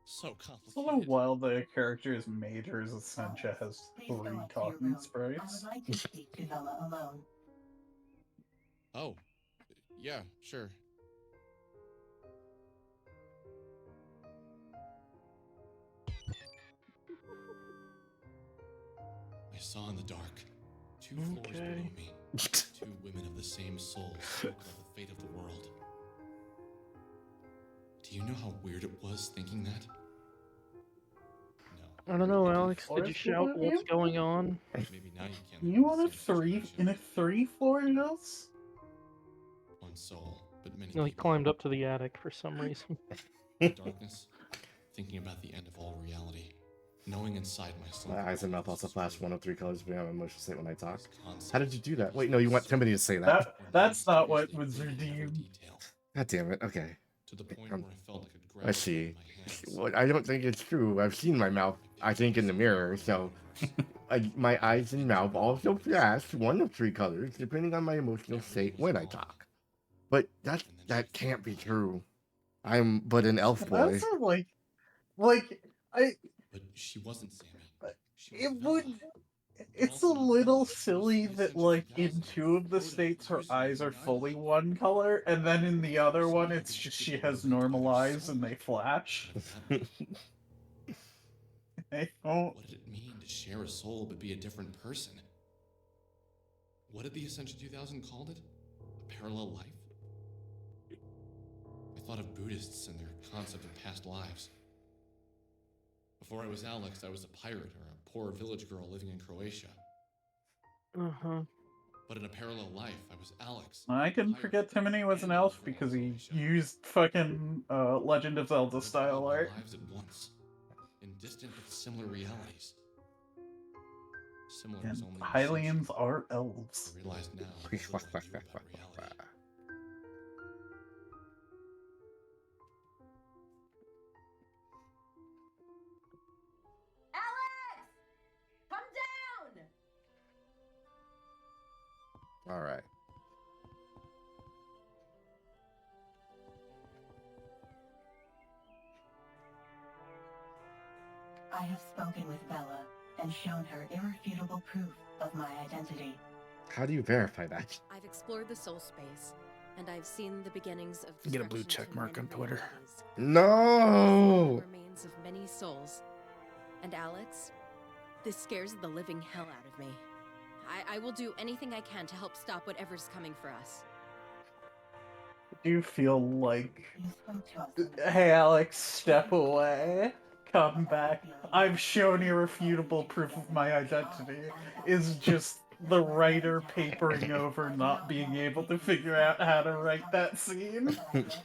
so It's a complicated. little wild that a character as major as Essentia has Please go 3 up to your talking room. I sprites. would like to speak to Bella alone. Oh, yeah, sure. I saw in the dark, 2 floors below me, 2 women of the same soul spoke about the fate of the world. Do you know how weird it was thinking that? I don't know, Alex. Did you Floors shout below what's you? going on? Maybe now you can't. You want a 3 in a 3-floor house? One soul, but many No, he climbed up to the attic for some reason. darkness, thinking about the end of all reality, knowing inside my soul. My eyes and mouth also flash 1 of 3 colors depending on my emotional state when I talk. How did you do that? Wait, no, you want somebody to say that. That's not what was redeemed. God damn it. Okay. To the point where I felt like a Let's see. Well, I don't think it's true. I've seen my mouth, I think, in the mirror, so my eyes and mouth also flash 1 of 3 colors depending on my emotional state when I talk. But that can't be true. I'm but an elf boy. That's not like I. But she wasn't Sammy. It would. It's a little silly that, like, in 2 of the states her eyes are fully 1 color, and then in the other one it's just she has normal eyes and they flash. I don't. What did it mean to share a soul but be a different person? What did the Essentia 2000 called it? A parallel life? I thought of Buddhists and their concept of past lives. Before I was Alex, I was a pirate or a poor village girl living in Croatia. Uh-huh. But in a parallel life, I was Alex. I can forget Timony was an elf because he used fucking Legend of Zelda style art. Lives at once, in distant but similar realities. Similar as And only Hylians are elves. I realize now how little I knew about reality. Alex! Come down! All right. I have spoken with Bella and shown her irrefutable proof of my identity. How do you verify that? I've explored the soul space and I've seen the beginnings of Get a blue destruction check to mark many on Twitter. realities. No. The remains of many souls. And Alex, this scares the living hell out of me. I will do anything I can to help stop whatever's coming for us. Do you feel like, hey Alex, step away, come back. I've shown irrefutable proof of my identity. Is just the writer papering over not being able to figure out how to write that scene. What's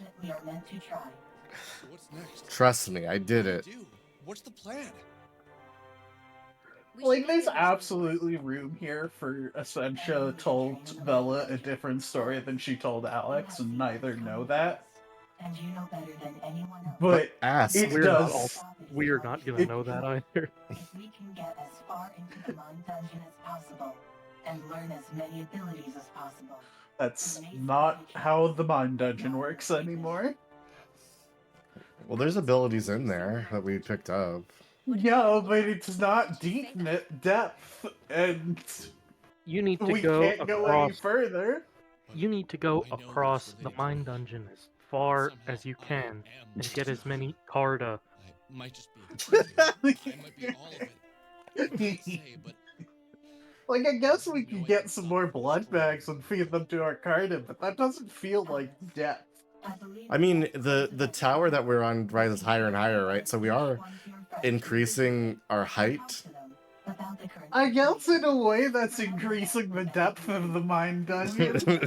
next? Trust me, I did it. What's the plan? Like, there's absolutely room here for Essentia told Bella a different story than she told Alex, and neither know that. And you know better than anyone else. But ask. it We're does. not all, we're not gonna know that either. If we can get as far into the mind dungeon as possible and learn as many abilities as possible. That's not how the mind dungeon works anymore. Well, there's abilities in there that we picked up. Yeah, but it's not deep depth, and You need to we go can't go any across. further. You need to go across the mine dungeon as far as you can and get as many Carta. Might just be I might be all of it. I can't say, but Like, I guess we could get some more blood bags and feed them to our Cardiff, but that doesn't feel like depth. I mean, the tower that we're on rises higher and higher, right? So we are increasing our height. I guess in a way that's increasing the depth of the mine dungeon.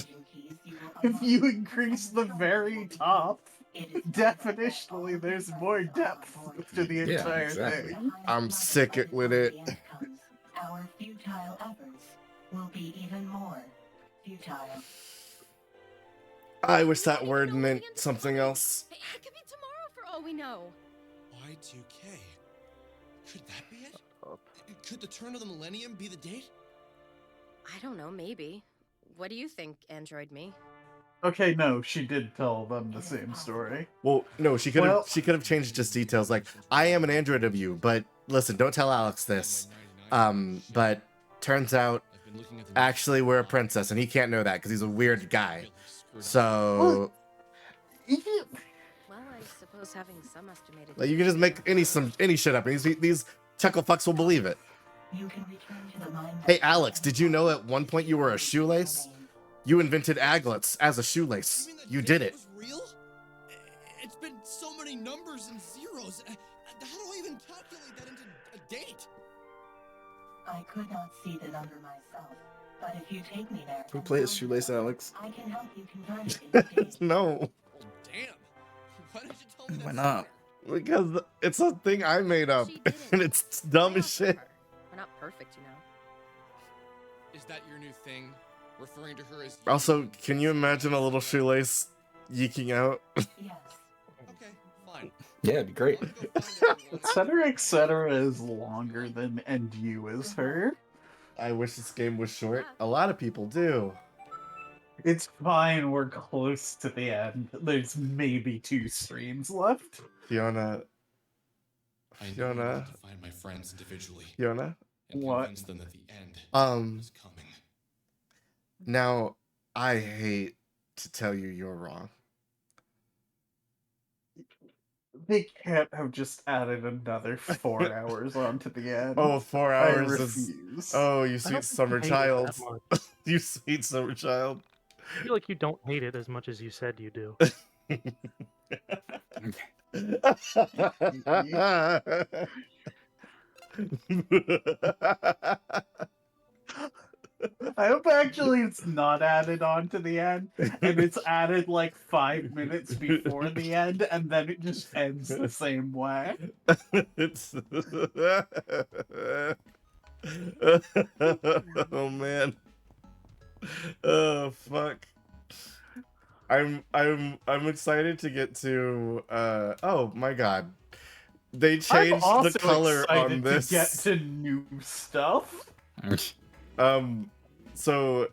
If you increase the very top, definitionally there's more depth to the entire thing. I'm sick with it. Our futile efforts will be even more futile. I wish that word meant something else. It could be tomorrow for all we know. Y2K. Could that be it? Could the turn of the millennium be the date? I don't know, maybe. What do you think, Android Me? Okay, no, she did tell them the same story. Well, no, she could have changed just details like I am an android of you, but listen, don't tell Alex this. But turns out actually we're a princess and he can't know that because he's a weird guy. So Well, I suppose having some estimated. like, you can just make any shit up and these chuckle fucks will believe it. You can return to the mind. Hey Alex, did you know at one point you were a shoelace? You invented aglets as a shoelace. You did it. Real? It's been so many numbers and zeros. How do I even calculate that into a date? I could not see the number myself, but if you take me there, Who plays Shoelace Alex? I can help you convert it into dates. No. Damn. Why did you tell me that? Why not? Because it's a thing I made up and it's dumb as shit. We're not perfect, you know. Is that your new thing? Referring to her as Also, can you imagine a little shoelace yeeking out? Yes. Okay, fine. Yeah, it'd be great. etc. is longer than and you is her. I wish this game was short. A lot of people do. It's fine, we're close to the end. There's maybe 2 streams left. Fiona. I know I need to find my friends individually. Fiona? And What? convince them that the end is coming. Now, I hate to tell you you're wrong. They can't have just added another 4 hours onto the end. Oh, 4 I hours refuse. is... Oh, you I sweet don't summer hate it that child. much. You sweet summer child. I feel like you don't hate it as much as you said you do. I hope actually it's not added on to the end, and it's added like 5 minutes before the end, and then it just ends the same way. It's... Oh man. Oh fuck. I'm excited to get to oh my god. They I'm changed also the color excited on this. to get to new stuff. So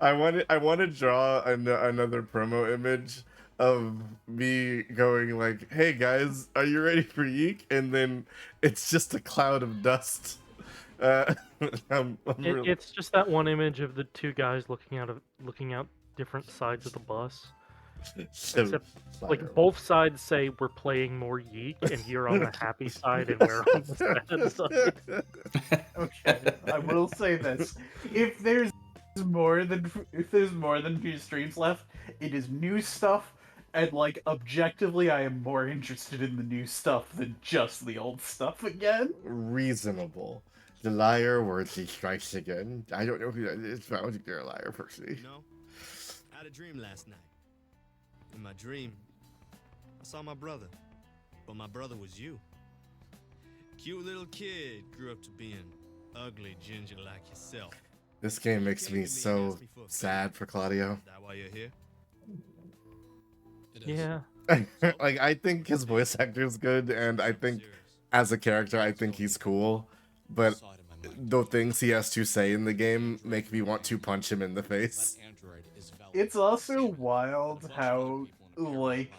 I want to draw another promo image of me going like, "Hey guys, are you ready for Yiik?" And then it's just a cloud of dust. I'm really... It's just that one image of the 2 guys looking out different sides of the bus. So, Except, Liar. like, both sides say we're playing more Yeek, and you're on the happy side, and we're on the sad side. Okay, I will say this: if there's more than few streams left, it is new stuff, and like objectively, I am more interested in the new stuff than just the old stuff again. Reasonable. The liar word he strikes again. I don't know who that is, but I would you're a liar, personally. You know, I had a dream last night. In my dream, I saw my brother, but my brother was you. Cute little kid grew up to being ugly ginger like yourself. This game makes me so sad for Claudio. Is that why you're here? Yeah. Like, I think his voice actor is good, and I think as a character, I think he's cool. But the things he has to say in the game make me want to punch him in the face. It's also wild how, like,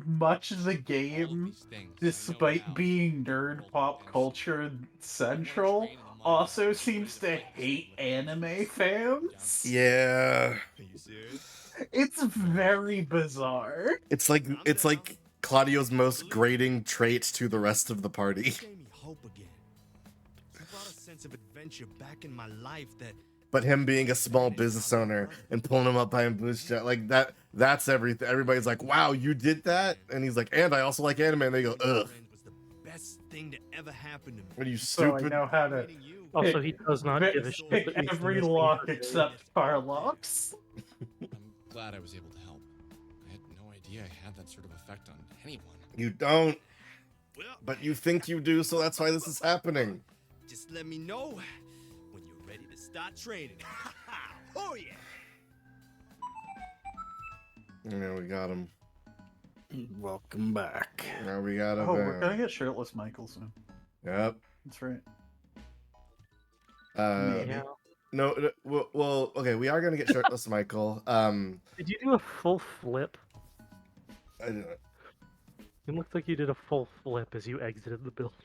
much of the game, despite being nerd pop culture central, also seems to hate anime fans. Yeah. It's very bizarre. It's like Claudio's most grating trait to the rest of the party. Gave me hope again. You brought a sense of adventure back in my life that But him being a small business owner and pulling him up by his bootstrap, like that's everything. Everybody's like, wow, you did that? And he's like, and I also like anime. And they go, ugh. best thing to ever happen to me. What are you, So I stupid? know how to Also, he does not give a shit. pick that he's in every this lock game. except Carlox. I'm glad I was able to help. I had no idea I had that sort of effect on anyone. You don't. But you think you do, so that's why this is happening. Just let me know when you're ready to start training. Oh yeah. Yeah, we got him. Welcome back. Now we got him. Oh, we're gonna get shirtless Michael soon. Yep. That's right. Yeah. No, well, okay, we are gonna get shirtless Michael. Did you do a full flip? I didn't. It looked like you did a full flip as you exited the building.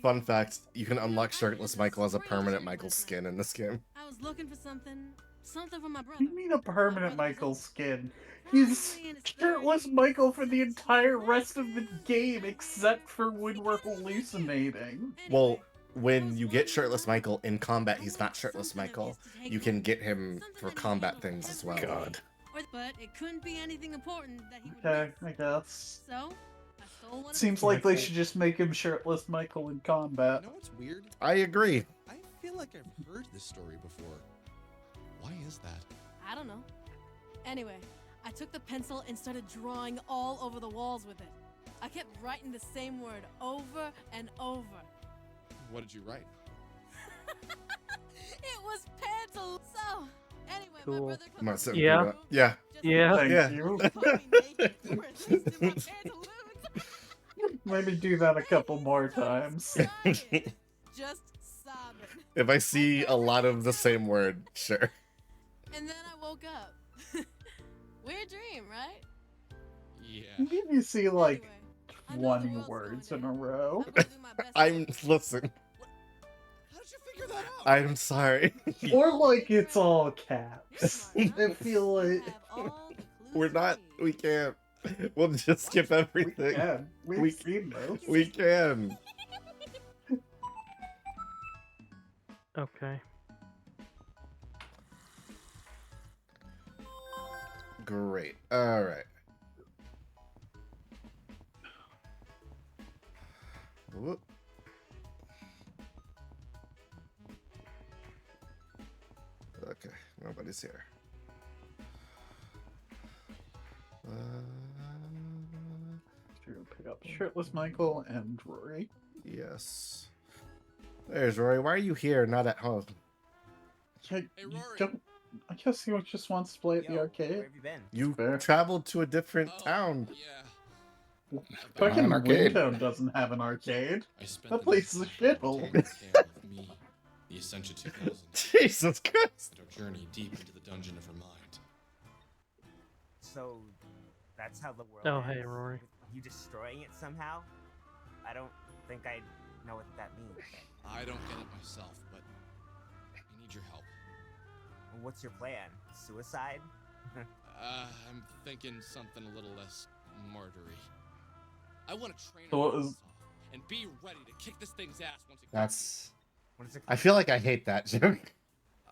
Fun fact: you can unlock shirtless Michael as a permanent Michael skin in this game. I was looking for something for my brother. You mean a permanent Michael skin? He's shirtless Michael for the entire rest of the game, except for when we're hallucinating. Well, when you get shirtless Michael in combat, he's not shirtless Michael. You can get him for combat things as well. God. But it couldn't be anything important that he would Okay, miss. I guess. So, I stole one. Seems like they should just make him shirtless Michael in combat. You know what's weird? I agree. I feel like I've heard this story before. Why is that? I don't know. Anyway, I took the pencil and started drawing all over the walls with it. I kept writing the same word over and over. What did you write? It was pencil. So, anyway, my Cool. brother I'm not sitting Yeah. through that. Yeah. Yeah. Thank Yeah. you. Maybe do that a couple more times. Just sobbing. If I see a lot of the same word, sure. And then I woke up. Weird dream, right? Yeah. Maybe you see like 20 words in a row. Listen. How did you figure that out? I'm sorry. Or like it's all caps. I feel like We're not. We can't. We'll just skip everything. can. We've seen those. We can. Okay. Great. All right. Whoop. Okay, nobody's here. Pick up shirtless Michael and Rory. Yes. There's Rory. Why are you here, not at home? I guess he just wants to play at the arcade. Where have you been? You Fair. traveled to a different town. Yeah. Fucking An arcade. Windtown doesn't have an arcade. I spent That the place is a shithole. with me, the Essentia 2000. Jesus Christ. Our journey deep into the dungeon of her mind. So, that's how the world Oh, ends? hey, Rory. With you destroying it somehow? I don't think I know what that means. I don't get it myself, but I need your help. What's your plan? Suicide? I'm thinking something a little less martyry. I want to train So what was... and be ready to kick this thing's ass once it That's. What is it I feel like I hate that joke.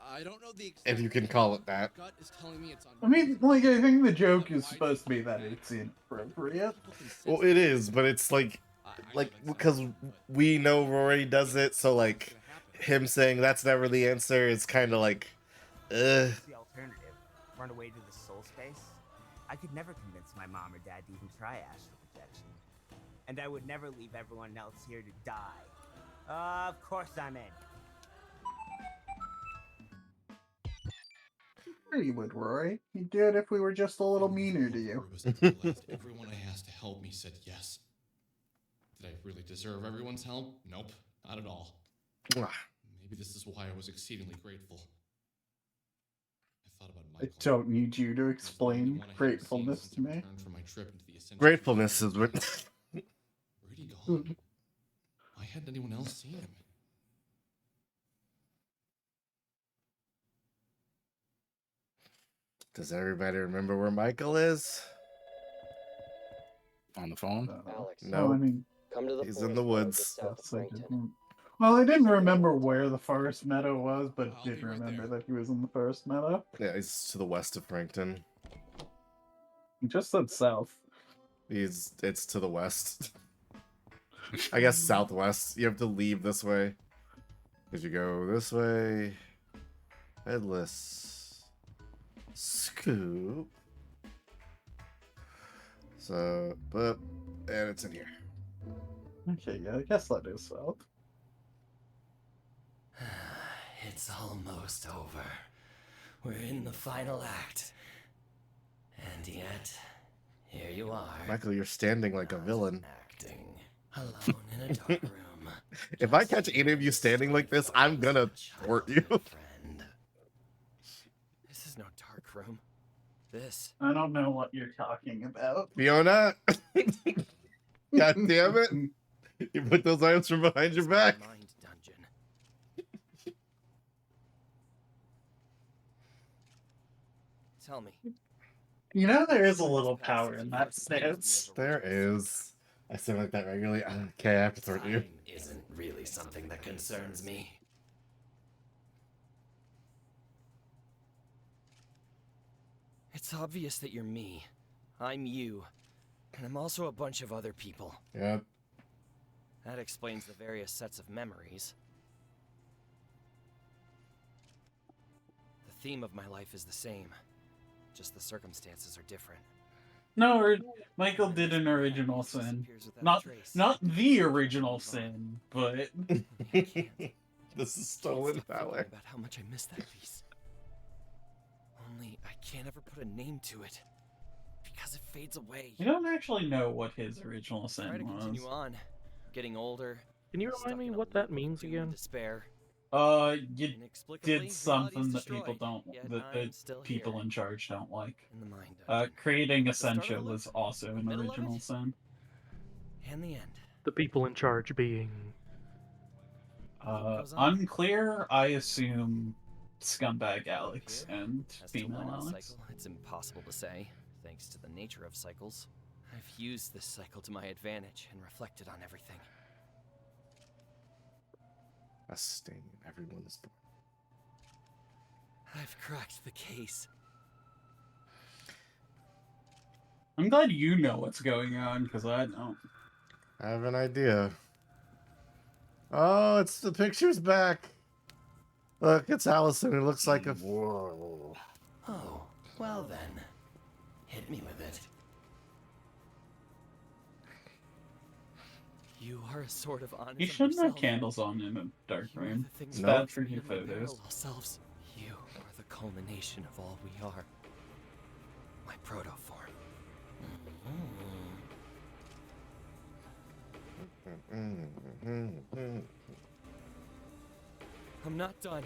I don't know the If you can call it that. gut is telling me it's on. I mean, like, I think the joke is supposed to be that it's inappropriate. Well, it is, but it's like because we know Rory does it, so like him saying that's never the answer is kind of like, The alternative, run away to the soul space. I could never convince my mom or dad to even try astral projection, and I would never leave everyone else here to die. Of course I'm in. Sure you would, Rory. You'd do it if we were just a little meaner to you. Everyone I asked to help me said yes. Did I really deserve everyone's help? Nope, not at all. Maybe this is why I was exceedingly grateful. I thought about I don't need you to explain gratefulness to me. from my trip into the Essentia. gratefulness is what. Where'd he go? Why hadn't anyone else seen him? Does everybody remember where Michael is? On the phone? Alex, No, I mean, come to the he's in the forest woods. south of yes, I Frankton. didn't. Well, I didn't remember where the forest meadow was, but did remember that he was in the forest meadow. Yeah, he's to the west of Frankton. He just said south. It's to the west. I guess southwest. You have to leave this way. If you go this way, headless scoop. So, but and it's in here. Okay, yeah, I guess that is south. It's almost over. We're in the final act. And yet, here you are. Michael, you're standing like a villain. Acting alone in a dark room. If I catch any of you standing like this, I'm gonna hurt you. This is no dark room. This. I don't know what you're talking about. Fiona! God damn it! You put those arms from behind your back. Mind dungeon. Tell me. You know there is a little power in that stance. There is. I say like that regularly. Okay, I have to hurt you. Time isn't really something that concerns me. It's obvious that you're me. I'm you. And I'm also a bunch of other people. Yep. That explains the various sets of memories. The theme of my life is the same. Just the circumstances are different. No, Michael did an original sin. Not the original sin, but this is stolen valor. About how much I miss that piece. Only I can't ever put a name to it because it fades away. you don't actually know what his original sin Try to was. continue on, getting older. Can you remind me what that means again? Despair. You did something that people don't, that the people in charge don't like. Creating Essentia was also an original sin. And the end. The people in charge being... Unclear, I assume Scumbag Alex and As to Female when a Alex. cycle, it's impossible to say, thanks to the nature of cycles. I've used this cycle to my advantage and reflected on everything. A stain in everyone's door. I've cracked the case. I'm glad you know what's going on, because I don't. I have an idea. Oh, it's the picture's back. Look, it's Allison. It looks like a. Whoa. Oh, well then. Hit me with it. You are a sort of honest. You shouldn't have candles on in a dark room. It's No. bad for your photos. Selves. You are the culmination of all we are. My protoform. I'm not done.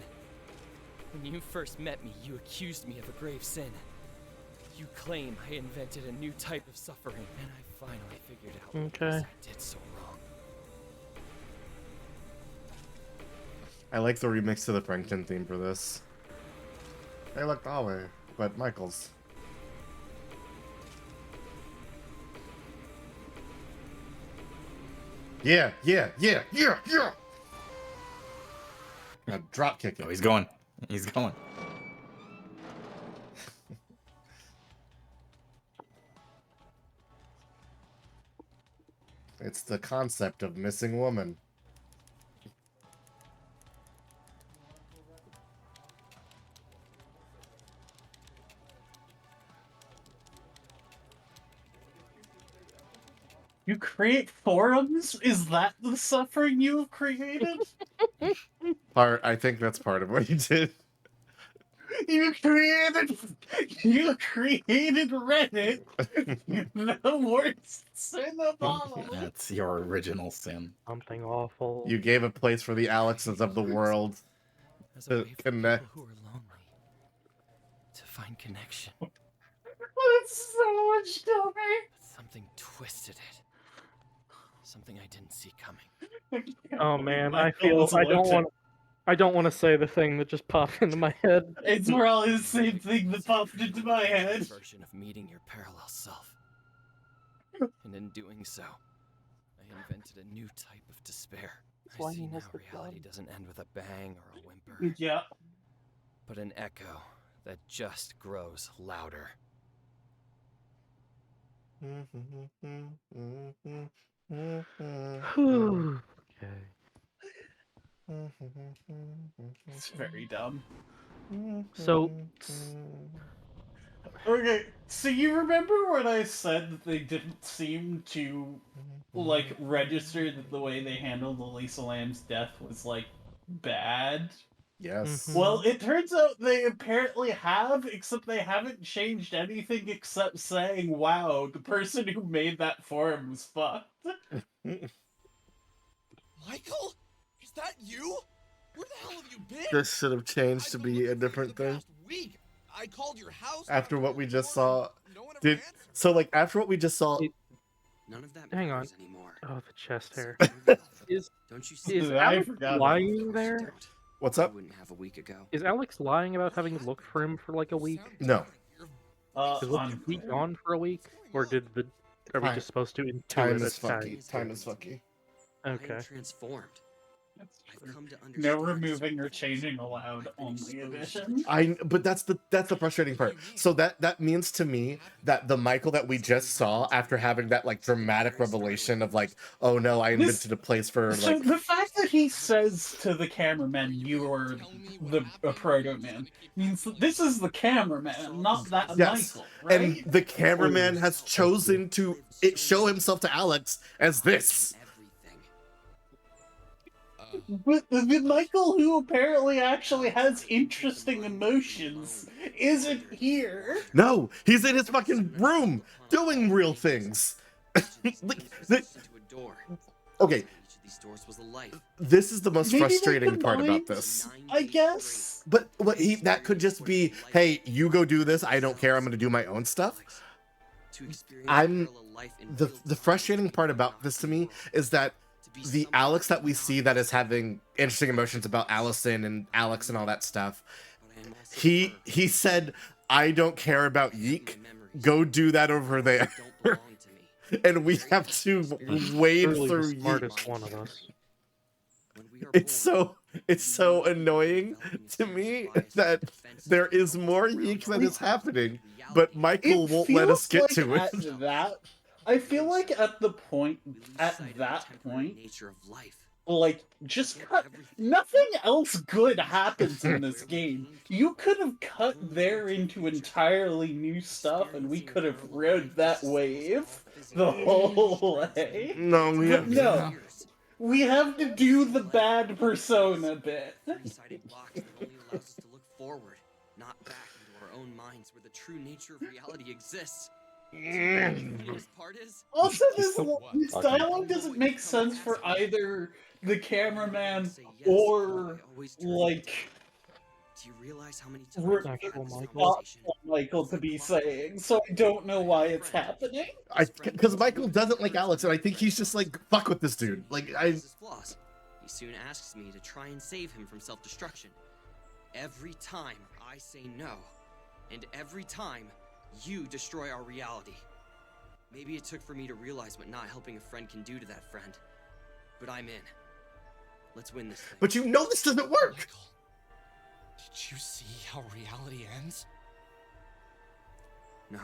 When you first met me, you accused me of a grave sin. You claim I invented a new type of suffering, and I finally figured out what it was I did so wrong. I like the remix to the Frankton theme for this. They looked our way, but Michael's. Yeah. Drop kick it. Oh, he's going. He's going. It's the concept of missing woman. You create forums? Is that the suffering you have created? I think that's part of what he did. You created Reddit. The worst sin of all. That's your original sin. Something awful. You gave a place for the Alexes of the world to connect. Who are lonely. To find connection. That's so much dumber. Something twisted it. Something I didn't see coming. Oh man, I don't want to say the thing that just popped into my head. It's probably the same thing that popped into my head. Version of meeting your parallel self. And in doing so, I invented a new type of despair. I see now reality doesn't end with a bang or a whimper. Yeah. But an echo that just grows louder. Okay. It's very dumb. So, okay, so you remember when I said that they didn't seem to, like, register that the way they handled Elisa Lamb's death was, like, bad? Yes. Well, it turns out they apparently have, except they haven't changed anything except saying, wow, the person who made that forum was fucked. Michael? Is that you? Where the hell have you been? This should have changed to be a different thing. Week. I called your house. After what we just saw, after what we just saw. None of that hang on. matters anymore. Oh, the chest hair. Don't you see? Is Alex lying there? What's up? I wouldn't have a week ago. Is Alex lying about having looked for him for like a week? No. Was he gone for a week, or are we just supposed to intuit Time it is as time? fucky. Time is fucky. Okay. I am transformed. I've come to understand. No removing or changing allowed, only addition. But that's the frustrating part. So that means to me that the Michael that we just saw after having that like dramatic revelation of like, oh no, I invented a place for So like. the fact that he says to the cameraman, "You are a proto man," means that this is the cameraman, not that Yes, Michael, right? and the cameraman has chosen to show himself to Alex as this. But the Michael who apparently actually has interesting emotions isn't here. No, he's in his fucking room doing real things. Okay. This is the most Maybe frustrating the part about mind, this. I guess. But that could just be, hey, you go do this. I don't care. I'm going to do my own stuff. The frustrating part about this to me is that the Alex that we see that is having interesting emotions about Allison and Alex and all that stuff, he said, I don't care about Yiik. Go do that over there. And we have to wade through the smartest Yiik. one of us. It's so annoying to me that there is more Yiik that is happening, but Michael won't let us get to it. At that, I feel like at that point, like, just cut. Nothing else good happens in this game. You could have cut there into entirely new stuff, and we could have rode that wave the whole way. No, No. We have to do the bad persona bit. Three-sided blocks that only allows us to look forward, not back into our own minds where the true nature of reality exists. The worst part is, Also, this dialogue doesn't make sense for either the cameraman or, like, do you realize how many times Actual Michael to be saying, so I don't know why it's happening. Because Michael doesn't like Alex, and I think he's just like, fuck with this dude. Like, his flaws. He soon asks me to try and save him from self-destruction. Every time I say no, and every time you destroy our reality. Maybe it took for me to realize what not helping a friend can do to that friend. But I'm in. Let's win this thing. But you know this doesn't work! Did you see how reality ends? No.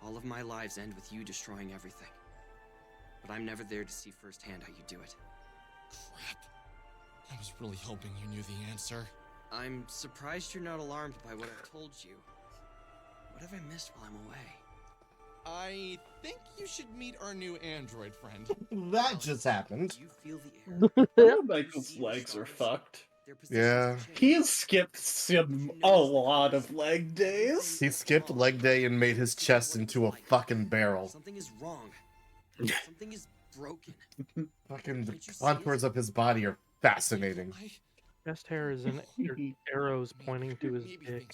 All of my lives end with you destroying everything. But I'm never there to see firsthand how you do it. Crap. I was really hoping you knew the answer. I'm surprised you're not alarmed by what I've told you. What have I missed while I'm away? I think you should meet our new android friend. That just happened. You feel the air. Michael's legs are fucked. Yeah. He has skipped a lot of leg days. He skipped leg day and made his chest into a fucking barrel. Something is wrong. Something is broken. Fucking the contours of his body are fascinating. Chest hair is in arrows pointing to his dick.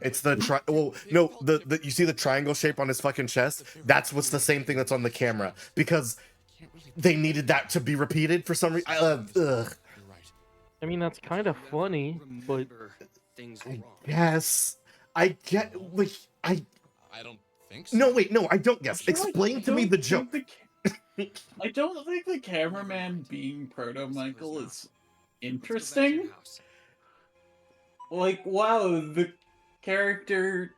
It's the the you see the triangle shape on his fucking chest? That's what's the same thing that's on the camera because they needed that to be repeated for some reason. I mean, that's kind of funny, but yes, I get like I don't think so. No, wait, no, I don't guess. Explain to me the joke. I don't think the cameraman being Proto Michael is interesting. Like, wow, the character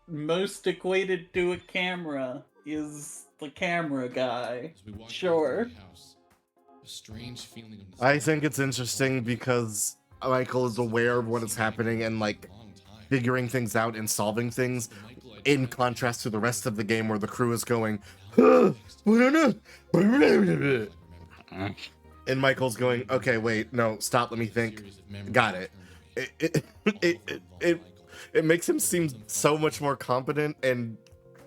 most equated to a camera is the camera guy. Sure. A strange feeling of I think it's interesting because Michael is aware of what is happening and like figuring things out and solving things in contrast to the rest of the game where the crew is going and Michael's going, okay, wait, no, stop, let me think. Got it. It makes him seem so much more competent and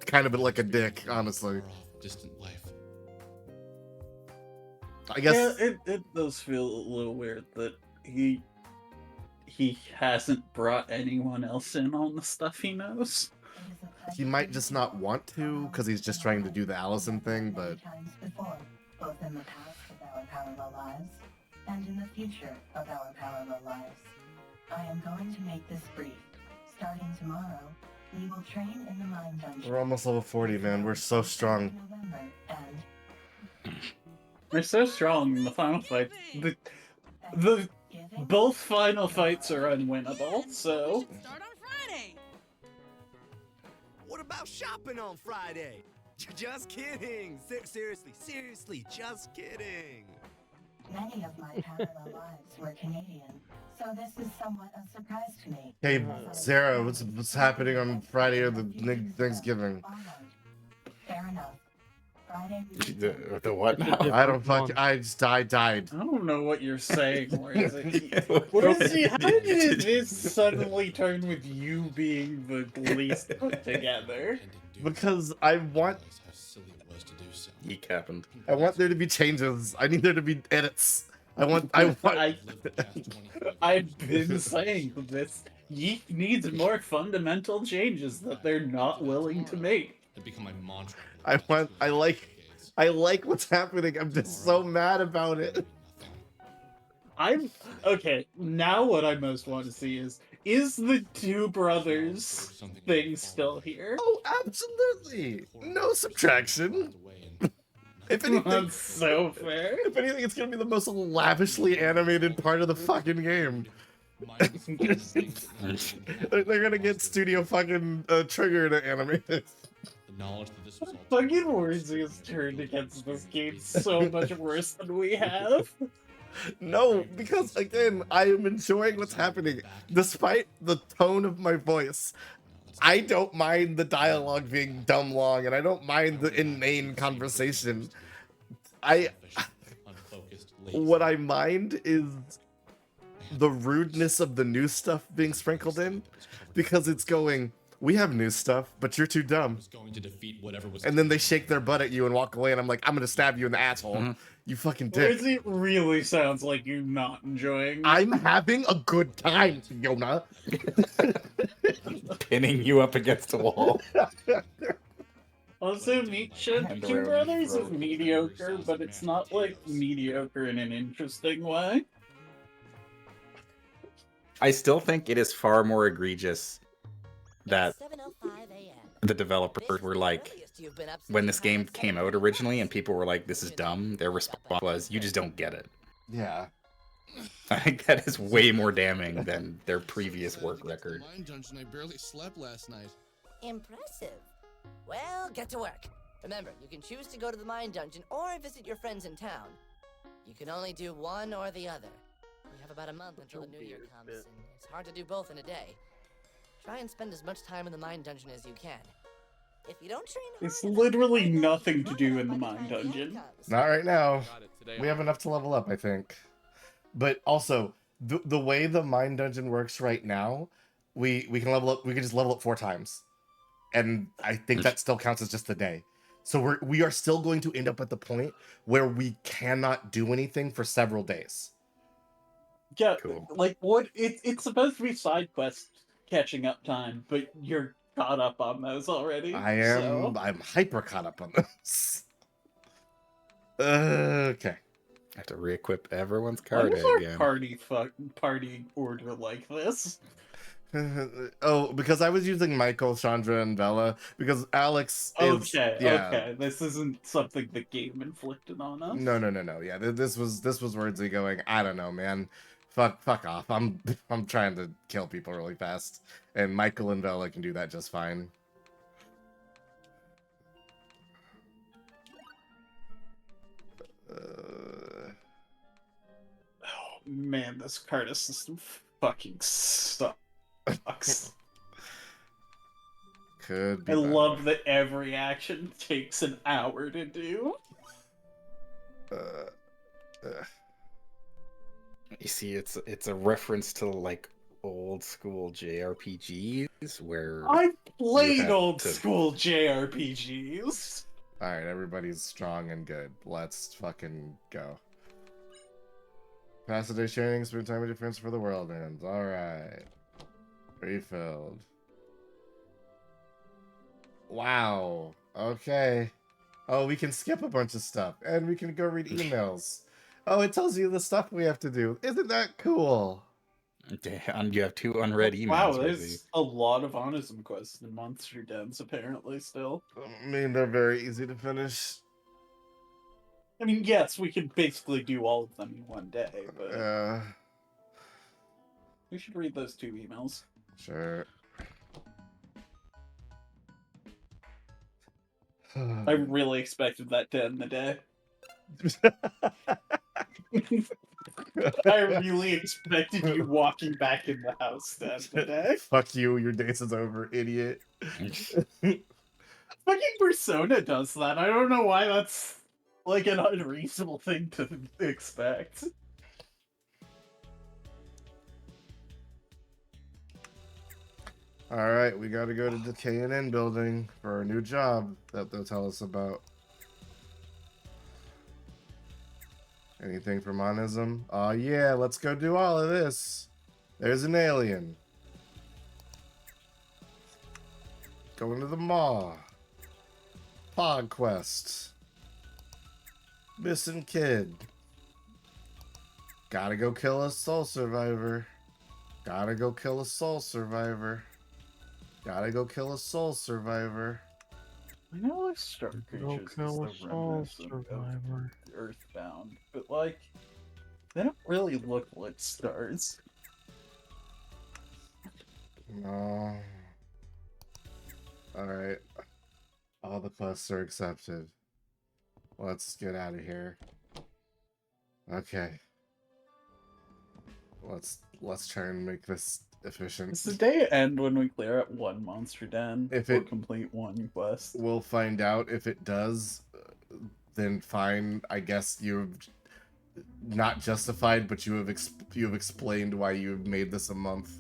kind of like a dick, honestly. distant life. I guess yeah, it does feel a little weird that he hasn't brought anyone else in on the stuff he knows. he might just not want to because he's just trying to do the Allison thing, but Times before, both in the past of our parallel lives and in the future of our parallel lives. I am going to make this brief. Starting tomorrow, we will train in the Mind Dungeon. we're almost level 40, man. We're so strong. November, and They're so strong in the final fight. The both final fights are unwinnable, so Start on Friday. What about shopping on Friday? Just kidding. Seriously, just kidding. many of my parallel lives were Canadian, so this is somewhat a surprise to me. Hey, Sarah, what's happening on Friday or the Thanksgiving? Fair enough. Friday. The what now? I don't fuck. I died. I don't know what you're saying. Where is it? How did this suddenly turn with you being the least put together? Because I want. Yiik happened. I want there to be changes. I need there to be edits. I've been saying this. Yiik needs more fundamental changes that they're not willing to make. To become my mantra. I like what's happening. I'm just so mad about it. Okay, now what I most want to see is the two brothers thing still here? Oh, absolutely. No subtraction. If anything, that's so fair. If anything, it's gonna be the most lavishly animated part of the fucking game. They're gonna get Studio fucking Trigger to animate it. Knowledge that this was all fucking Warzy has turned against this game so much worse than we have. No, because again, I am enjoying what's happening. Despite the tone of my voice, I don't mind the dialogue being dumb long, and I don't mind the inane conversation. What I mind is the rudeness of the new stuff being sprinkled in, because it's going, we have new stuff, but you're too dumb. And then they shake their butt at you and walk away, and I'm like, I'm gonna stab you in the asshole. You fucking dick. It really sounds like you're not enjoying. I'm having a good time, Fiona. Pinning you up against a wall. Also, Two Brothers is mediocre, but it's not like mediocre in an interesting way. I still think it is far more egregious that the developers were like, when this game came out originally and people were like, this is dumb, their response was, you just don't get it. Yeah. I think that is way more damning than their previous work record. Mine dungeon, I barely slept last night. Impressive. Well, get to work. Remember, you can choose to go to the mine dungeon or visit your friends in town. You can only do one or the other. We have about a month until the new year comes, and it's hard to do both in a day. Try and spend as much time in the mine dungeon as you can. If you don't train It's literally nothing to do in the mine dungeon. Not right now. We have enough to level up, I think. But also, the way the mine dungeon works right now, we can level up. We can just level up 4 times, and I think that still counts as just a day. So we are still going to end up at the point where we cannot do anything for several days. Yeah, like what? It's supposed to be side quest catching up time, but you're caught up on those already. I'm hyper caught up on this. Okay. I have to re-equip everyone's Why card is our again. party order like this? Oh, because I was using Michael, Chandra, and Bella because Alex is Okay. This isn't something the game inflicted on us. No. Yeah, this was Wordsy going, I don't know, man. Fuck off. I'm trying to kill people really fast, and Michael and Bella can do that just fine. Oh man, this card system fucking sucks. Could be I better. love that every action takes an hour to do. You see, it's a reference to like old school JRPGs where I you played have old to- school JRPGs. All right, everybody's strong and good. Let's fucking go. Pass the day sharing, spend time with your friends for the world ends. All right, refilled. Wow. Okay. Oh, we can skip a bunch of stuff, and we can go read emails. Oh, it tells you the stuff we have to do. Isn't that cool? And you have 2 unread emails. Wow, Rosie. there's a lot of Onism quests and monster dens apparently still. I mean, they're very easy to finish. I mean, yes, we can basically do all of them in one day, but we should read those 2 emails. Sure. I really expected that to end the day. I really expected you walking back in the house to end the day. Fuck you, your days is over, idiot. Fucking Persona does that. I don't know why that's like an unreasonable thing to expect. All right, we got to go to the K&N building for our new job that they'll tell us about. Anything for monism? Oh yeah, let's go do all of this. There's an alien. Going to the mall. Pod quest. Missing kid. Gotta go kill a soul survivor. Gotta go kill a soul survivor. Gotta go kill a soul survivor. I know like Star Creatures is kill a the soul reminiscent of survivor. Earthbound, but like they don't really look like stars. No. Alright. All the quests are accepted. Let's get out of here. Okay. Let's try and make this efficient. Does the day end when we clear up 1 monster den If or it- complete 1 quest? We'll find out. If it does, then fine. I guess you've not justified, but you have explained why you've made this a month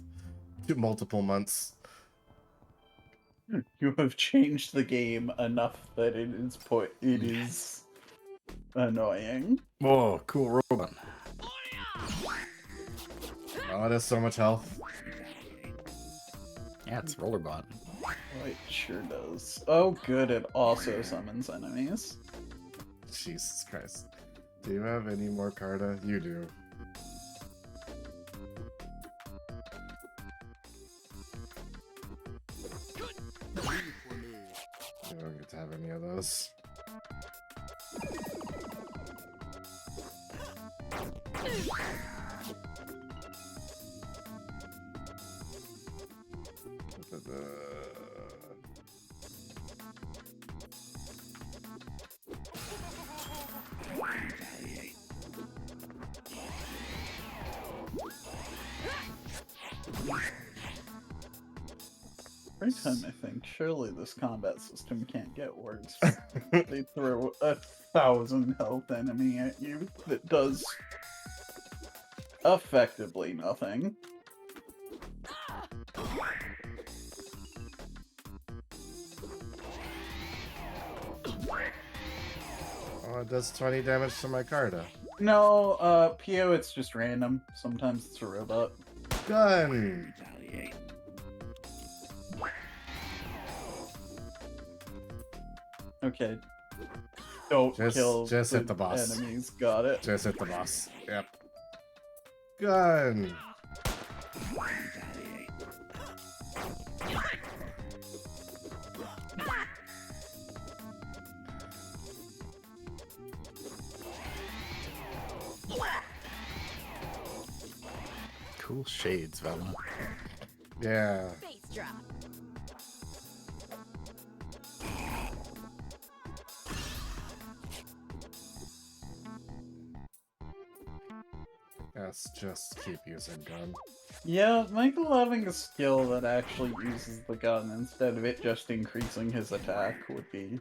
to multiple months. You have changed the game enough that it is annoying. Whoa, cool robot. Oh, it has so much health. Yeah, it's Rollerbot. It sure does. Oh, good, it also summons enemies. Jesus Christ. Do you have any more Carta? You do. have any of those. Every time I think, surely this combat system can't get worse. They throw 1,000 health enemy at you that does effectively nothing. Oh, it does 20 damage to my Carta. No, PO, it's just random. Sometimes it's a robot. Gun! Okay. Don't kill just hit the boss. enemies. Got it. Just hit the boss. Yep. Gun! Cool shades, Vela. Yeah. Bass drop. Yes, just keep using gun. Yeah, Michael having a skill that actually uses the gun instead of it just increasing his attack would be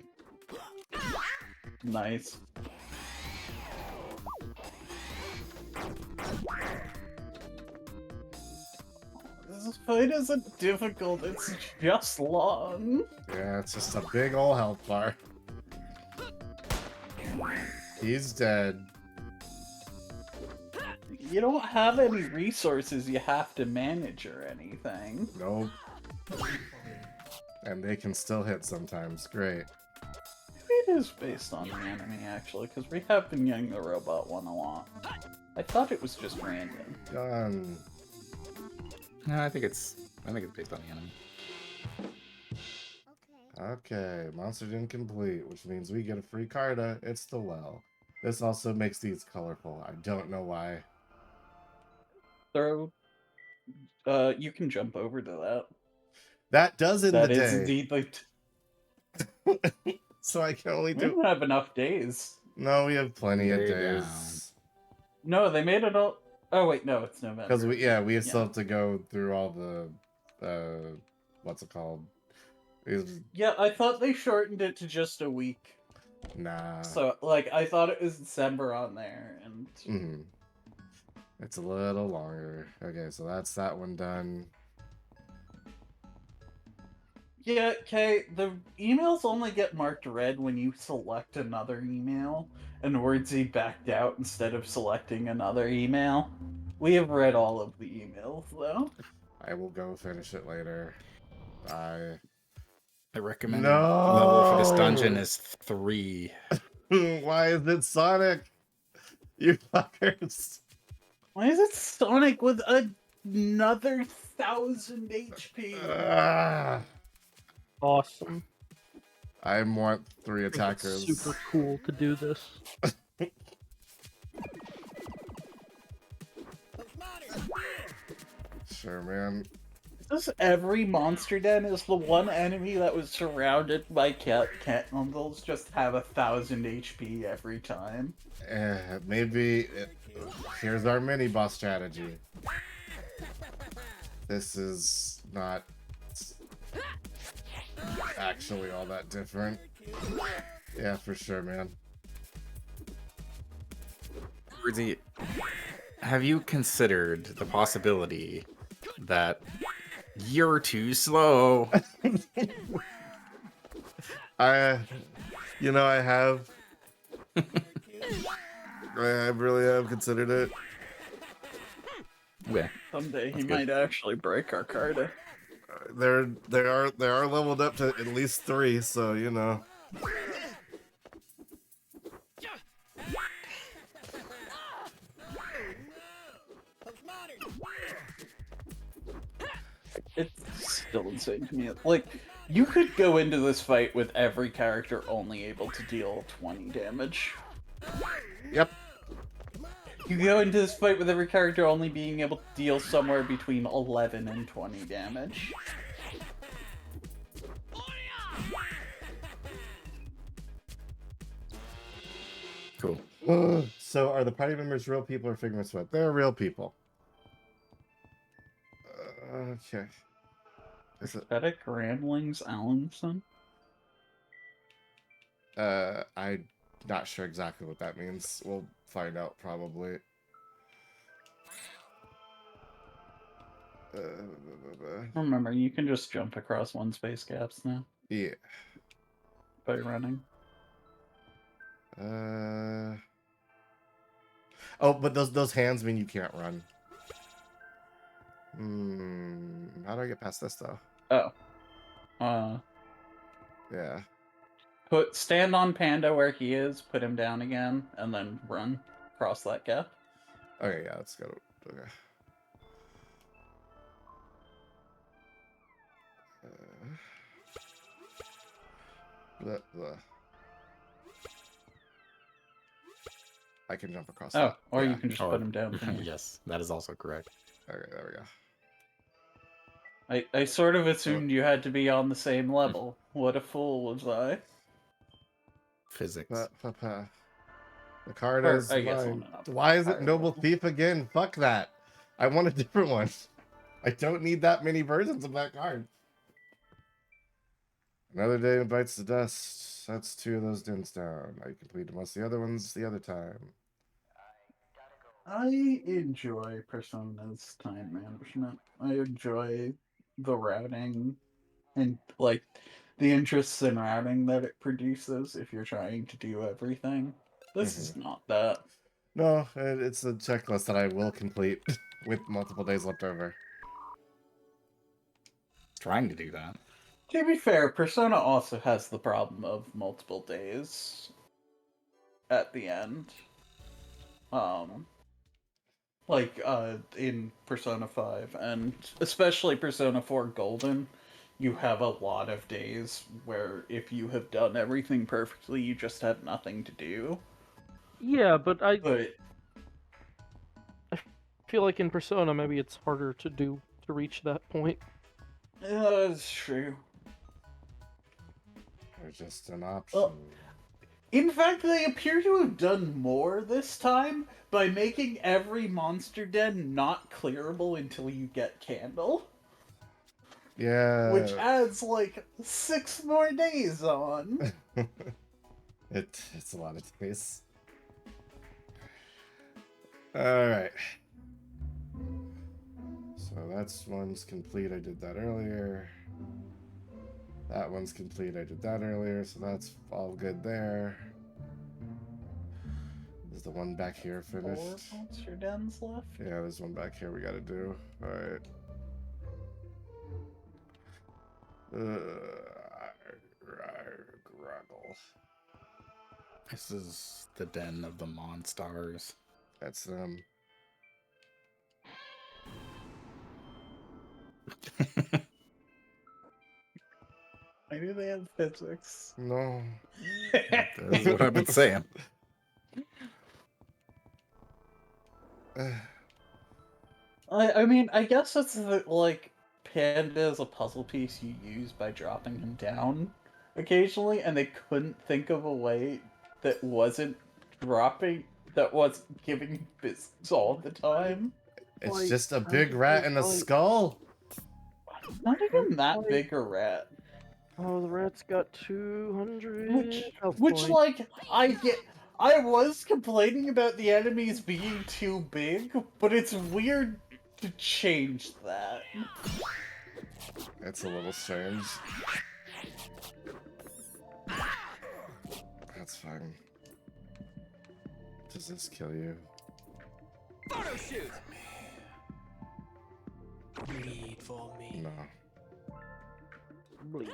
nice. This fight isn't difficult, it's just long. Yeah, it's just a big ol' health bar. He's dead. You don't have any resources you have to manage or anything. Nope. And they can still hit sometimes. Great. It is based on the enemy, actually, because we have been getting the robot one a lot. I thought it was just random. Gun. No, I think it's based on the enemy. Okay, monster incomplete, which means we get a free Carta. It's the well. This also makes these colorful. I don't know why. Throw. You can jump over to that. That does in That the is day. indeed the. So I can only We do. don't have enough days. No, we have plenty of Way days. No, they made it all. Oh wait, no, it's November. Because we still have to go through all the what's it called? Yeah, I thought they shortened it to just a week. Nah. So like, I thought it was December on there, and Mm-hmm. It's a little longer. Okay, so that's that one done. yeah, okay. The emails only get marked red when you select another email, and Wordsy backed out instead of selecting another email. We have read all of the emails though. I will go finish it later. Bye. The recommended level for this dungeon No! is 3. Why is it Sonic? You fuckers. Why is it Sonic with another 1,000 HP? Awesome. I want 3 It's attackers. super cool to do this. Sure, man. This every monster den is the one enemy that was surrounded by cat uncles just have 1,000 HP every time. Here's our mini boss strategy. This is not actually all that different. Yeah, for sure, man. Wordsy, have you considered the possibility that you're too slow? I have. I really have considered it. Okay. Someday he might actually break our Carta. They are leveled up to at least 3, so you know. It's still insane to me. Like, You could go into this fight with every character only able to deal 20 damage. Yep. You go into this fight with every character only being able to deal somewhere between 11 and 20 damage. Cool. So are the party members real people or figments of it? They're real people. Okay. Prophetic Ramblings Allenson? I'm not sure exactly what that means. We'll find out probably. Remember, you can just jump across one space gaps now. Yeah. By running. Oh, but those hands mean you can't run. How do I get past this though? Oh. Yeah. Stand on Panda where he is, put him down again, and then run across that gap. Okay, yeah, let's go. Okay. Blah, blah. I can jump across that. Or you can just put him down. Yes, that is also correct. Okay, there we go. I sort of assumed you had to be on the same level. What a fool was I. Physics. The card Or, is I guess mine. on an Why is it higher Noble level. Thief again? Fuck that. I want a different one. I don't need that many versions of that card. Another day bites the dust. That's 2 of those dents down. I completed most of the other ones the other time. I enjoy Persona's time management. I enjoy the routing and, like, the interests in routing that it produces if you're trying to do everything. This is not that. No, it's a checklist that I will complete with multiple days left over. Trying to do that. To be fair, Persona also has the problem of multiple days at the end. In Persona 5, and especially Persona 4 Golden, you have a lot of days where if you have done everything perfectly, you just have nothing to do. Yeah, but I feel like in Persona, maybe it's harder to reach that point. Yeah, that's true. There's just an option. Well, in fact, they appear to have done more this time by making every monster den not clearable until you get Candle. Yeah. Which adds, 6 more days on. It's a lot of days. Alright. So that's one's complete. I did that earlier. That one's complete. I did that earlier, so that's all good there. Is the one back here finished? 4 monster dens left? Yeah, there's one back here we gotta do. Alright. Gruggle. This is the den of the Monstars. That's them. I knew they had physics. No. That's what I've been saying. I mean, I guess it's Panda is a puzzle piece you use by dropping him down occasionally, and they couldn't think of a way that wasn't giving you physics all the time. It's just a big rat in a skull. Not even that big a rat. Oh, the rat's got 200 health Which, points. I was complaining about the enemies being too big, but it's weird to change that. It's a little strange. That's fine. Does this kill you? Photo shoot! Bleed for me. No. Bleed.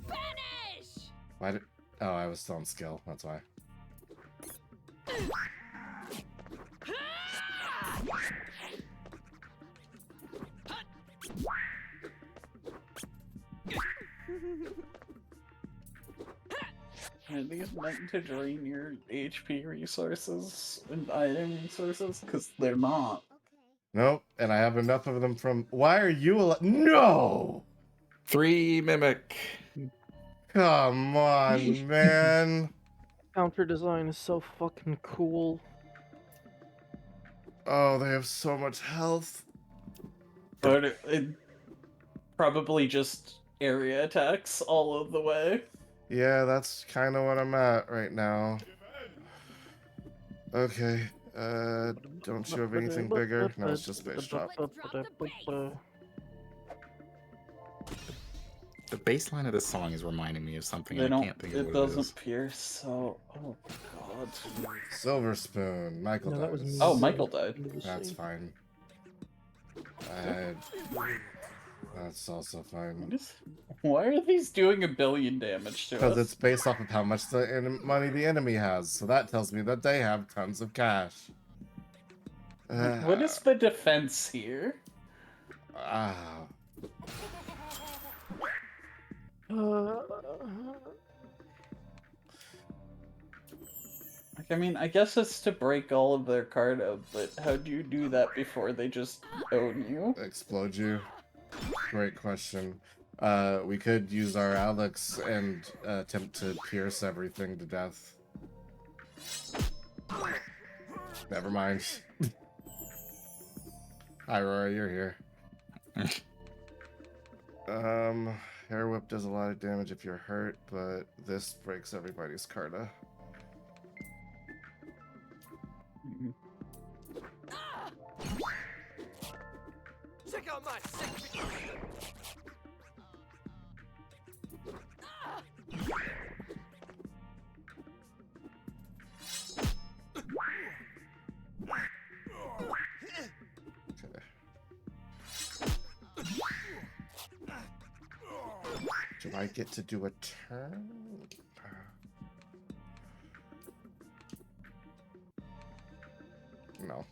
Finish! Why did... Oh, I was still on skill. That's why. Are these meant to drain your HP resources and item resources? Because they're not. Nope, and I have enough of them from. Why are you No! 3 mimic. Come on, man. Counter design is so fucking cool. Oh, they have so much health. But it probably just area attacks all of the way. Yeah, that's kind of what I'm at right now. Okay, don't you have anything bigger? No, it's just base shop. The bass line of this song is reminding me of something, They and I don't. can't think of It what doesn't it is. pierce. So, oh god. Silver Spoon. Michael No, that was dies. me. Oh, Michael died. That's fine. That's also fine. Why are these doing 1 billion damage to Because us? it's based off of how much money the enemy has. So that tells me that they have tons of cash. What is the defense here? Ah. Like, I mean, I guess it's to break all of their card out, but how do you do that before they just own you? Explode you? Great question. We could use our Alex and attempt to pierce everything to death. Never mind. Hi, Rory, you're here. Hair Whip does a lot of damage if you're hurt, but this breaks everybody's Carta. Check out my sick. Do I get to do a turn? No.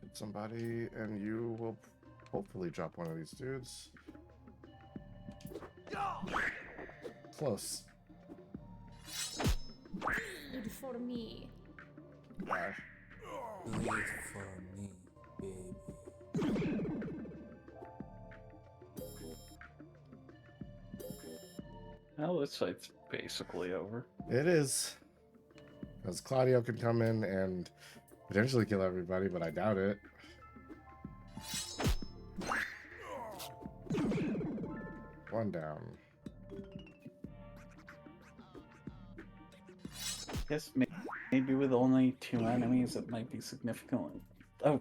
Hit somebody, and you will hopefully drop one of these dudes. Close. Good for me. Bye. Wait for me, baby. Well, this fight's basically over. It is. Because Claudio could come in and potentially kill everybody, but I doubt it. One down. Guess maybe with only 2 enemies, it might be significant. Oh,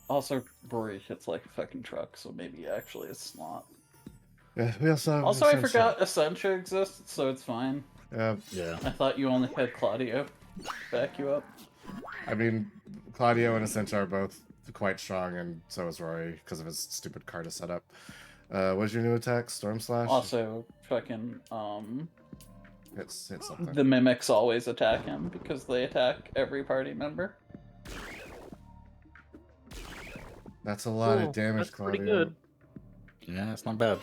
also, Rory hits like a fucking truck, so maybe actually it's not. Yeah, we also have Also, I Essentia. forgot Essentia existed, so it's fine. Yeah. I thought you only had Claudio back you up. I mean, Claudio and Essentia are both quite strong, and so is Rory because of his stupid Carta setup. What's your new attack? Storm Slash? Also, fucking, Hit something. the mimics always attack him because they attack every party member. That's a lot of damage, That's Claudio. pretty good. Yeah, that's not bad.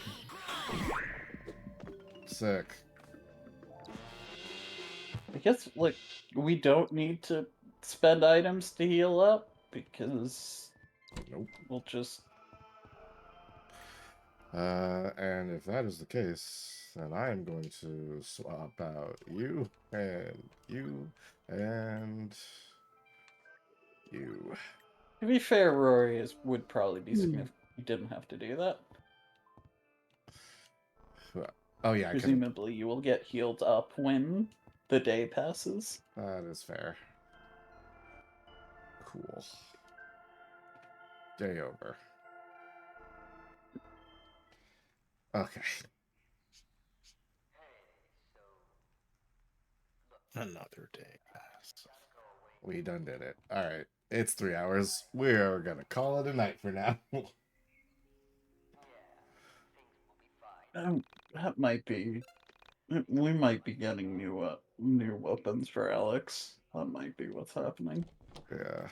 Sick. I guess, like, we don't need to spend items to heal up because we'll just... And if that is the case, then I am going to swap out you and you and you. To be fair, Rory would probably be significant. You didn't have to do that. Oh yeah, I could've- Presumably you will get healed up when the day passes. That is fair. Cool. Day over. Okay. Another day passed. We done did it. Alright. It's 3 hours. We're gonna call it a night for now. That might be... We might be getting new weapons for Alex. That might be what's happening. Yeah.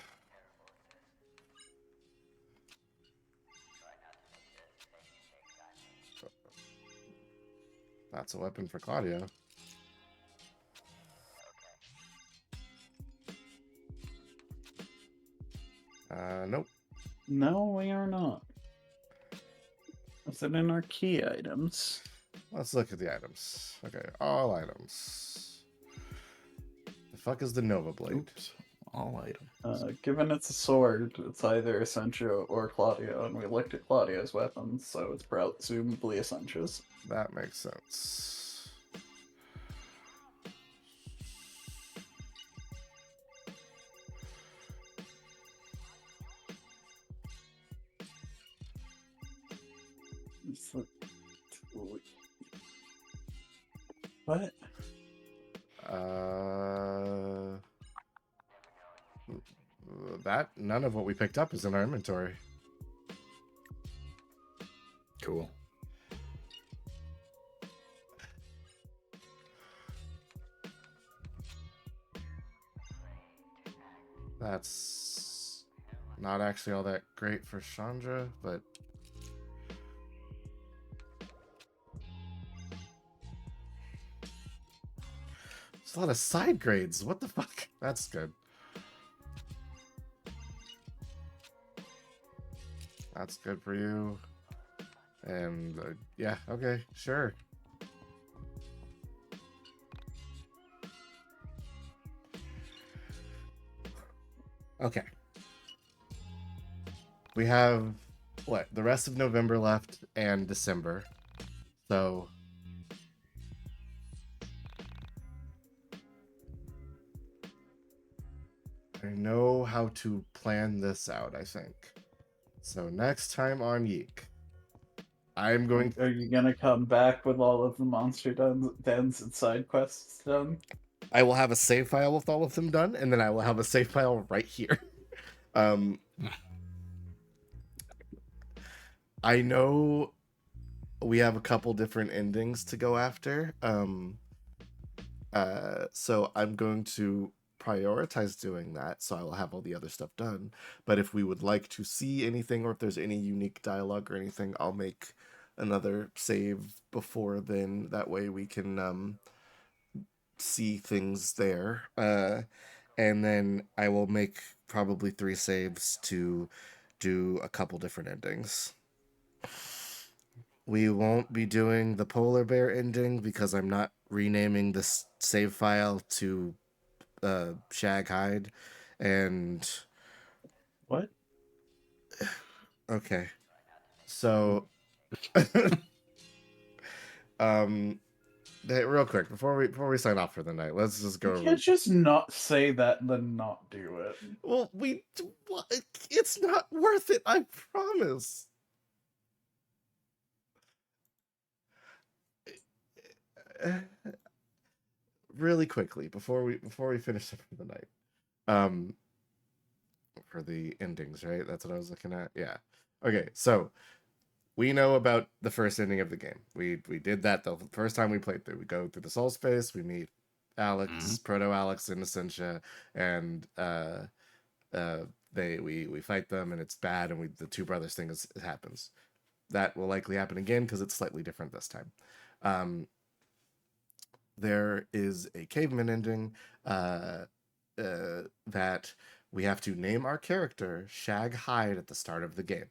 That's a weapon for Claudio. Nope. No, we are not. Is it in our key items? Let's look at the items. Okay, all items. The fuck is the Nova Blade? Oops. All items. Given it's a sword, it's either Essentia or Claudio, and we looked at Claudio's weapons, so it's presumably Essentia's. That makes sense. What? That none of what we picked up is in our inventory. Cool. That's not actually all that great for Chandra, but there's a lot of side grades. What the fuck? That's good. That's good for you. And yeah, okay, sure. Okay. We have what? The rest of November left and December. So I know how to plan this out, I think. So next time on Yiik, I'm going. Are you gonna come back with all of the monster dens and side quests done? I will have a save file with all of them done, and then I will have a save file right here. I know we have a couple different endings to go after. So I'm going to prioritize doing that, so I will have all the other stuff done. But if we would like to see anything, or if there's any unique dialogue or anything, I'll make another save before then. That way we can see things there. And then I will make probably 3 saves to do a couple different endings. We won't be doing the polar bear ending because I'm not renaming this save file to Shag Hide. And what? Okay, so hey, real quick before we sign off for the night, let's just go. You can't just not say that and then not do it. Well, it's not worth it. I promise. Really quickly before we finish up for the night, for the endings, right? That's what I was looking at. Yeah. Okay, so we know about the first ending of the game. We did that the first time we played through. We go through the soul space, we meet Alex, Proto Alex and Essentia, and we fight them, and it's bad, and the two brothers thing happens. That will likely happen again because it's slightly different this time. There is a caveman ending that we have to name our character Shag Hide at the start of the game.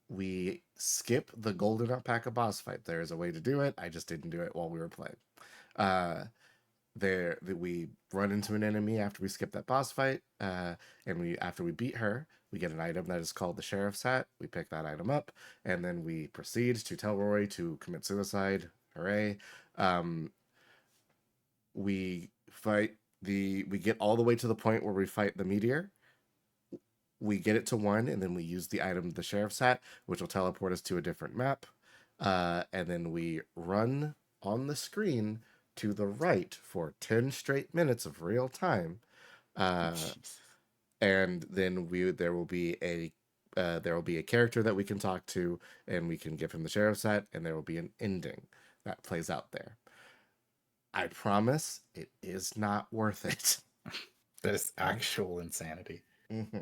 We skip the golden alpaca boss fight. There is a way to do it. I just didn't do it while we were playing. We run into an enemy after we skip that boss fight, and after we beat her, we get an item that is called the Sheriff's Hat. We pick that item up, and then we proceed to tell Rory to commit suicide. Hooray! We get all the way to the point where we fight the meteor. We get it to 1, and then we use the item, the Sheriff's Hat, which will teleport us to a different map. And then we run on the screen to the right for 10 straight minutes of real time. And then there will be a character that we can talk to, and we can give him the Sheriff's Hat, and there will be an ending that plays out there. I promise it is not worth it. That is actual insanity. Mm-hmm.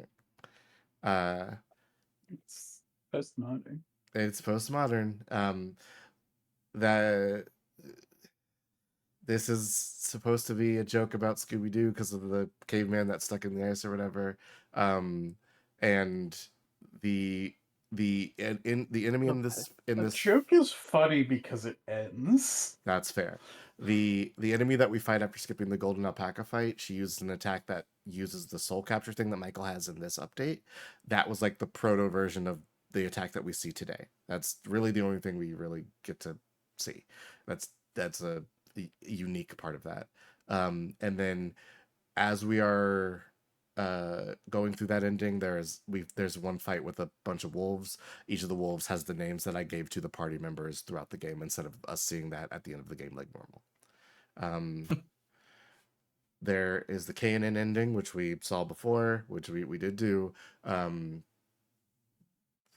It's postmodern. It's postmodern. that this is supposed to be a joke about Scooby-Doo because of the caveman that's stuck in the ice or whatever. And the enemy in this joke is funny because it ends. That's fair. The enemy that we fight after skipping the golden alpaca fight, she used an attack that uses the soul capture thing that Michael has in this update. That was like the proto version of the attack that we see today. That's really the only thing we really get to see. That's a unique part of that. And then as we are going through that ending, there's one fight with a bunch of wolves. Each of the wolves has the names that I gave to the party members throughout the game instead of us seeing that at the end of the game like normal. There is the K&N ending, which we saw before, which we did do.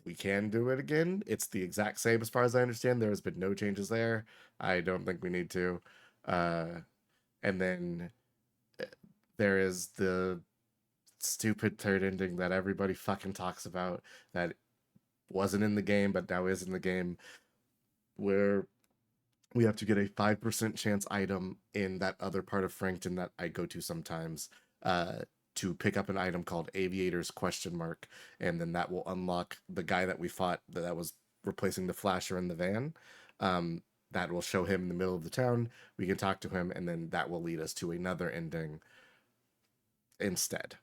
We can do it again. It's the exact same as far as I understand. There has been no changes there. I don't think we need to. And then there is the stupid third ending that everybody fucking talks about that wasn't in the game but now is in the game, where we have to get a 5% chance item in that other part of Frankton that I go to sometimes to pick up an item called Aviator's ? And then that will unlock the guy that we fought that was replacing the Flasher in the van. That will show him in the middle of the town. We can talk to him, and then that will lead us to another ending instead.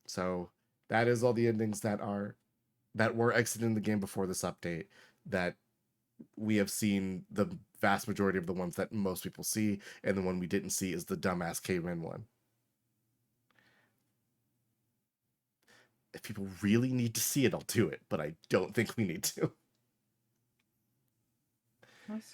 So that is all the endings that were exiting the game before this update, that we have seen the vast majority of the ones that most people see, and the one we didn't see is the dumbass caveman one. If people really need to see it, I'll do it, but I don't think we need to.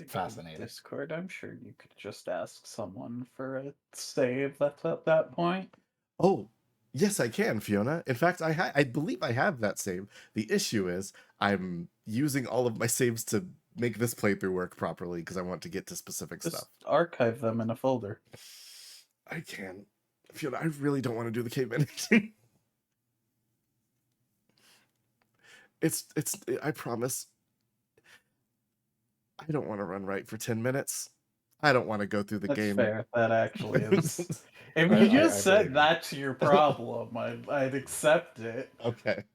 Fascinating. Discord, I'm sure you could just ask someone for a save that's at that point. Oh, yes, I can, Fiona. In fact, I believe I have that save. The issue is I'm using all of my saves to make this playthrough work properly because I want to get to specific stuff. Archive them in a folder. I can. Fiona, I really don't want to do the caveman thing. I promise. I don't want to run right for 10 minutes. I don't want to go through the game. Fair. That actually is. If you just said that's your problem, I'd accept it. Okay.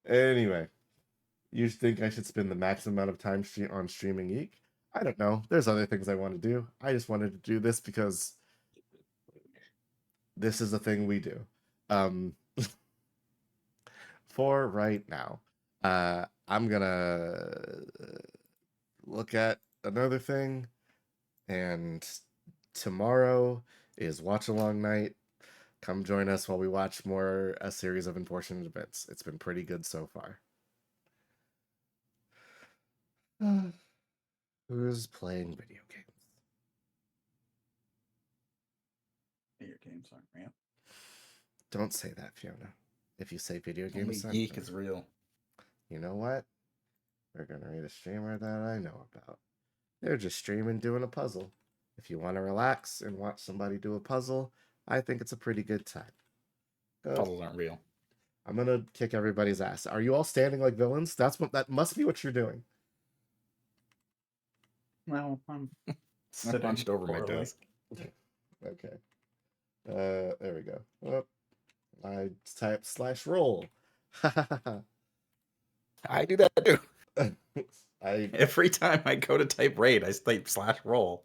Anyway, you think I should spend the maximum amount of time on streaming Yiik? I don't know. There's other things I want to do. I just wanted to do this because this is a thing we do. For right now, I'm gonna look at another thing, and tomorrow is watch along night. Come join us while we watch a series of unfortunate events. It's been pretty good so far. Who's playing video games? Video games aren't real. Don't say that, Fiona. If you say video Only games aren't Yiik is real. You know what? We're gonna read a streamer that I know about. They're just streaming doing a puzzle. If you want to relax and watch somebody do a puzzle, I think it's a pretty good time. Go. Puzzles aren't real. I'm gonna kick everybody's ass. Are you all standing like villains? That must be what you're doing. No, I'm I punched over my desk. Okay. There we go. Oh, I type /roll. I do that too. I Every time I go to type raid, I type /roll.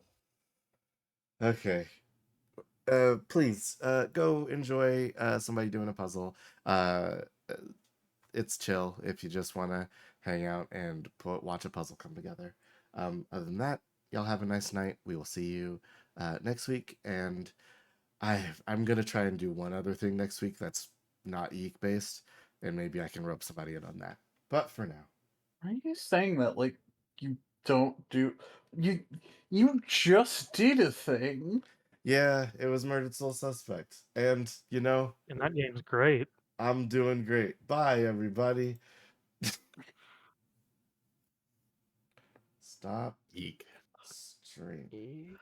Okay. Please, go enjoy somebody doing a puzzle. It's chill if you just want to hang out and watch a puzzle come together. Other than that, y'all have a nice night. We will see you next week, and I'm gonna try and do one other thing next week that's not Yiik based, and maybe I can rope somebody in on that. But for now, are you saying that like you don't do you just did a thing? yeah, it was Murdered Soul Suspect, and And that game's great. I'm doing great. Bye, everybody. Stop Yiik. stream.